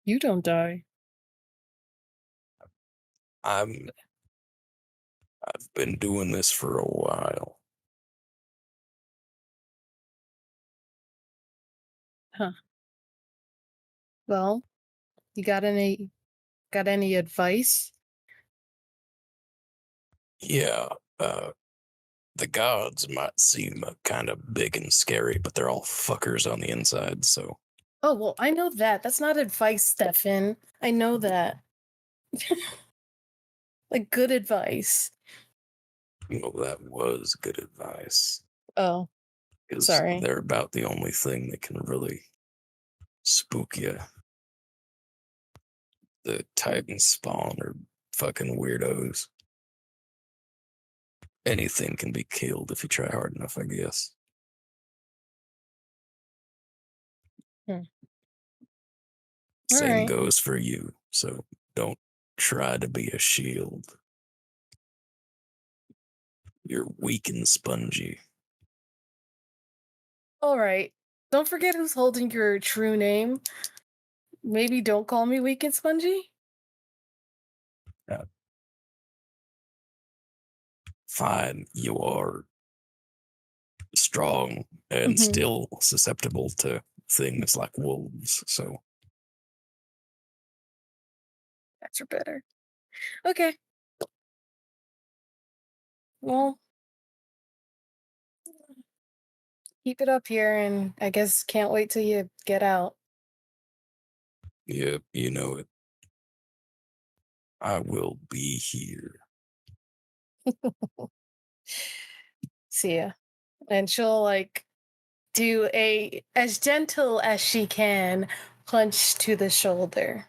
You don't die. I've been doing this for a while. Huh. Well, you got any advice? Yeah, the gods might seem kind of big and scary, but they're all fuckers on the inside, so. Oh, well, I know that. That's not advice, Stefan. I know that. Like, good advice. Well, that was good advice. Oh, 'Cause sorry. they're about the only thing that can really spook you. The Titan spawn are fucking weirdos. anything can be killed if you try hard enough, I guess. All Same right. goes for you, so don't try to be a shield. You're weak and spongy. All right. Don't forget who's holding your true name. Maybe don't call me weak and spongy. Fine, you are strong and Mhm. still susceptible to things like wolves, so That's better. Okay. Well, keep it up here, and I guess can't wait till you get out. yeah, you know it. I will be here. See ya. And she'll like do a as gentle as she can punch to the shoulder.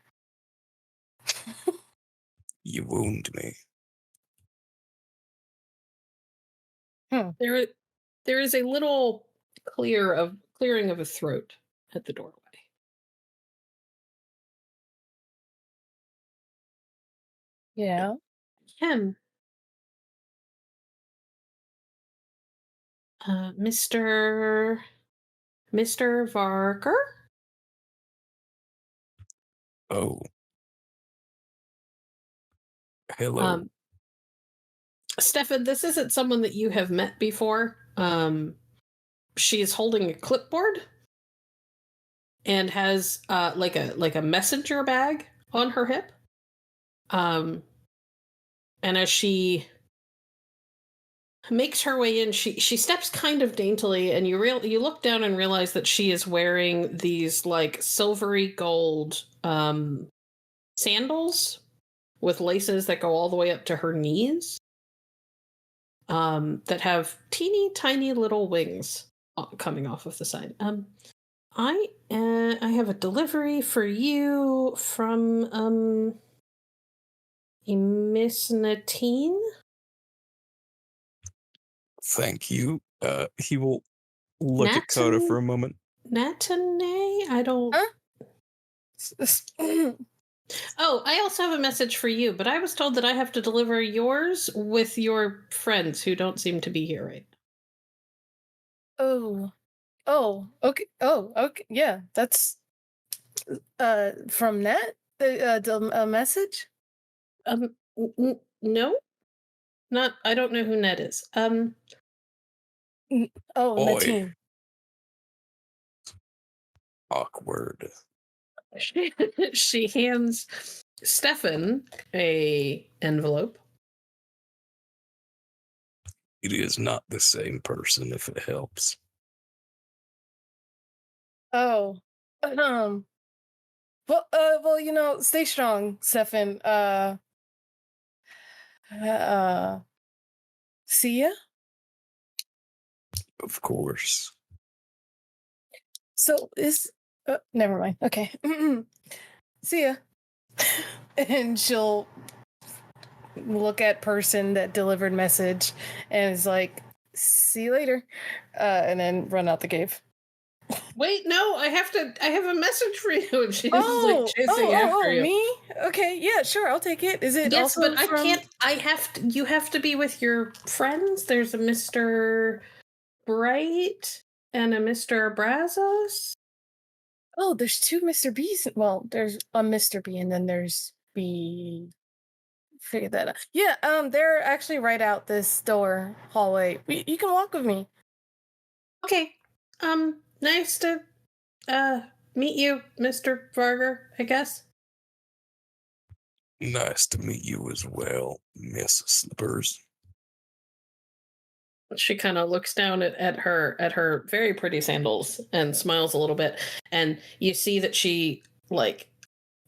You wound me. There is a little clearing of a throat at the doorway. Yeah. Him. Mr. Vargr? Oh. Hello. Stefan, this isn't someone that you have met before. She is holding a clipboard and has like a messenger bag on her hip. And as she makes her way in, she steps kind of daintily, and you look down and realize that she is wearing these like silvery gold sandals with laces that go all the way up to her knees. That have teeny tiny little wings coming off of the side. I have a delivery for you from a Miss Natine. Thank you. He will look at Coda for a moment. Natane? I don't. Huh? Oh, I also have a message for you, but I was told that I have to deliver yours with your friends who don't seem to be here right now. Okay. Oh, okay. Yeah, that's from Nat. A message. No, not. I don't know who Ned is. Oh, Boy. Natine. Awkward. She hands Stefan a envelope. It is not the same person, if it helps. Oh, well, stay strong, Stefan. See ya. Of course. So never mind. Okay. See ya. And she'll look at person that delivered message and is like, see you later. And then run out the cave. Wait, no, I have a message for you. And she's like chasing after you. Me? Okay, yeah, sure, I'll take it. Is it Yes, also but I can't. You have to be with your friends. There's a Mr. Bright and a Mr. Brazos. Oh, there's two Mr. B's. Well, there's a Mr. B and then there's B. Figure that out. Yeah, they're actually right out this door hallway. You can walk with me. Okay. Nice to meet you, Mr. Vargr, I guess. Nice to meet you as well, Miss Slippers. She kind of looks down at her very pretty sandals and smiles a little bit, and you see that she like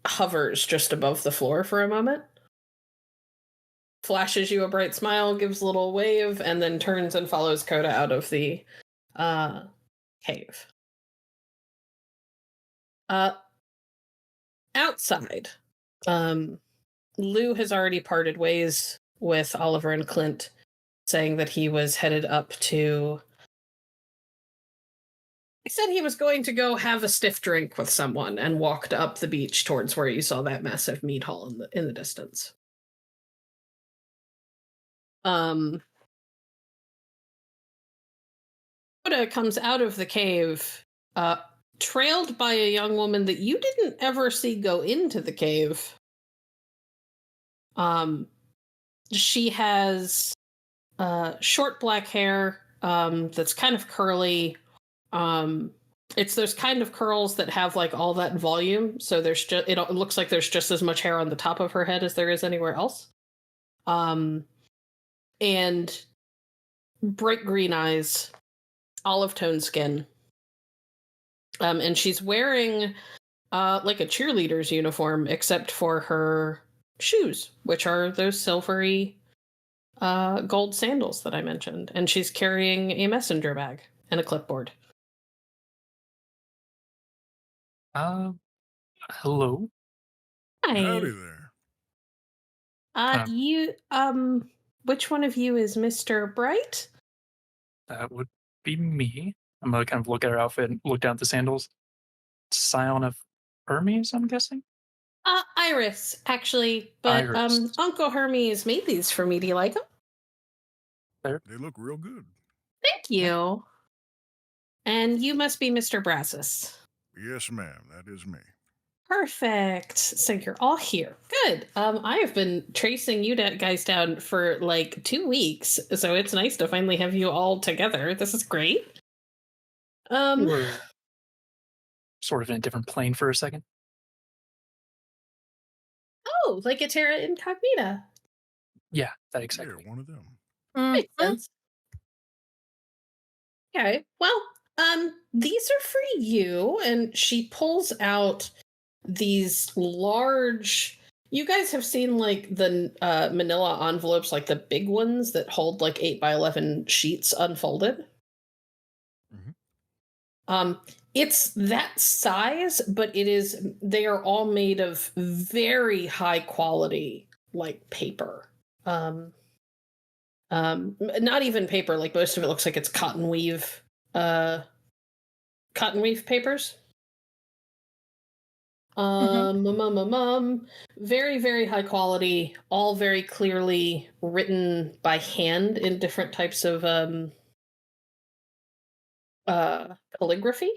hovers just above the floor for a moment, flashes you a bright smile, gives a little wave, and then turns and follows Coda out of the cave. Outside, Lugh has already parted ways with Oliver and Clint, saying that he was headed up to. He said he was going to go have a stiff drink with someone and walked up the beach towards where you saw that massive meat hall in the distance. Coda comes out of the cave, trailed by a young woman that you didn't ever see go into the cave. She has short black hair that's kind of curly. It's those kind of curls that have like all that volume, so there's just it looks like there's just as much hair on the top of her head as there is anywhere else. And bright green eyes, olive tone skin. And she's wearing like a cheerleader's uniform, except for her shoes, which are those silvery gold sandals that I mentioned. And she's carrying a messenger bag and a clipboard. Hello. Hi. Howdy there. Which one of you is Mr. Bright? That would be me. I'm gonna kind of look at her outfit and look down at the sandals. Scion of Hermes, I'm guessing? Iris, actually. But Iris. Uncle Hermes made these for me. Do you like them? They look real good. Thank you. And you must be Mr. Brassus. Yes, ma'am. That is me. Perfect. So you're all here. Good. I have been tracing you guys down for like 2 weeks, so it's nice to finally have you all together. This is great. We're sort of in a different plane for a second. Oh, like a Terra Incognita. Yeah, that exactly. Yeah, one of them. Makes sense. Okay. Well, these are for you. And she pulls out these large. You guys have seen like the manila envelopes, like the big ones that hold like 8x11 sheets unfolded. Mm-hmm. It's that size, but they are all made of very high quality, like paper. Not even paper, like most of it looks like it's cotton weave papers. Very, very high quality, all very clearly written by hand in different types of calligraphy.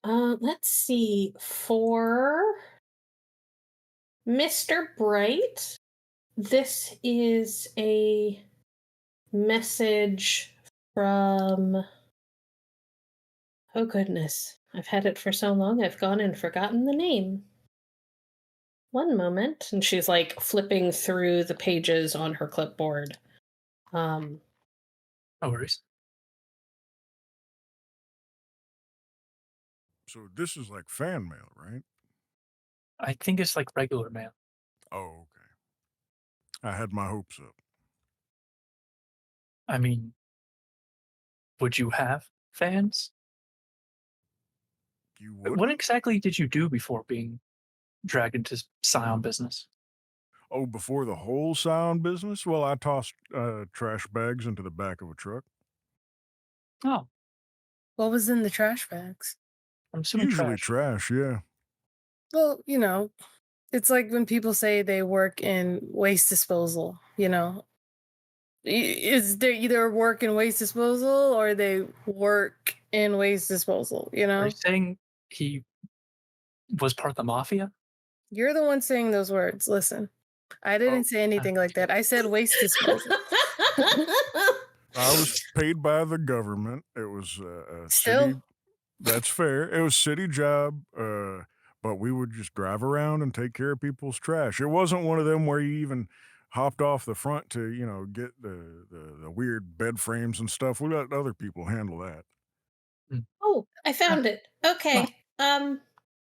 Let's see. For Mr. Bright, this is a message from... Oh, goodness. I've had it for so long, I've gone and forgotten the name. One moment. And she's, like, flipping through the pages on her clipboard. No worries. So this is like fan mail, right? I think it's like regular mail. Oh, okay. I had my hopes up. I mean, would you have fans? You would? What exactly did you do before being dragged into Scion business? Oh, before the whole sound business? Well, I tossed trash bags into the back of a truck. Oh, What was in the trash bags? I'm assuming Usually trash. trash, yeah. Well, it's like when people say they work in waste disposal, Is they either work in waste disposal or they work in waste disposal, Are you saying he was part of the mafia? You're the one saying those words. Listen, I didn't say anything like that. I said waste disposal. I was paid by the government. It was a Still. city. That's fair. It was city job, but we would just drive around and take care of people's trash. It wasn't one of them where you even hopped off the front to, get the weird bed frames and stuff. We let other people handle that. Oh, I found it. Okay.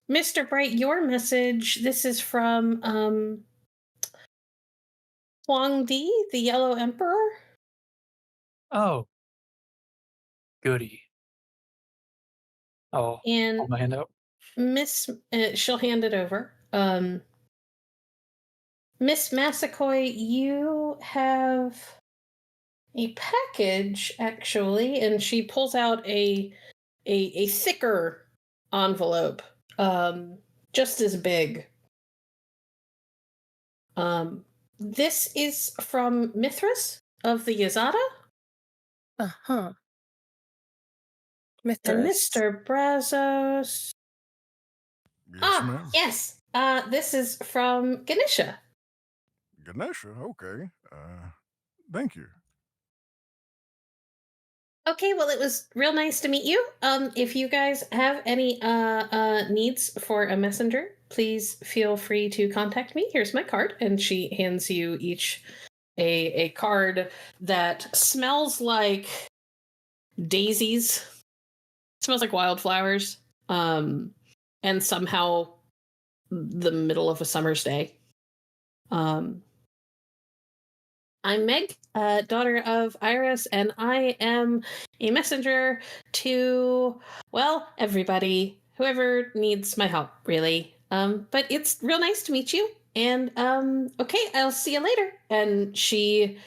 Mr. Bright, your message. This is from Huang Di, the Yellow Emperor. Oh, goody. Oh, And hold my hand out. she'll hand it over. Miss Massaquoi, you have a package, actually, and she pulls out a thicker envelope, just as big. This is from Mithras of the Yazada. Uh-huh. And Mithras. Mr. Brazos. Yes, ma'am. Yes. This is from Ganesha. Ganesha, okay. Thank you. Okay, well, it was real nice to meet you. If you guys have any needs for a messenger, please feel free to contact me. Here's my card, and she hands you each a card that smells like daisies. It smells like wildflowers. And somehow the middle of a summer's day. I'm Meg, daughter of Iris, and I am a messenger to, well, everybody, whoever needs my help, really. But it's real nice to meet you, and, okay, I'll see you later. And she,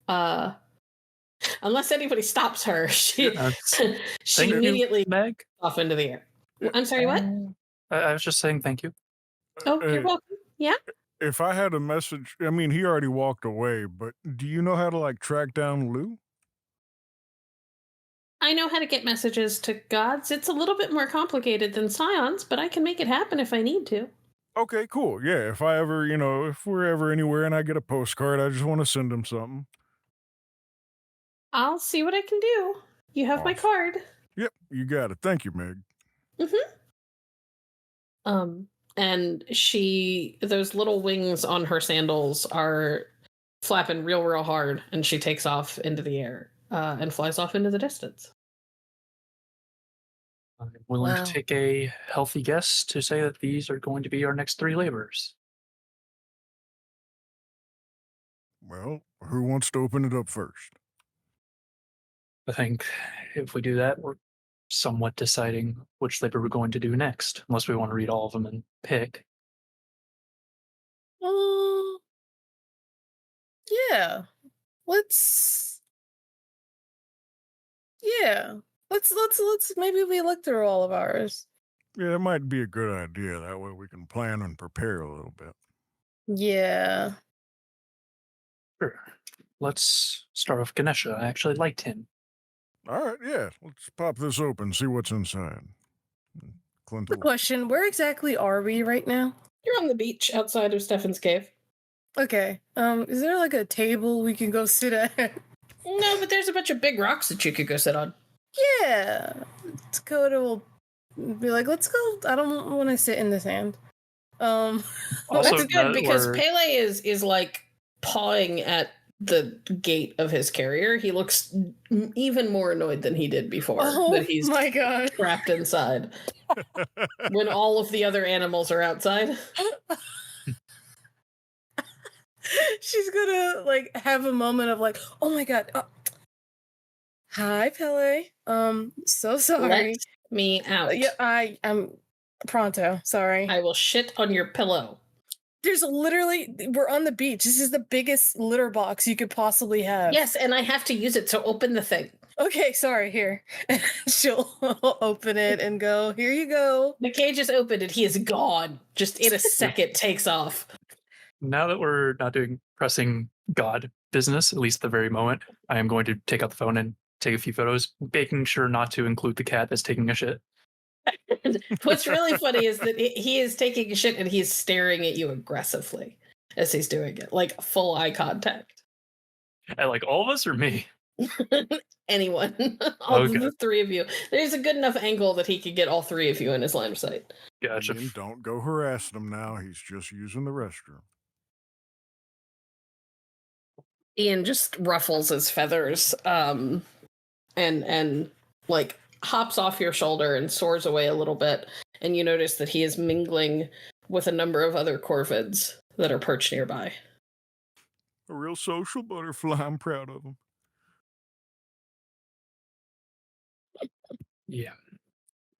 unless anybody stops her, she Thank you, immediately Meg. off into the air. I'm sorry, what? I was just saying thank you. Oh, you're welcome. Yeah? If I had a message, I mean, he already walked away, but do you know how to, like, track down Lugh? I know how to get messages to gods. It's a little bit more complicated than Scions, but I can make it happen if I need to. Okay, cool. Yeah, if I ever, if we're ever anywhere and I get a postcard, I just want to send him something. I'll see what I can do. You have my Awesome. card. Yep, you got it. Thank you, Meg. And those little wings on her sandals are flapping real hard, and she takes off into the air and flies off into the distance. I'm willing Wow. to take a healthy guess to say that these are going to be our next 3 laborers. Well, who wants to open it up first? I think if we do that, we're somewhat deciding which labor we're going to do next, unless we want to read all of them and pick. Yeah. Let's maybe we look through all of ours. Yeah, it might be a good idea. That way we can plan and prepare a little bit. Yeah. Sure. Let's start off Ganesha. I actually liked him. All right, yeah. Let's pop this open, see what's inside. Clint The will- question, where exactly are we right now? You're on the beach outside of Stefan's cave. Okay. Is there like a table we can go sit at? No, but there's a bunch of big rocks that you could go sit on. Yeah. Coda will be like, let's go. I don't want to sit in the sand. Well, Also, that's good because we're- Pele is like pawing at the gate of his carrier. He looks even more annoyed than he did before. Oh that he's my god. trapped inside when all of the other animals are outside. She's gonna like have a moment of like, oh my god. Hi, Pele. So sorry. Let me out. Yeah, I'm pronto. Sorry. I will shit on your pillow. There's literally, we're on the beach. This is the biggest litter box you could possibly have. Yes, and I have to use it to open the thing. Okay, sorry, here. She'll open it and go, here you go. The cage is opened and he is gone. Just in a second takes off. Now that we're not doing pressing God business, at least the very moment, I am going to take out the phone and take a few photos, making sure not to include the cat that's taking a shit. What's really funny is that he is taking a shit and he's staring at you aggressively as he's doing it, like full eye contact. At like all of us or me? Anyone. All Okay. of the 3 of you. There's a good enough angle that he could get all 3 of you in his line of sight. Gotcha. Ian, don't go harassing him now. He's just using the restroom. Ian just ruffles his feathers, and like hops off your shoulder and soars away a little bit, and you notice that he is mingling with a number of other corvids that are perched nearby. A real social butterfly. I'm proud of him. Yeah.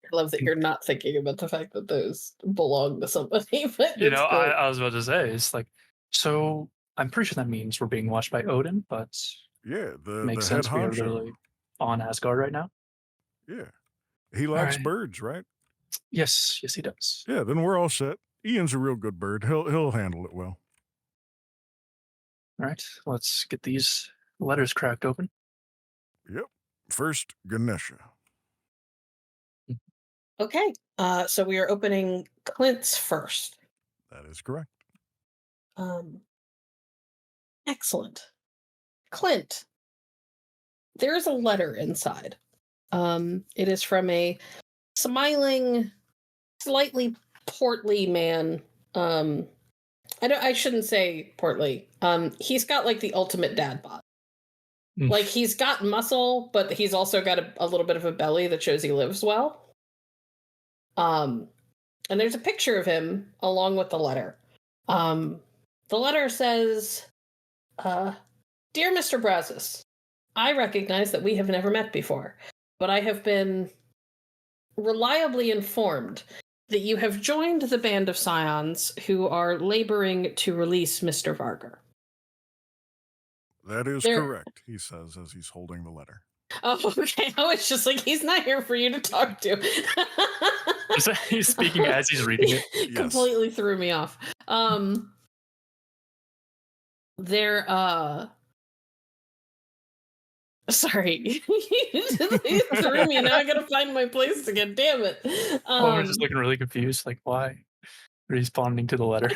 I love that you're not thinking about the fact that those belong to somebody. But You it's know, great. I was about to say, it's like, So I'm pretty sure that means we're being watched by Odin, but Yeah, the makes head sense. We are honcho. literally on Asgard right now. Yeah. He likes right. birds, right? Yes, he does. Yeah, then we're all set. Ian's a real good bird. He'll handle it well. All right, let's get these letters cracked open. Yep. First, Ganesha. Okay. So we are opening Clint's first. That is correct. Excellent. Clint, there is a letter inside. It is from a smiling, slightly portly man. I shouldn't say portly. He's got like the ultimate dad bod. Like he's got muscle, but he's also got a little bit of a belly that shows he lives well. And there's a picture of him along with the letter. The letter says, Dear Mr. Brazos, I recognize that we have never met before, but I have been reliably informed that you have joined the band of Scions who are laboring to release Mr. Vargr. That is correct, he says as he's holding the letter. Oh, okay. I was just like, he's not here for you to talk to. He's speaking as he's reading it. Yes. Completely threw me off. Sorry. You threw me, now I gotta find my place again. Damn it. I'm just looking really confused, like why responding to the letter.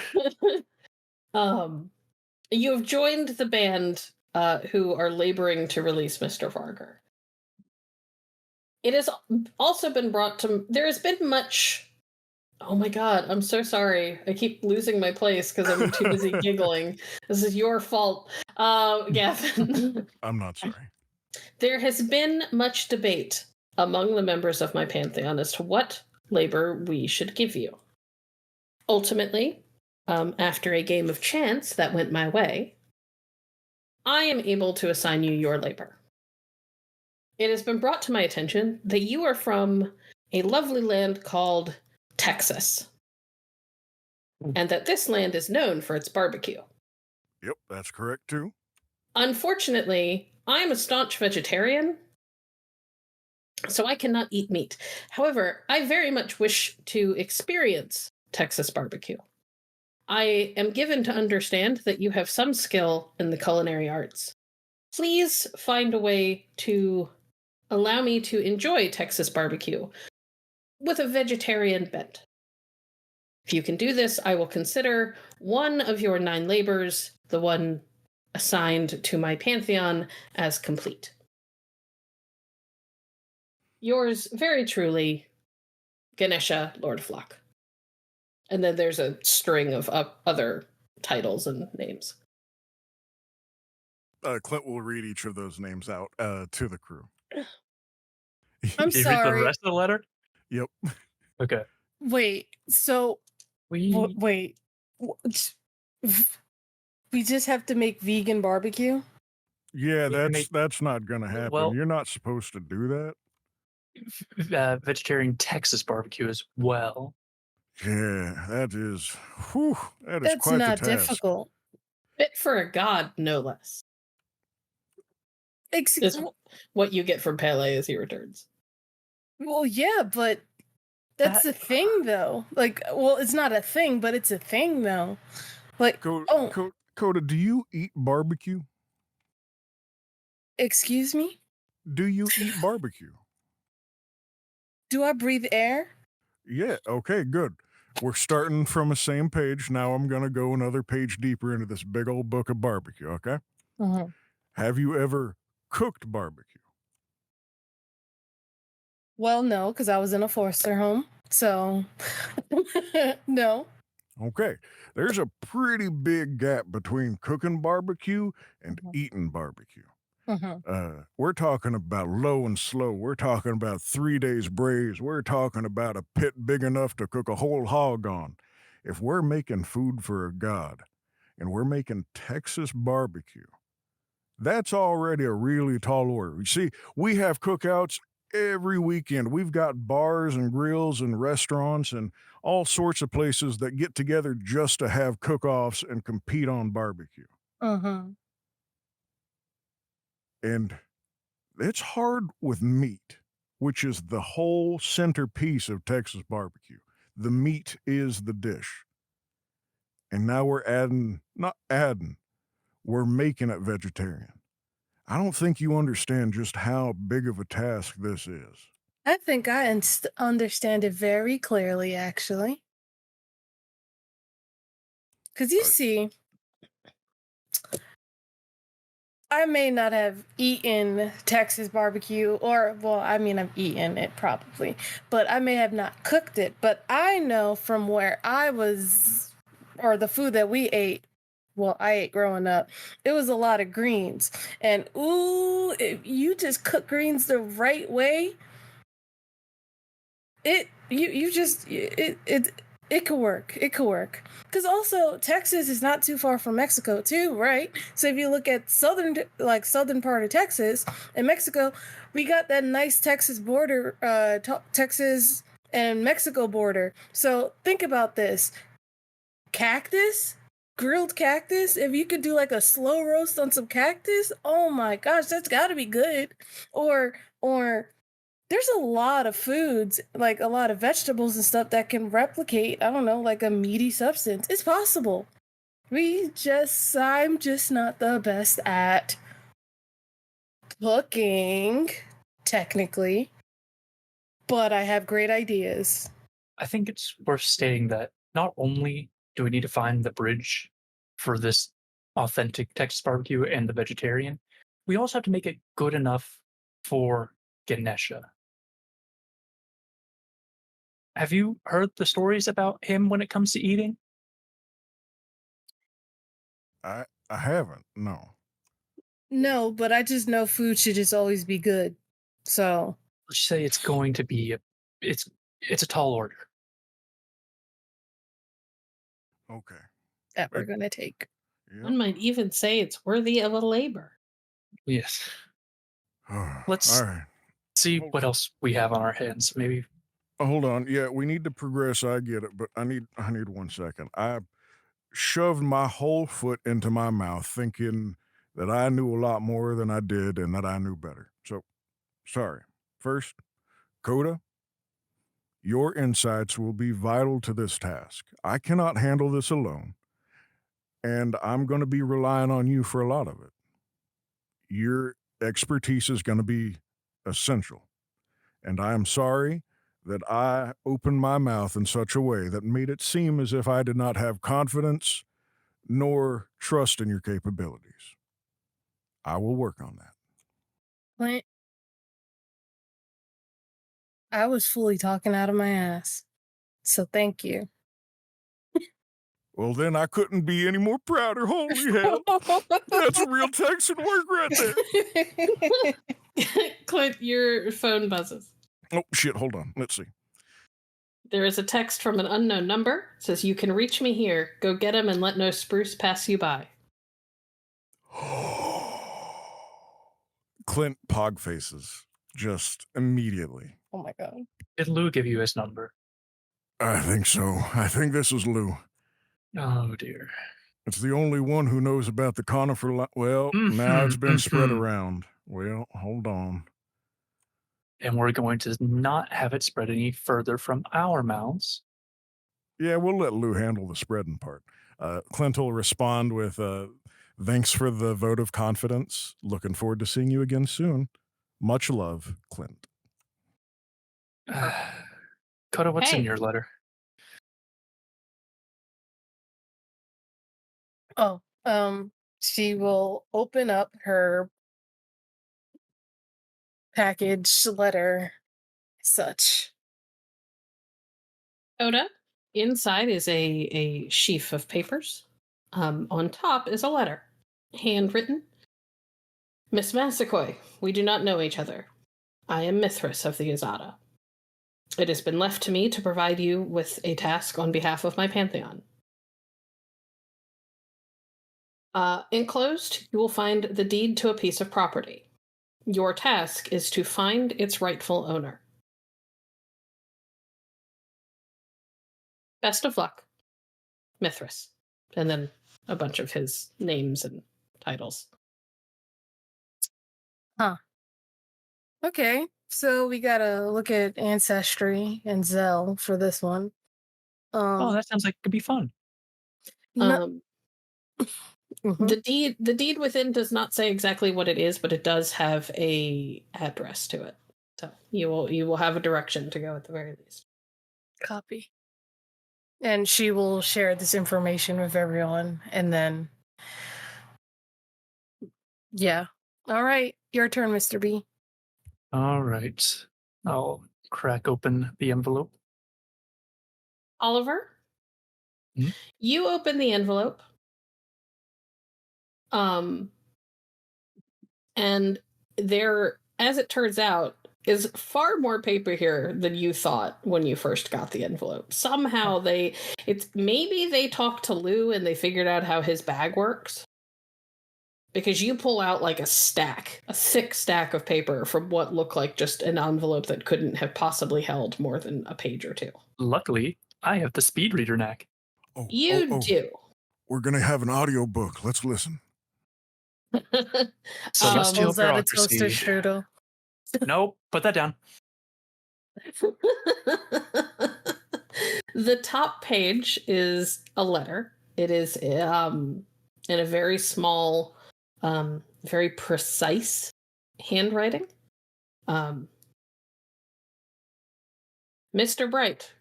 You have joined the band who are laboring to release Mr. Vargr. It has also been brought to... There has been much... Oh my god, I'm so sorry. I keep losing my place because I'm too busy giggling. This is your fault, Gavin. I'm not sorry. There has been much debate among the members of my pantheon as to what labor we should give you. Ultimately, after a game of chance that went my way, I am able to assign you your labor. It has been brought to my attention that you are from a lovely land called Texas, and that this land is known for its barbecue. Yep, that's correct too. Unfortunately, I am a staunch vegetarian, so I cannot eat meat. However, I very much wish to experience Texas barbecue. I am given to understand that you have some skill in the culinary arts. Please find a way to allow me to enjoy Texas barbecue with a vegetarian bent. If you can do this, I will consider one of your 9 labors, the one assigned to my pantheon, as complete. Yours very truly, Ganesha, Lord Flock. And then there's a string of other titles and names. Clint will read each of those names out to the crew. I'm You read sorry. the rest of the letter? Yep. Okay. Wait, so wait. We just have to make vegan barbecue? Yeah, that's not gonna happen. Well- You're not supposed to do that. Vegetarian Texas barbecue as well. Yeah, that is That's quite not the task. difficult. Fit for a god, no less. Is what you get from Pele as he returns. Well, yeah, but that's a thing, though. Like, well, it's not a thing, but it's a thing, though. Like, Coda, do you eat barbecue? Excuse me? Do you eat barbecue? Do I breathe air? Yeah, okay, good. We're starting from the same page. Now I'm going to go another page deeper into this big old book of barbecue, okay? Mm-hmm. Have you ever cooked barbecue? Well, no, because I was in a foster home. So, no. Okay, there's a pretty big gap between cooking barbecue and eating barbecue. We're talking about low and slow. We're talking about 3 days braise. We're talking about a pit big enough to cook a whole hog on. If we're making food for a god and we're making Texas barbecue, that's already a really tall order. You see, we have cookouts every weekend. We've got bars and grills and restaurants and all sorts of places that get together just to have cook-offs and compete on barbecue. Mm-hmm. And it's hard with meat, which is the whole centerpiece of Texas barbecue. The meat is the dish. And now we're making it vegetarian. I don't think you understand just how big of a task this is. I think I understand it very clearly, actually. Because you Right. see, I may not have eaten Texas barbecue, or, well, I mean, I've eaten it probably, but I may have not cooked it. But I know from where I was, or the food that we ate, well, I ate growing up, it was a lot of greens. And ooh, if you just cook greens the right way, it could work. It could work. Because also Texas is not too far from Mexico too, right? So if you look at southern part of Texas and Mexico, we got that nice Texas border, Texas and Mexico border. So think about this: grilled cactus. If you could do like a slow roast on some cactus, oh my gosh, that's got to be good. Or there's a lot of foods, like a lot of vegetables and stuff that can replicate, I don't know, like a meaty substance. It's possible. I'm just not the best at cooking, technically, but I have great ideas. I think it's worth stating that not only do we need to find the bridge for this authentic Texas barbecue and the vegetarian, we also have to make it good enough for Ganesha. Have you heard the stories about him when it comes to eating? I haven't, no. No, but I just know food should just always be good. So Let's say it's going to be it's a tall order. Okay. that we're gonna take. Yeah. One might even say it's worthy of a labor. Yes. Let's All right. see what else we have on our hands. Maybe Hold on. Yeah, we need to progress. I get it, but I need 1 second. I shoved my whole foot into my mouth thinking that I knew a lot more than I did and that I knew better. So, sorry. First, Coda, your insights will be vital to this task. I cannot handle this alone, and I'm going to be relying on you for a lot of it. Your expertise is going to be essential, and I am sorry that I opened my mouth in such a way that made it seem as if I did not have confidence nor trust in your capabilities. I will work on that. Clint, I was fully talking out of my ass. So thank you. Well, then I couldn't be any more prouder. Holy hell. That's real Texan work right there. Clint, your phone buzzes. Oh, shit. Hold on. Let's see. There is a text from an unknown number. It says, "You can reach me here. Go get him and let no spruce pass you by." Clint pog faces just immediately. Oh my god. did Lugh give you his number? I think so. I think this is Lugh. Oh dear. It's the only one who knows about the conifer. Well, now it's been spread around. Well, hold on. And we're going to not have it spread any further from our mouths. Yeah, we'll let Lugh handle the spreading part. Clint will respond with, thanks for the vote of confidence. Looking forward to seeing you again soon. Much love, Clint. Coda, what's in Hey. your letter? Oh, she will open up her package letter, such. Coda, inside is a sheaf of papers. On top is a letter, handwritten. "Miss Massaquoi, we do not know each other. I am Mithras of the Azada. It has been left to me to provide you with a task on behalf of my pantheon. Enclosed, you will find the deed to a piece of property. Your task is to find its rightful owner. Best of luck, Mithras. And then a bunch of his names and titles. Okay, so we gotta look at Ancestry and Zell for this one. Oh, that sounds like it could be fun. No- Mhm. The deed within does not say exactly what it is, but it does have a address to it. So you will have a direction to go at the very least. Copy. And she will share this information with everyone, and then yeah. All right, your turn, Mr. B. All right. I'll crack open the envelope. Oliver, Mhm. you open the envelope. And there, as it turns out, is far more paper here than you thought when you first got the envelope. Somehow maybe they talked to Lugh and they figured out how his bag works. Because you pull out like a thick stack of paper from what looked like just an envelope that couldn't have possibly held more than a page or two. Luckily, I have the speed reader knack. You do. We're going to have an audiobook. Let's listen. Celestial Was that a toaster bureaucracy. strudel? Nope, put that down. The top page is a letter. It is in a very small, very precise handwriting. Mr. Bright,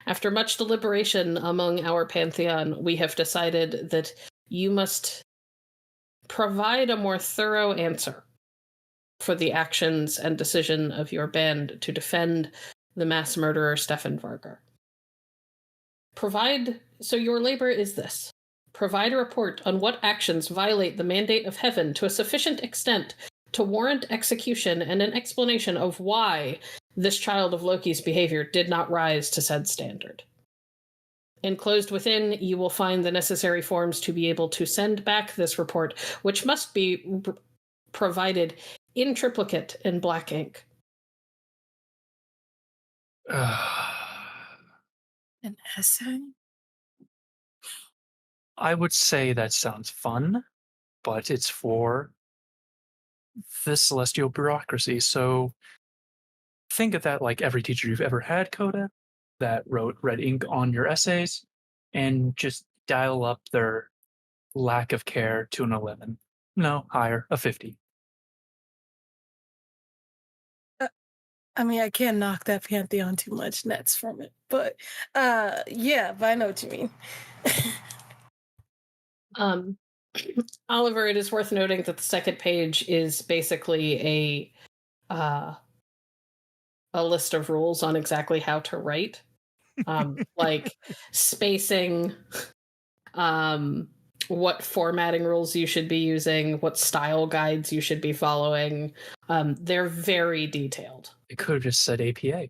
after much deliberation among our pantheon, we have decided that you must provide a more thorough answer for the actions and decision of your band to defend the mass murderer Stefan Vargr. So your labor is this. Provide a report on what actions violate the mandate of heaven to a sufficient extent to warrant execution and an explanation of why this child of Loki's behavior did not rise to said standard. Enclosed within, you will find the necessary forms to be able to send back this report, which must be provided in triplicate in black ink. An essay? I would say that sounds fun, but it's for the celestial bureaucracy. So think of that like every teacher you've ever had, Coda, that wrote red ink on your essays, and just dial up their lack of care to an 11. No, higher, a 50. I mean, I can't knock that pantheon too much nets from it, but yeah, but I know what you mean. Oliver, it is worth noting that the second page is basically a list of rules on exactly how to write, like spacing, what formatting rules you should be using, what style guides you should be following. They're very detailed. It could have just said APA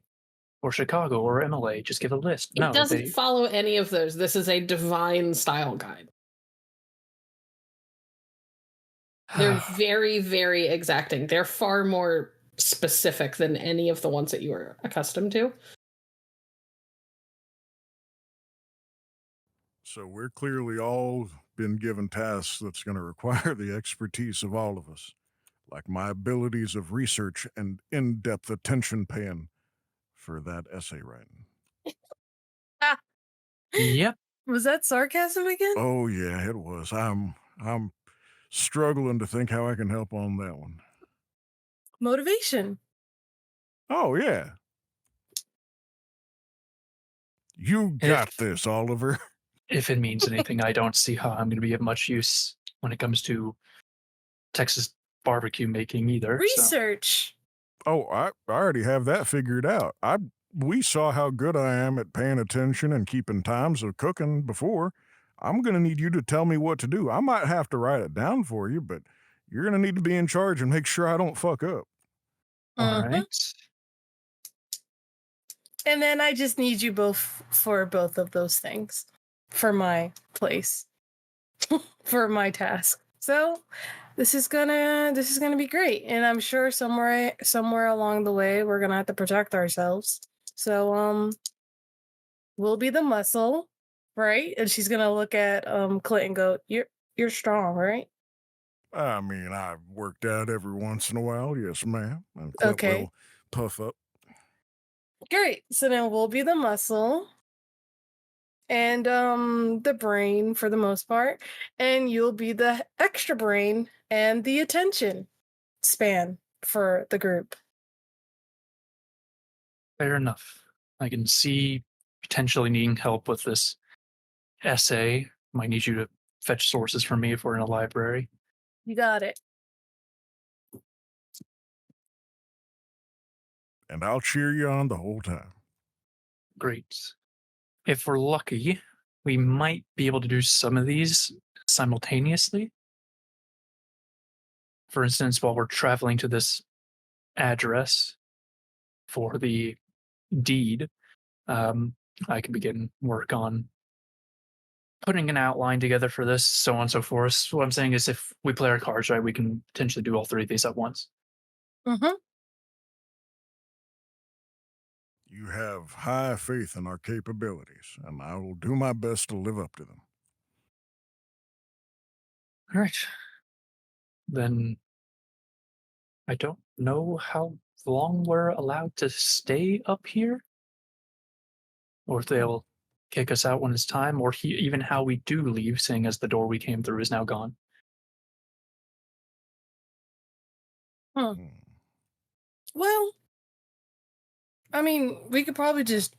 or Chicago or MLA. Just give a list. It doesn't follow any of those. This is a divine style guide. They're very, very exacting. They're far more specific than any of the ones that you are accustomed to. So we're clearly all been given tasks that's going to require the expertise of all of us, like my abilities of research and in-depth attention paying for that essay writing. Yep. Was that sarcasm again? Oh yeah, it was. I'm struggling to think how I can help on that one. Motivation. Oh yeah. You got this, Oliver. If it means anything, I don't see how I'm going to be of much use when it comes to Texas barbecue making either. Research. Oh, I already have that figured out. We saw how good I am at paying attention and keeping times of cooking before. I'm going to need you to tell me what to do. I might have to write it down for you, but you're going to need to be in charge and make sure I don't fuck up. All right. And then I just need you both for both of those things for my place, for my task. So this is gonna be great, and I'm sure somewhere along the way we're gonna have to protect ourselves. So we'll be the muscle, right? And she's gonna look at Clint and go, "You're strong, right?" I mean, I've worked out every once in a while, yes, ma'am. And Clint Okay. will puff up. Great. So then we'll be the muscle and the brain for the most part, and you'll be the extra brain and the attention span for the group. Fair enough. I can see potentially needing help with this essay. Might need you to fetch sources for me if we're in a library. You got it. And I'll cheer you on the whole time. Great. If we're lucky, we might be able to do some of these simultaneously. For instance, while we're traveling to this address for the deed, I can begin work on putting an outline together for this, so on and so forth. What I'm saying is if we play our cards right, we can potentially do all three of these at once. Mm-hmm. You have high faith in our capabilities, and I will do my best to live up to them. All right. Then I don't know how long we're allowed to stay up here, or if they'll kick us out when it's time, or even how we do leave, seeing as the door we came through is now gone. Huh. Well, I mean, we could probably just.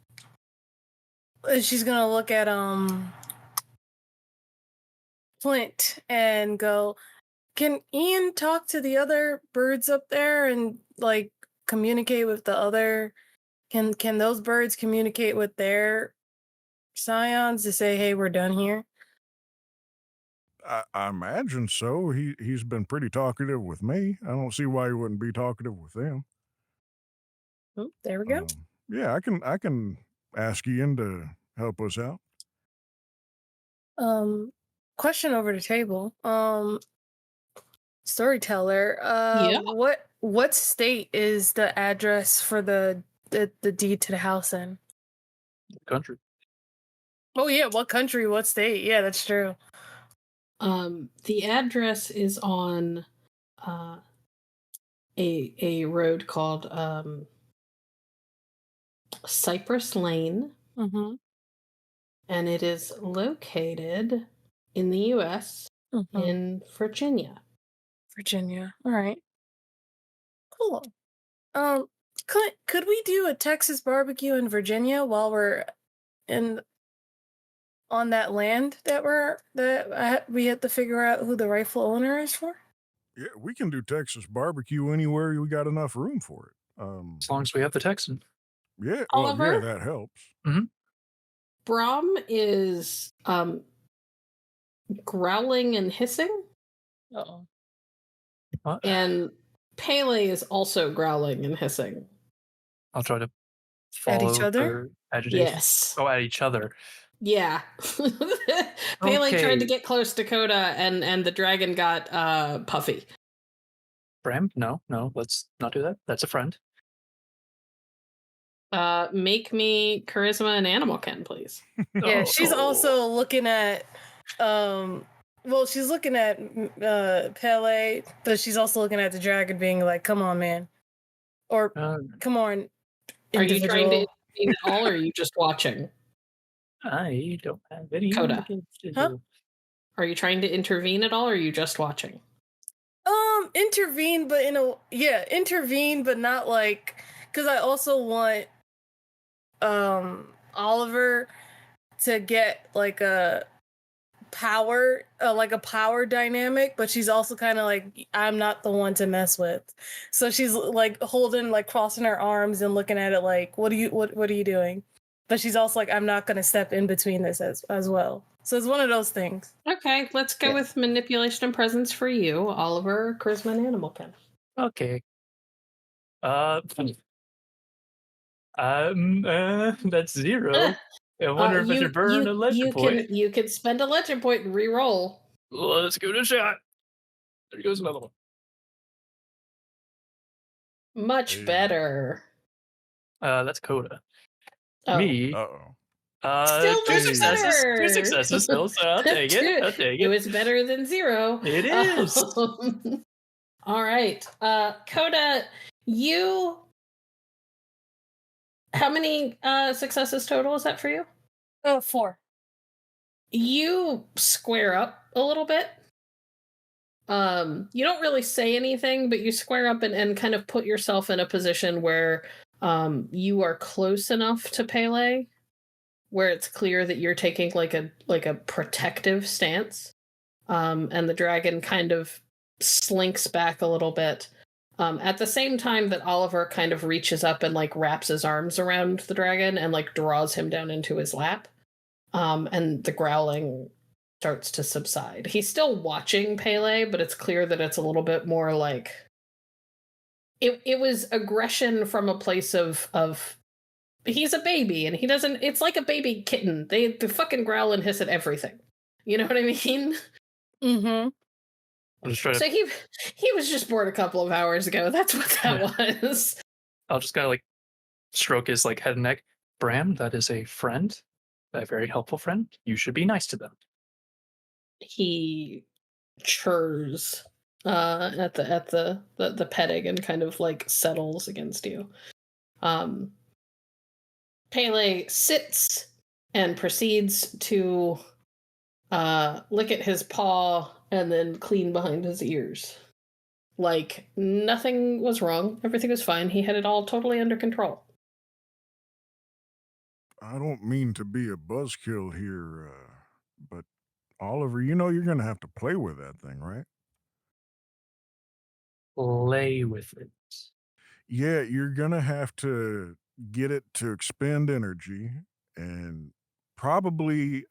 She's gonna look at Flint and go, "Can Ian talk to the other birds up there and like communicate with the other? Can those birds communicate with their scions to say, hey, we're done here?" I imagine so. He's been pretty talkative with me. I don't see why he wouldn't be talkative with them. Oh, there we go. Yeah, I can ask Ian to help us out. Question over the table. Storyteller. Yeah. What state is the address for the deed to the house in? Country. Oh yeah, what country? What state? Yeah, that's true. The address is on a road called Cypress Lane, Mm-hmm. and it is located in the U.S. Mm-hmm. in Virginia. Virginia. All right. Cool. Could we do a Texas barbecue in Virginia while we're on that land that we have to figure out who the rightful owner is for? Yeah, we can do Texas barbecue anywhere we got enough room for it. As long as we have the Texan. Yeah, Oliver? that helps. Mm-hmm. Brom is growling and hissing. Uh-oh. What? And Pele is also growling and hissing. I'll try to At each follow other? their agitation. Yes. Oh, at each other. Yeah. Pele tried to Okay. get close to Coda and the dragon got puffy. Bram? No, let's not do that. That's a friend. Make me charisma and animal ken, please. Yeah, she's also looking at she's looking at Pele, but she's also looking at the dragon being like, come on, man. Or come on. Are you trying to individual." intervene at all, or are you just watching? I don't have any Coda. indications to Huh? do. Are you trying to intervene at all, or are you just watching? Intervene, but intervene, but not like, because I also want Oliver to get like a power dynamic, but she's also kind of like, I'm not the one to mess with. So she's like holding, like crossing her arms and looking at it like, what are you doing? But she's also like, I'm not gonna step in between this as well. So it's one of those things. Okay, let's go with manipulation and presence for you, Oliver, charisma and animal ken. Okay. That's 0. I wonder if I should burn a legend point. You can spend a legend point and re-roll. Let's give it a shot. There goes another one. Much Hey. better. That's Coda. Oh. Me. Uh-oh. Still Two much successes. better. 2 successes still, so I'll take it. I'll take It it. was better than 0. It is. All right. Coda, you... How many successes total is that for you? 4. You square up a little bit. You don't really say anything, but you square up and kind of put yourself in a position where you are close enough to Pele, where it's clear that you're taking like a protective stance. And the dragon kind of slinks back a little bit. At the same time that Oliver kind of reaches up and like wraps his arms around the dragon and like draws him down into his lap. And the growling starts to subside. He's still watching Pele, but it's clear that it's a little bit more like it was aggression from a place of he's a baby and he doesn't. It's like a baby kitten. They fucking growl and hiss at everything. You know what I mean? Mm-hmm. I'm just trying So to. he was just bored a couple of hours ago. That's what that was. I'll just kind of like stroke his like head and neck. Bram, that is a friend, a very helpful friend. You should be nice to them. He churs at the petting and kind of like settles against you. Pele sits and proceeds to lick at his paw and then clean behind his ears. Like nothing was wrong. Everything was fine. He had it all totally under control. I don't mean to be a buzzkill here, but Oliver, you know you're going to have to play with that thing, right? Play with it. Yeah, you're going to have to get it to expend energy and probably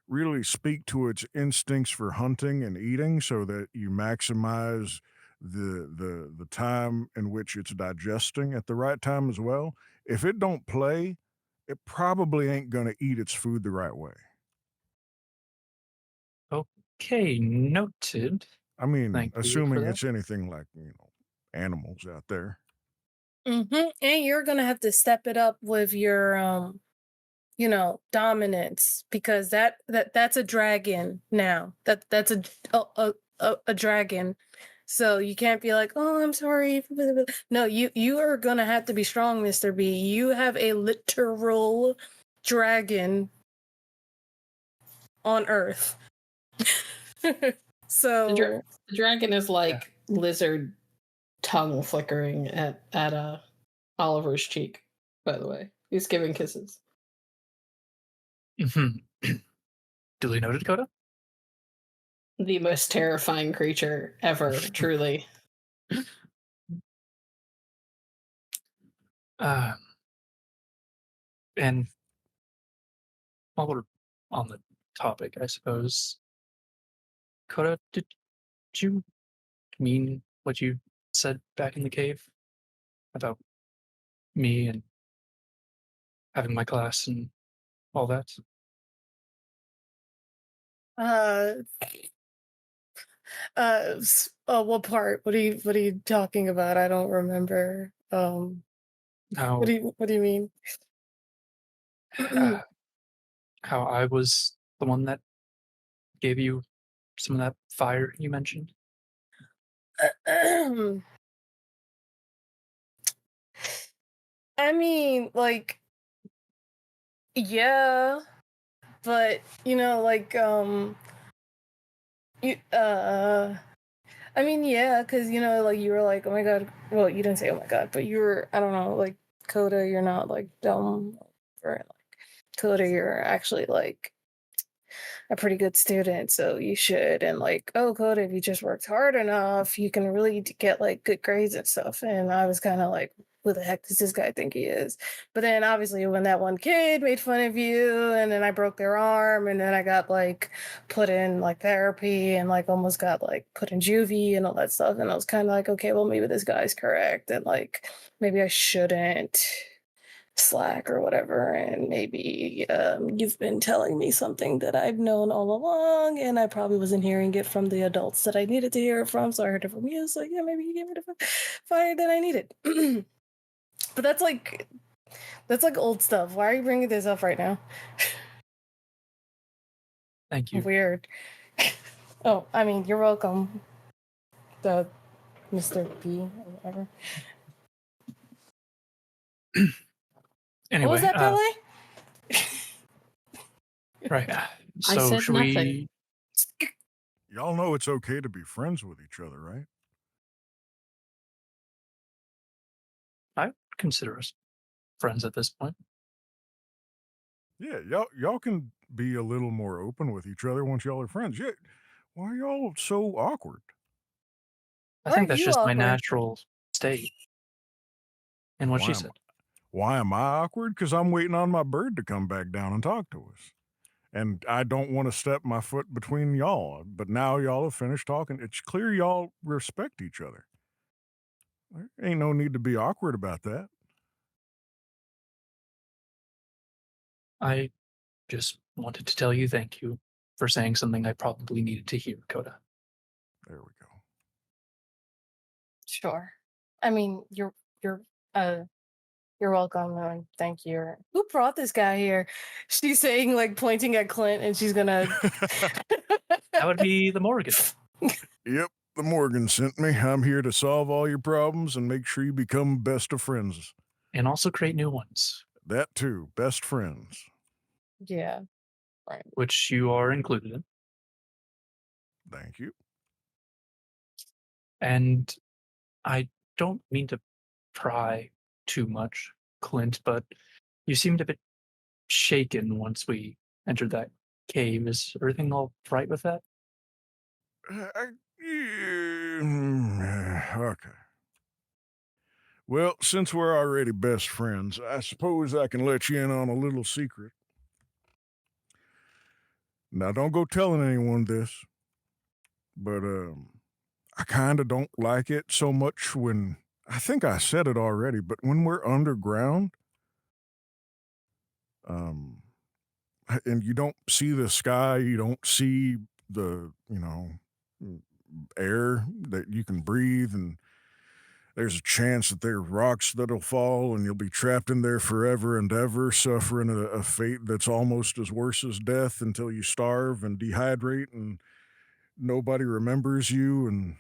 really speak to its instincts for hunting and eating so that you maximize the time in which it's digesting at the right time as well. If it don't play, it probably ain't going to eat its food the right way. Okay, noted. I mean, Thank you assuming for that. it's anything like, animals out there. Mm-hmm. And you're gonna have to step it up with your dominance, because that's a dragon now. That's a dragon. So you can't be like, oh, I'm sorry. No, you are gonna have to be strong, Mr. B. You have a literal dragon on Earth. So The dragon is like lizard tongue flickering at Oliver's cheek, by the way. He's giving kisses. Duly noted, Coda. The most terrifying creature ever, truly. And while we're on the topic, I suppose, Coda, did you mean what you said back in the cave about me and having my class and all that? What part? What are you talking about? I don't remember. How what do you mean? how I was the one that gave you some of that fire you mentioned? I mean, like, yeah, but you I mean, yeah, because like you were like, oh my god. Well, you didn't say oh my god, but you were, I don't know, like, Coda, you're not like dumb, or like Coda, you're actually like a pretty good student, so you should. And like, oh, Coda, if you just worked hard enough, you can really get like good grades and stuff. And I was kind of like, who the heck does this guy think he is? But then obviously when that one kid made fun of you, and then I broke their arm, and then I got like put in like therapy and like almost got like put in juvie and all that stuff, and I was kind of like, okay, well, maybe this guy's correct, and like maybe I shouldn't Slack or whatever, and maybe you've been telling me something that I've known all along, and I probably wasn't hearing it from the adults that I needed to hear it from, so I heard it from you. So yeah, maybe you gave me the fire that I needed. But that's like old stuff. Why are you bringing this up right now? Thank you. Weird. Oh, I mean, you're welcome. The Mr. B or whatever. Anyway, What was that, Pele? right. I So said should nothing. we? Y'all know it's okay to be friends with each other, right? I consider us friends at this point. Yeah, y'all can be a little more open with each other once y'all are friends. Yeah, why are y'all so awkward? I Why think are that's you just my awkward? natural state. And what she said. Why am I awkward? Because I'm waiting on my bird to come back down and talk to us. And I don't want to step my foot between y'all. But now y'all have finished talking. It's clear y'all respect each other. There ain't no need to be awkward about that. I just wanted to tell you thank you for saying something I probably needed to hear, Coda. There we go. Sure. I mean, you're welcome. And thank you. Who brought this guy here? She's saying, like, pointing at Clint, and she's gonna. That would be the Morgan. Yep, the Morgan sent me. I'm here to solve all your problems and make sure you become best of friends. And also create new ones. That too, best friends. Yeah. Right. Which you are included in. Thank you. And I don't mean to pry too much, Clint, but you seemed a bit shaken once we entered that cave. Is everything all right with that? Okay. Well, since we're already best friends, I suppose I can let you in on a little secret. Now, don't go telling anyone this, but I kind of don't like it so much when, I think I said it already, but when we're underground, and you don't see the sky, you don't see the, air that you can breathe, and there's a chance that there are rocks that'll fall and you'll be trapped in there forever and ever, suffering a fate that's almost as worse as death until you starve and dehydrate and nobody remembers you. And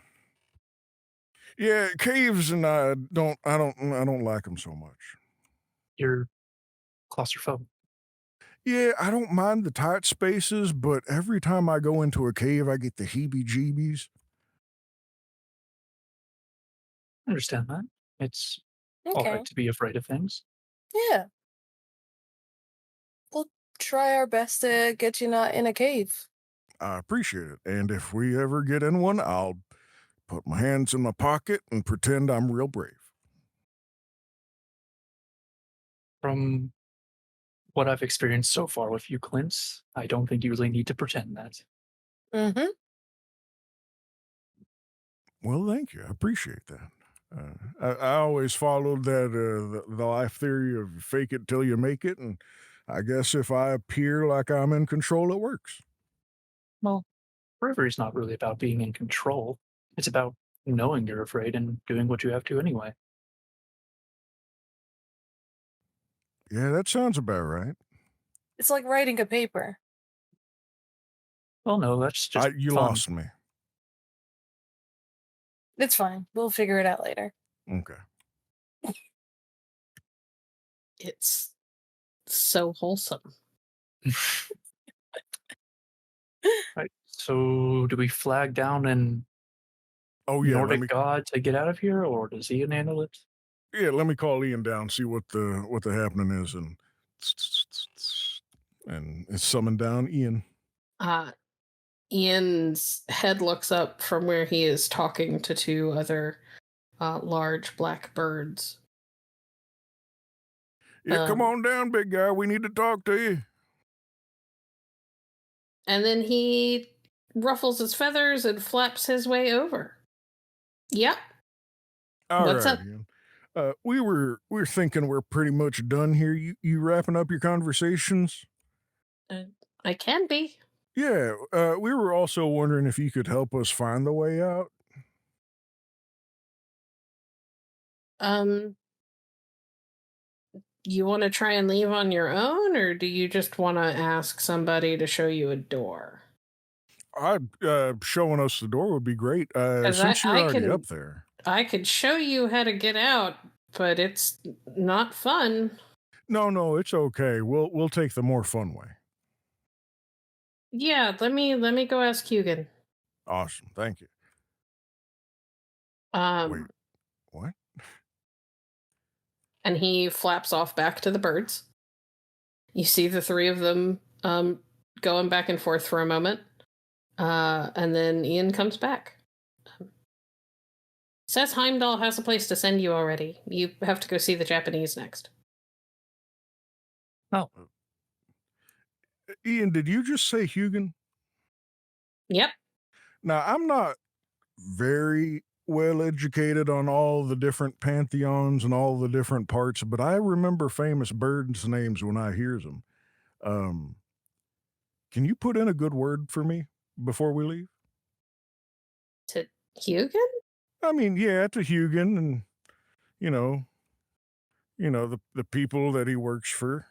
yeah, caves, and I don't like them so much. You're claustrophobic. Yeah, I don't mind the tight spaces, but every time I go into a cave, I get the heebie-jeebies. I understand that. It's all Okay. right to be afraid of things. Yeah. We'll try our best to get you not in a cave. I appreciate it. And if we ever get in one, I'll put my hands in my pocket and pretend I'm real brave. From what I've experienced so far with you, Clint, I don't think you really need to pretend that. Mm-hmm. Well, thank you. I appreciate that. I always followed that the life theory of fake it till you make it, and I guess if I appear like I'm in control, it works. Well, bravery is not really about being in control. It's about knowing you're afraid and doing what you have to anyway. Yeah, that sounds about right. It's like writing a paper. Well, no, that's just You fun. lost me. It's fine. We'll figure it out later. Okay. It's so wholesome. Right. So, do we flag down an Nordic god to get out of here, or does he handle it? Yeah, let me call Ian down, see what the happening is, and it's summoned down Ian. Ian's head looks up from where he is talking to two other large black birds. Yeah, come on down, big guy. We need to talk to you. And then he ruffles his feathers and flaps his way over. Yep. All What's right, up? Ian. We're thinking we're pretty much done here. You wrapping up your conversations? I can be. Yeah, we were also wondering if you could help us find the way out. You want to try and leave on your own, or do you just want to ask somebody to show you a door? Showing us the door would be great. 'Cause Since you're I already can- up there. I could show you how to get out, but it's not fun. No, it's okay. We'll take the more fun way. Yeah, let me go ask Hugin. Awesome, thank you. Wait, what? And he flaps off back to the birds. You see the three of them going back and forth for a moment. And then Ian comes back. Says Heimdall has a place to send you already. You have to go see the Japanese next. Oh, Ian, did you just say Hugin? Yep. Now, I'm not very well educated on all the different pantheons and all the different parts, but I remember famous birds' names when I hears them. Can you put in a good word for me before we leave? To Hugin? I mean, yeah, to Hugin and you know the people that he works for.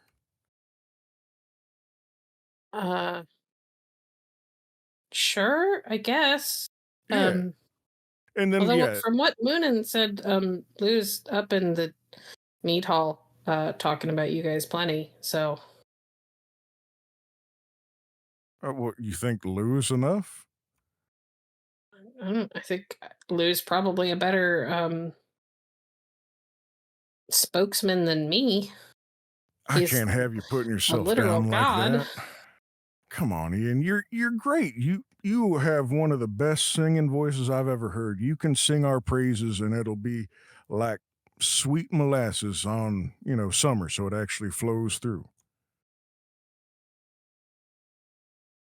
Sure, I guess. Yeah. And then Although from what Moonin said, Lou's up in the meat hall talking about you guys plenty, so what you think Lou's enough? I think Lou's probably a better spokesman than me. I He's can't have you putting a yourself literal down god. like that. Come on, Ian, you're great. You have one of the best singing voices I've ever heard. You can sing our praises and it'll be like sweet molasses on, summer, so it actually flows through.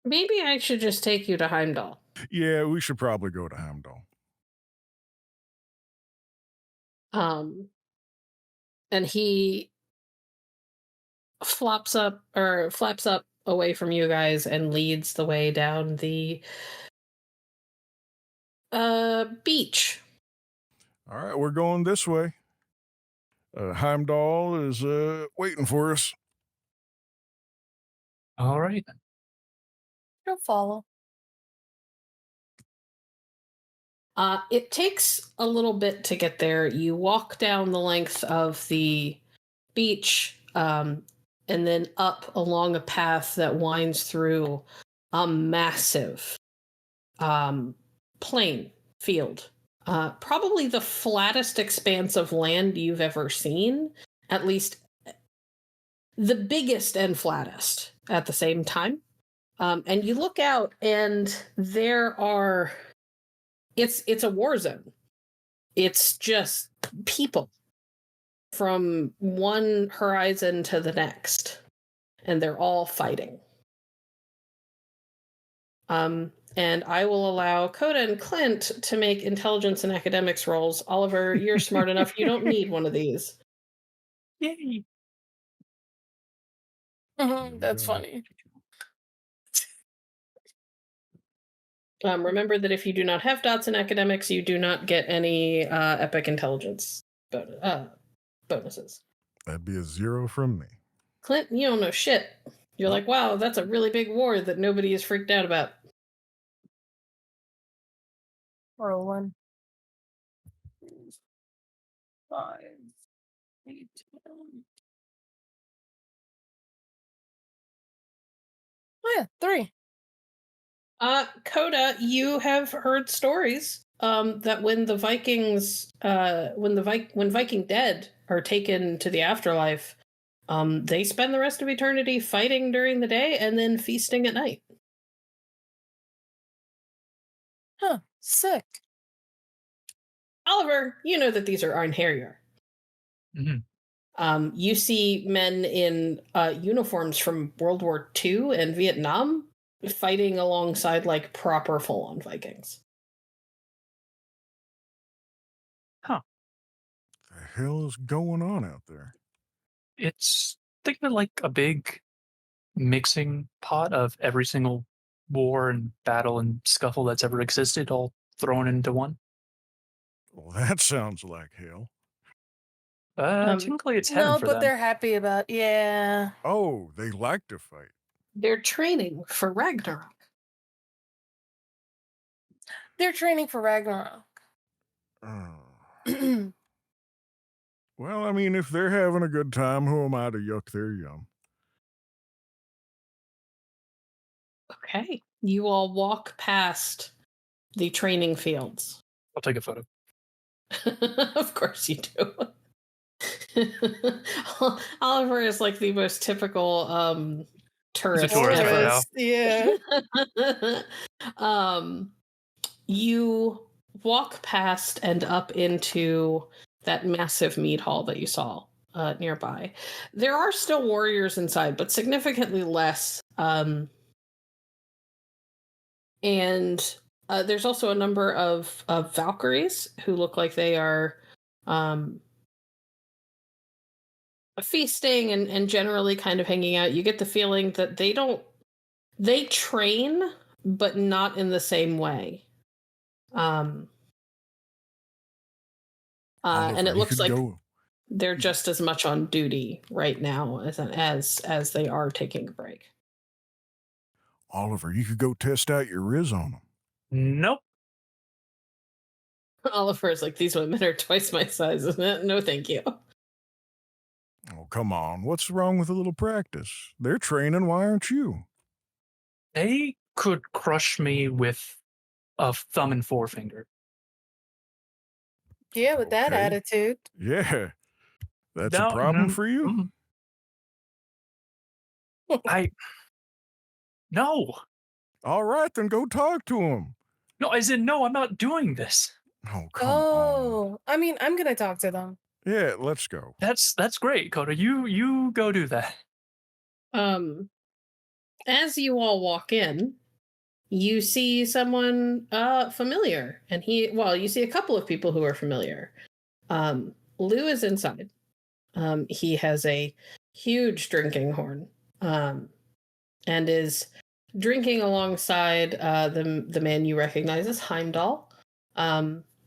Maybe I should just take you to Heimdall. Yeah, we should probably go to Heimdall. And he flaps up away from you guys and leads the way down the beach. All right, we're going this way. Heimdall is waiting for us. all right. I'll follow. It takes a little bit to get there. You walk down the length of the beach, and then up along a path that winds through a massive plain field. Probably the flattest expanse of land you've ever seen. At least the biggest and flattest at the same time. And you look out and there are... It's a war zone. It's just people from one horizon to the next. And they're all fighting. And I will allow Coda and Clint to make intelligence and academics rolls. Oliver, you're smart enough. You don't need one of these. Yay. That's funny. Remember that if you do not have dots in academics, you do not get any epic intelligence bonuses. That'd be a 0 from me. Clint, you don't know shit. You're like, wow, that's a really big war that nobody is freaked out about. Roll 1. 5, 8, 10. Oh yeah, 3. Coda, you have heard stories that when the Vikings, when Viking dead are taken to the afterlife, they spend the rest of eternity fighting during the day and then feasting at night. Huh, sick. Oliver, you know that these are Einherjar. Mm-hmm. You see men in uniforms from World War II and Vietnam fighting alongside like proper full-on Vikings. Huh. The hell is going on out there? It's think of it like a big mixing pot of every single war and battle and scuffle that's ever existed, all thrown into one. Well, that sounds like hell. Technically, it's heaven No, for but them. they're happy about. Yeah. Oh, they like to fight. They're training for Ragnarok. They're training for Ragnarok. Oh. Well, I mean, if they're having a good time, who am I to yuck their yum? Okay. You all walk past the training fields. I'll take a photo. Of course you do. Oliver is like the most typical tourist. tourist ever. for now. Yeah. You walk past and up into that massive mead hall that you saw nearby. There are still warriors inside, but significantly less. And there's also a number of Valkyries who look like they are feasting and generally kind of hanging out. You get the feeling that they train, but not in the same way. And Oliver, it you looks could like go. they're just as much on duty right now as they are taking a break. Oliver, you could go test out your riz on them. Nope. Oliver is like, these women are twice my size, isn't it? No, thank you. Oh, come on. What's wrong with a little practice? They're training. Why aren't you? They could crush me with a thumb and forefinger. Yeah, with that Okay. attitude. Yeah. That's a problem for you? No. All right, then go talk to him. No, as in, no, I'm not doing this. Oh, come on. I mean, I'm gonna talk to them. Yeah, let's go. That's great, Coda. You go do that. As you all walk in, you see someone familiar, and you see a couple of people who are familiar. Lugh is inside. He has a huge drinking horn, and is drinking alongside the man you recognize as Heimdall.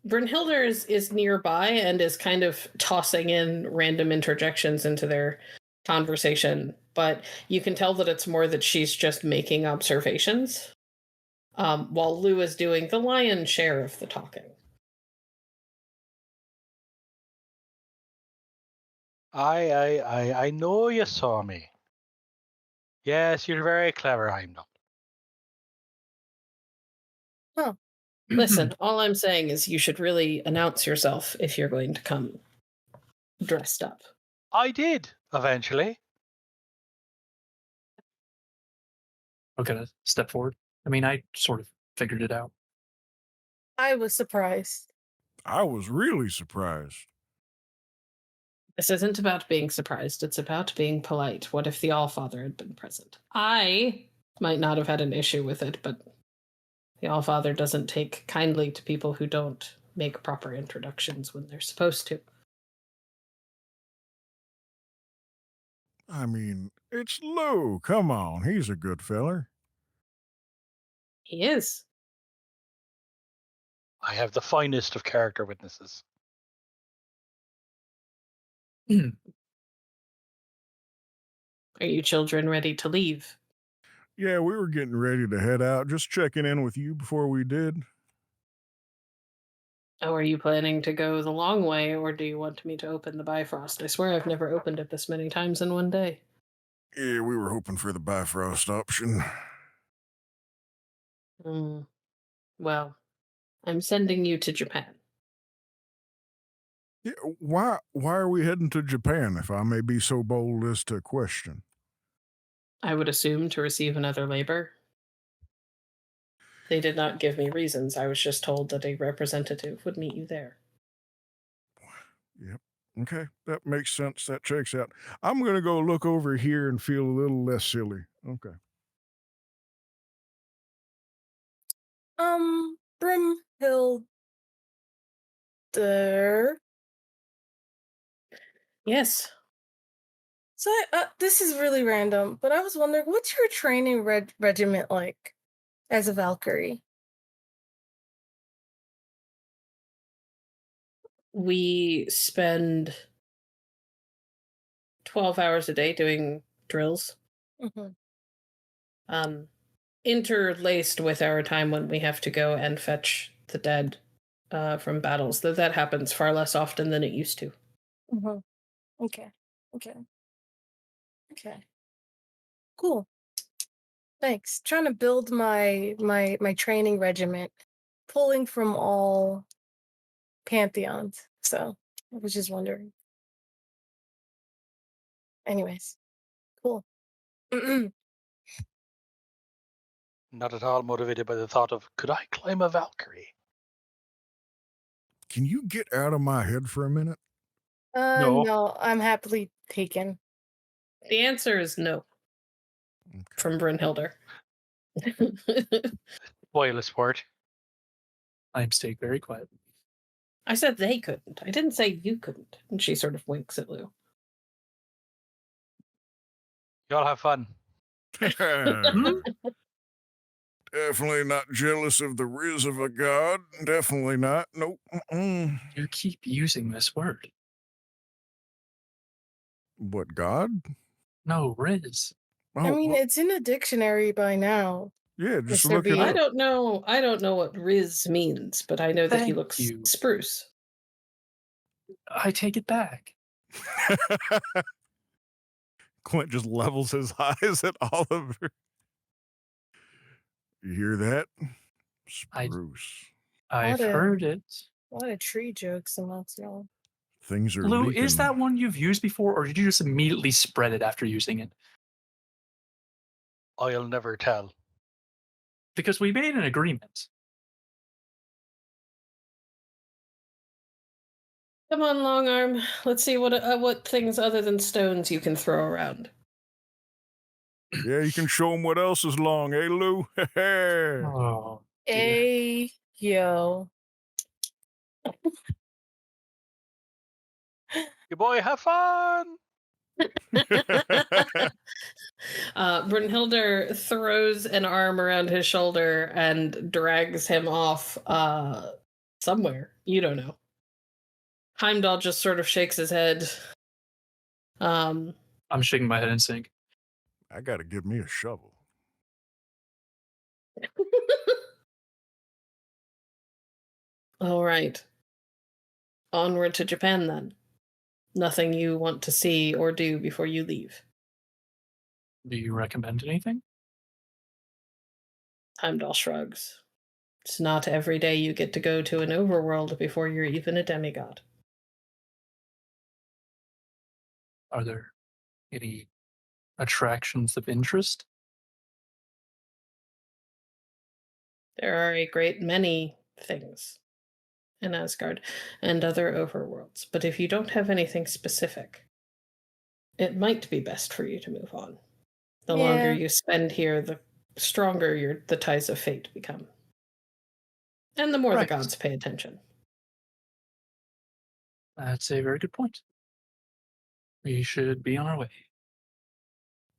Brynhildr is nearby and is kind of tossing in random interjections into their conversation, but you can tell that it's more that she's just making observations, while Lugh is doing the lion's share of the talking. I know you saw me. Yes, you're very clever, Heimdall. Listen, all I'm saying is you should really announce yourself if you're going to come dressed up. I did, eventually. Okay, step forward. I mean, I sort of figured it out. I was surprised. I was really surprised. This isn't about being surprised. It's about being polite. What if the Allfather had been present? I might not have had an issue with it, but the Allfather doesn't take kindly to people who don't make proper introductions when they're supposed to. I mean, it's Lugh. Come on, he's a good feller. He is. I have the finest of character witnesses. Are you children ready to leave? Yeah, we were getting ready to head out. Just checking in with you before we did. Oh, are you planning to go the long way, or do you want me to open the Bifrost? I swear I've never opened it this many times in one day. Yeah, we were hoping for the Bifrost option. Well, I'm sending you to Japan. Yeah, why are we heading to Japan, if I may be so bold as to question? I would assume to receive another labor. They did not give me reasons. I was just told that a representative would meet you there. Yep. Okay, that makes sense. That checks out. I'm going to go look over here and feel a little less silly. Okay. Brynhildr. Yes. So this is really random, but I was wondering, what's your training regiment like as a Valkyrie? We spend 12 hours a day doing drills. Mm-hmm. Interlaced with our time when we have to go and fetch the dead from battles. Though that happens far less often than it used to. Mm-hmm. Okay. Cool. Thanks. Trying to build my training regiment, pulling from all pantheons. So I was just wondering. Anyways, cool. Not at all motivated by the thought of, could I claim a Valkyrie? Can you get out of my head for a minute? No. No, I'm happily taken. The answer is no. Okay. From Brynhilder. Spoiler sport. I'm staying very quiet. I said they couldn't. I didn't say you couldn't. And she sort of winks at Lugh. Y'all have fun. Definitely not jealous of the riz of a god. Definitely not. Nope. Mm-mm. You keep using this word. What, god? No, Riz. Oh, I mean, well, it's in a dictionary by now. yeah, just Mr. look it B. up. I don't know what Riz means, but I know that he Thank looks you. spruce. I take it back. Clint just levels his eyes at Oliver. You hear that? Spruce. I've What a- heard it. A lot of tree jokes amongst y'all. Things are Lou, leaking. is that one you've used before, or did you just immediately spread it after using it? I'll never tell. Because we made an agreement. Come on, long arm. Let's see what things other than stones you can throw around. Yeah, you can show them what else is long, eh, Lou? Oh, dear. Hey, yo. You boy, have fun! Brynhilder throws an arm around his shoulder and drags him off somewhere. You don't know. Heimdall just sort of shakes his head. I'm shaking my head in sync. I gotta give me a shovel. All right. Onward to Japan, then. Nothing you want to see or do before you leave. Do you recommend anything? Heimdall shrugs. It's not every day you get to go to an overworld before you're even a demigod. Are there any attractions of interest? There are a great many things in Asgard and other overworlds, but if you don't have anything specific, it might be best for you to move on. The longer you spend here, the stronger the ties of fate become. And the more Right. the gods pay attention. That's a very good point. We should be on our way.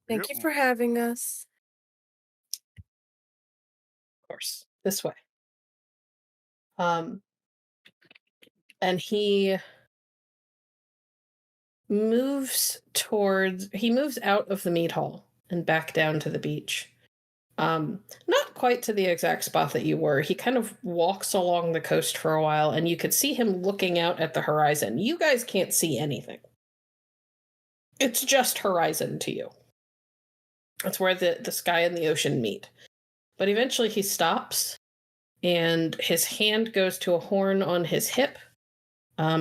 Thank Yep. you for having us. Of course, this way. And he moves out of the meat hall and back down to the beach. Not quite to the exact spot that you were. He kind of walks along the coast for a while, and you could see him looking out at the horizon. You guys can't see anything. It's just horizon to you. It's where the sky and the ocean meet. But eventually he stops, and his hand goes to a horn on his hip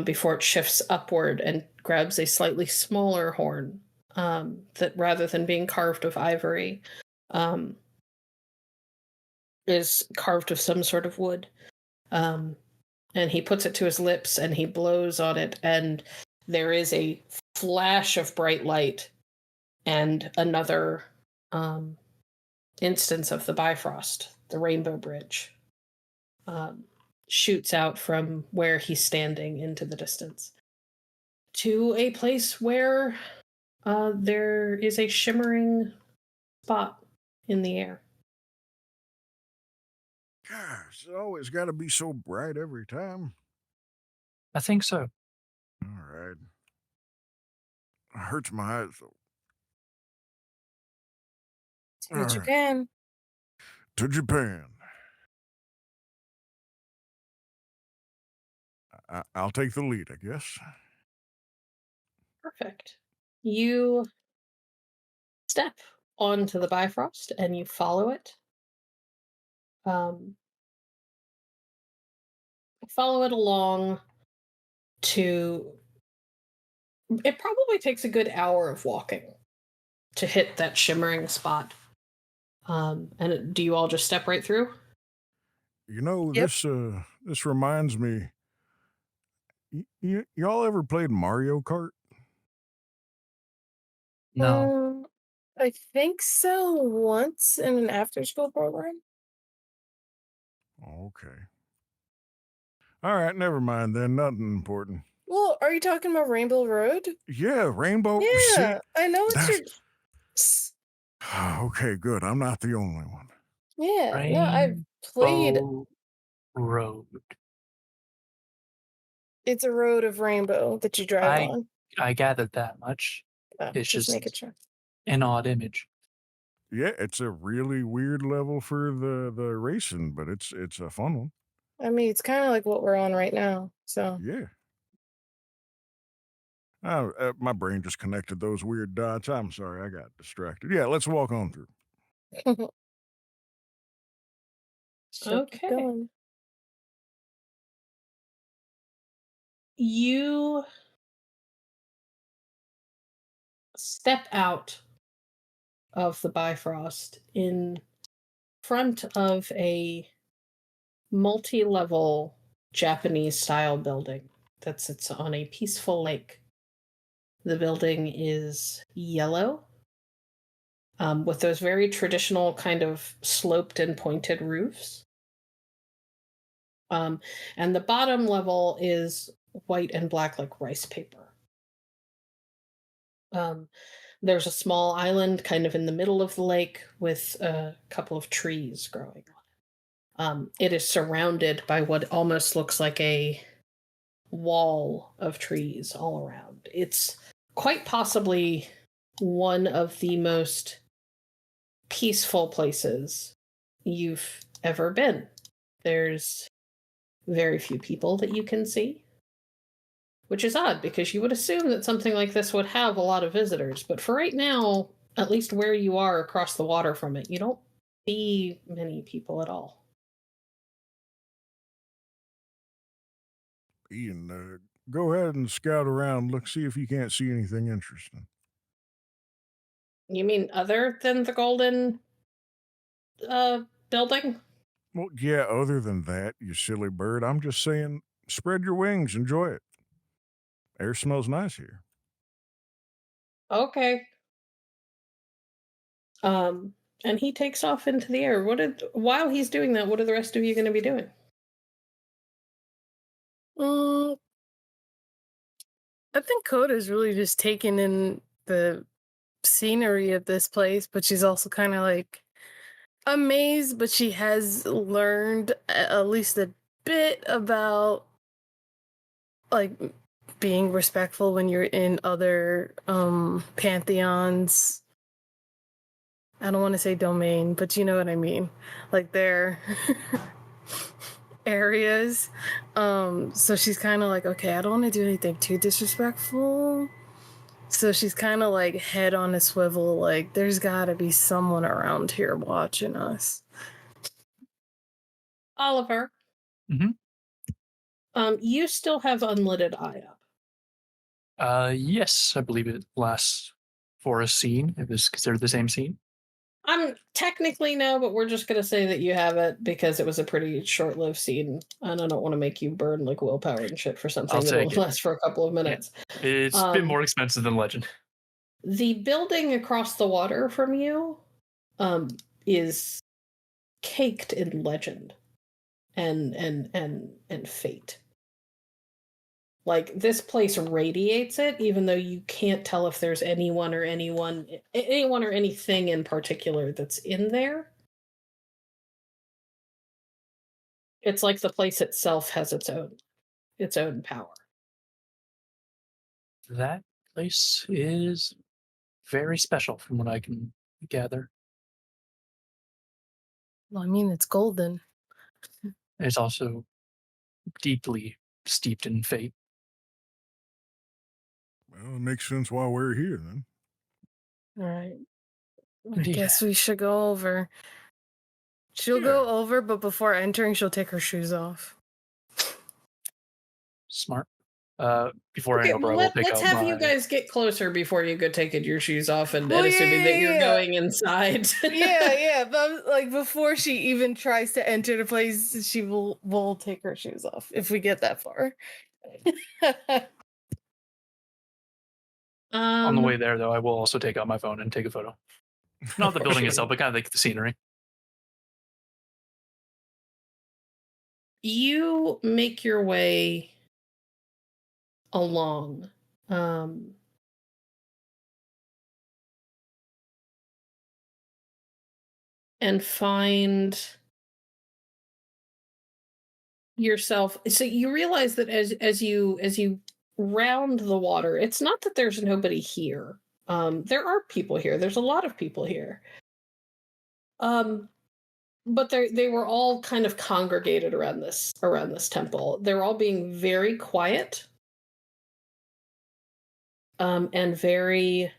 before it shifts upward and grabs a slightly smaller horn that, rather than being carved of ivory, is carved of some sort of wood. And he puts it to his lips and he blows on it, and there is a flash of bright light and another instance of the Bifrost, the Rainbow Bridge, shoots out from where he's standing into the distance. to a place where there is a shimmering spot in the air. Gosh, it's always got to be so bright every time. I think so. All right. It hurts my eyes, though. To All right. Japan. To Japan. I'll take the lead, I guess. Perfect. You step onto the Bifrost and you follow it. Follow it along to. It probably takes a good hour of walking to hit that shimmering spot. And do you all just step right through? You know, Yep. this reminds me. Y'all ever played Mario Kart? No. I think so, once in an after-school program. Okay. All right, never mind then. Nothing important. Well, are you talking about Rainbow Road? Yeah, Rainbow. Yeah, I know it's your. See, okay, good. I'm not the only one. Yeah, no, I've played. Rainbow Road. It's a road of rainbow that you drive on. I gathered that much. It's just just making sure. an odd image. Yeah, it's a really weird level for the racing, but it's a fun one. I mean, it's kind of like what we're on right now. So Yeah. My brain just connected those weird dots. I'm sorry, I got distracted. Yeah, let's walk on through. so keep Okay. going. You step out of the Bifrost in front of a multi-level Japanese-style building that sits on a peaceful lake. The building is yellow, with those very traditional kind of sloped and pointed roofs. And the bottom level is white and black like rice paper. There's a small island kind of in the middle of the lake with a couple of trees growing on it. It is surrounded by what almost looks like a wall of trees all around. It's quite possibly one of the most peaceful places you've ever been. There's very few people that you can see, which is odd because you would assume that something like this would have a lot of visitors. But for right now, at least where you are across the water from it, you don't see many people at all. Ian, go ahead and scout around. Look, see if you can't see anything interesting. You mean other than the golden building? Well, yeah, other than that, you silly bird, I'm just saying, spread your wings, enjoy it. Air smells nice here. Okay. And he takes off into the air. While he's doing that, what are the rest of you going to be doing? I think Coda's really just taking in the scenery of this place, but she's also kind of like amazed, but she has learned at least a bit about like being respectful when you're in other pantheons. I don't want to say domain, but you know what I mean. Like their areas. So she's kind of like, okay, I don't want to do anything too disrespectful. So she's kind of like head on a swivel, like there's got to be someone around here watching us. Oliver. Mm-hmm. You still have unlidded eye up. Yes, I believe it lasts for a scene. It was considered the same scene. Technically no, but we're just gonna say that you have it because it was a pretty short-lived scene, and I don't want to make you burn like willpower and shit for something that will last for a couple of minutes. Yeah. It's a bit more expensive than Legend. The building across the water from you is caked in legend and fate. Like, this place radiates it, even though you can't tell if there's anyone or anything in particular that's in there. It's like the place itself has its own power. That place is very special from what I can gather. Well, I mean, it's golden. It's also deeply steeped in fate. Well, it makes sense why we're here then. All right. I Indeed. guess we should go over. She'll go over, but before entering, she'll take her shoes off. Smart. Before I Okay, enter, I will well, pick let's up have my... you guys get closer before you go taking your shoes off and, Well, assuming that you're yeah. going inside. yeah, but like before she even tries to enter the place, she will take her shoes off if we get that far. On the way there, though, I will also take out my phone and take a photo. Not the building itself, but kind of like the scenery. You make your way along. And find yourself. So you realize that as you round the water, it's not that there's nobody here. There are people here. There's a lot of people here. But they were all kind of congregated around this temple. They're all being very quiet. And very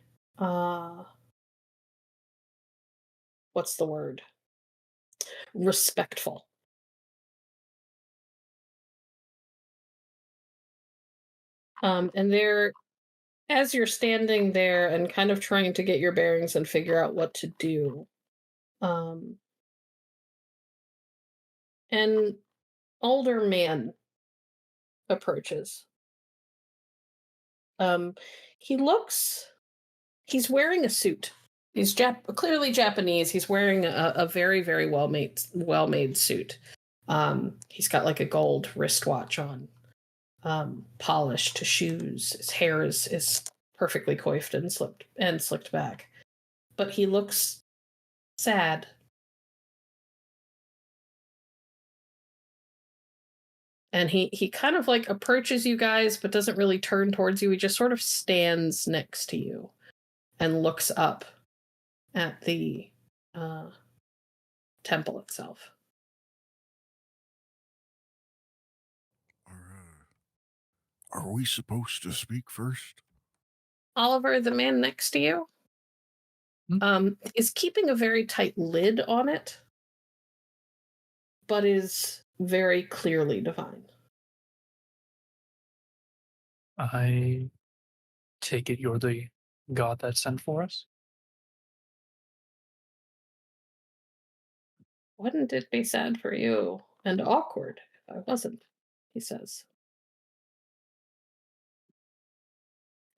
what's the word? Respectful. And they're, as you're standing there and kind of trying to get your bearings and figure out what to do, an older man approaches. He's wearing a suit. He's clearly Japanese. He's wearing a very, very well-made suit. He's got like a gold wristwatch on. Polished shoes. His hair is perfectly coiffed and slicked back. But he looks sad. And he kind of like approaches you guys, but doesn't really turn towards you. He just sort of stands next to you and looks up at the temple itself. Are we supposed to speak first? Oliver, the man next to you, is keeping a very tight lid on it, but is very clearly divine. I take it you're the god that sent for us? Wouldn't it be sad for you and awkward if I wasn't, he says.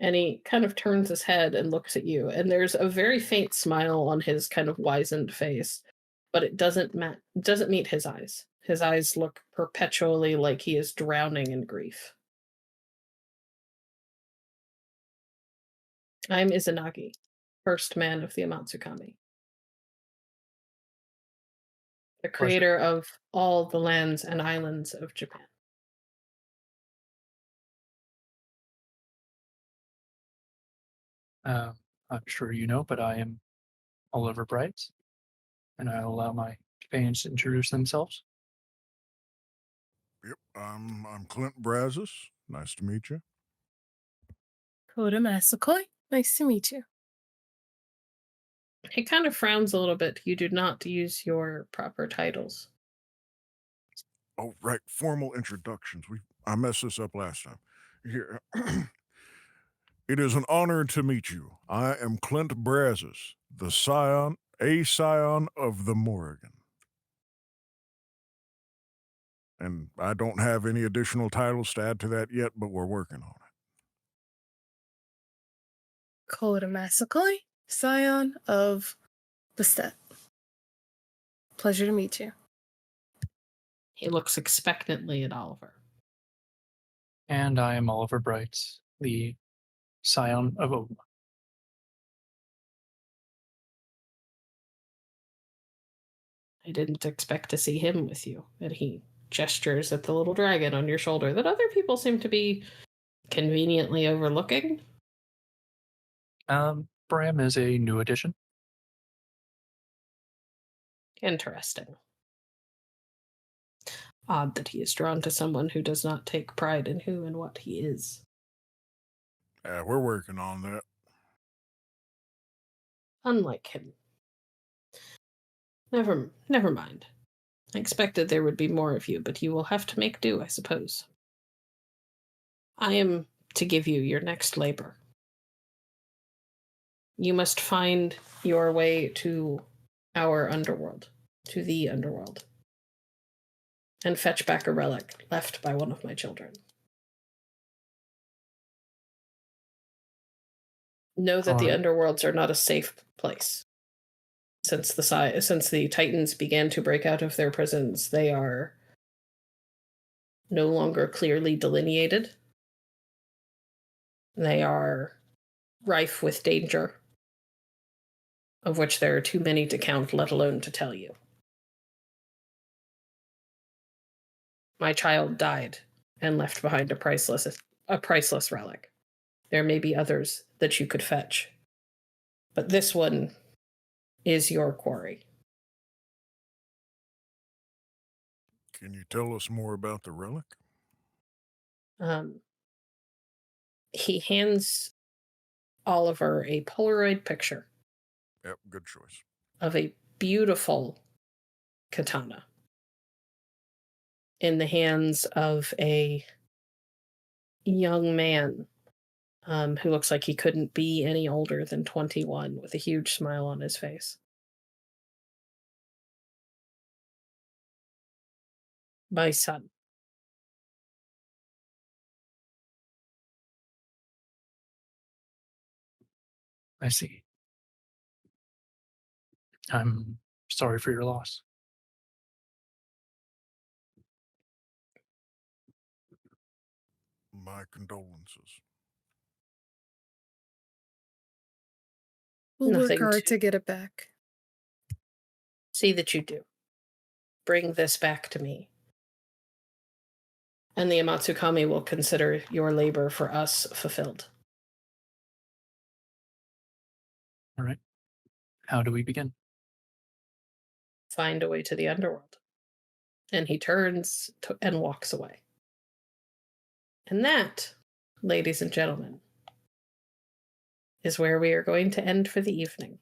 And he kind of turns his head and looks at you, and there's a very faint smile on his kind of wizened face, but it doesn't meet his eyes. His eyes look perpetually like he is drowning in grief. I'm Izanagi, first man of the Amatsukami. The creator of all the lands and islands of Japan. I'm sure you know, but I am Oliver Bright, and I'll allow my companions to introduce themselves. Yep, I'm Clint Brazos. Nice to meet you. Coda Massaquoi. Nice to meet you. He kind of frowns a little bit. You do not use your proper titles. Oh, right. Formal introductions. I messed this up last time. Here. It is an honor to meet you. I am Clint Brazos, the Scion of the Morrigan. And I don't have any additional titles to add to that yet, but we're working on it. Coda Massaquoi, Scion of the Steppe. Pleasure to meet you. He looks expectantly at Oliver. And I am Oliver Bright, the Scion of Oak. I didn't expect to see him with you. And he gestures at the little dragon on your shoulder that other people seem to be conveniently overlooking. Bram is a new addition. Interesting. Odd that he is drawn to someone who does not take pride in who and what he is. We're working on that. Unlike him. Never mind. I expected there would be more of you, but you will have to make do, I suppose. I am to give you your next labor. You must find your way to our underworld, to the underworld, and fetch back a relic left by one of my children. Know that the underworlds are not a safe place. Since the Titans began to break out of their prisons, they are no longer clearly delineated. They are rife with danger, of which there are too many to count, let alone to tell you. My child died and left behind a priceless relic. There may be others that you could fetch, but this one is your quarry. Can you tell us more about the relic? He hands Oliver a Polaroid picture. Yep, good choice. Of a beautiful katana in the hands of a young man who looks like he couldn't be any older than 21, with a huge smile on his face. My son. I see. I'm sorry for your loss. My condolences. We'll work Nothing hard to- to get it back. See that you do. Bring this back to me. And the Amatsukami will consider your labor for us fulfilled. All right. How do we begin? Find a way to the underworld. And he turns and walks away. And that, ladies and gentlemen, is where we are going to end for the evening.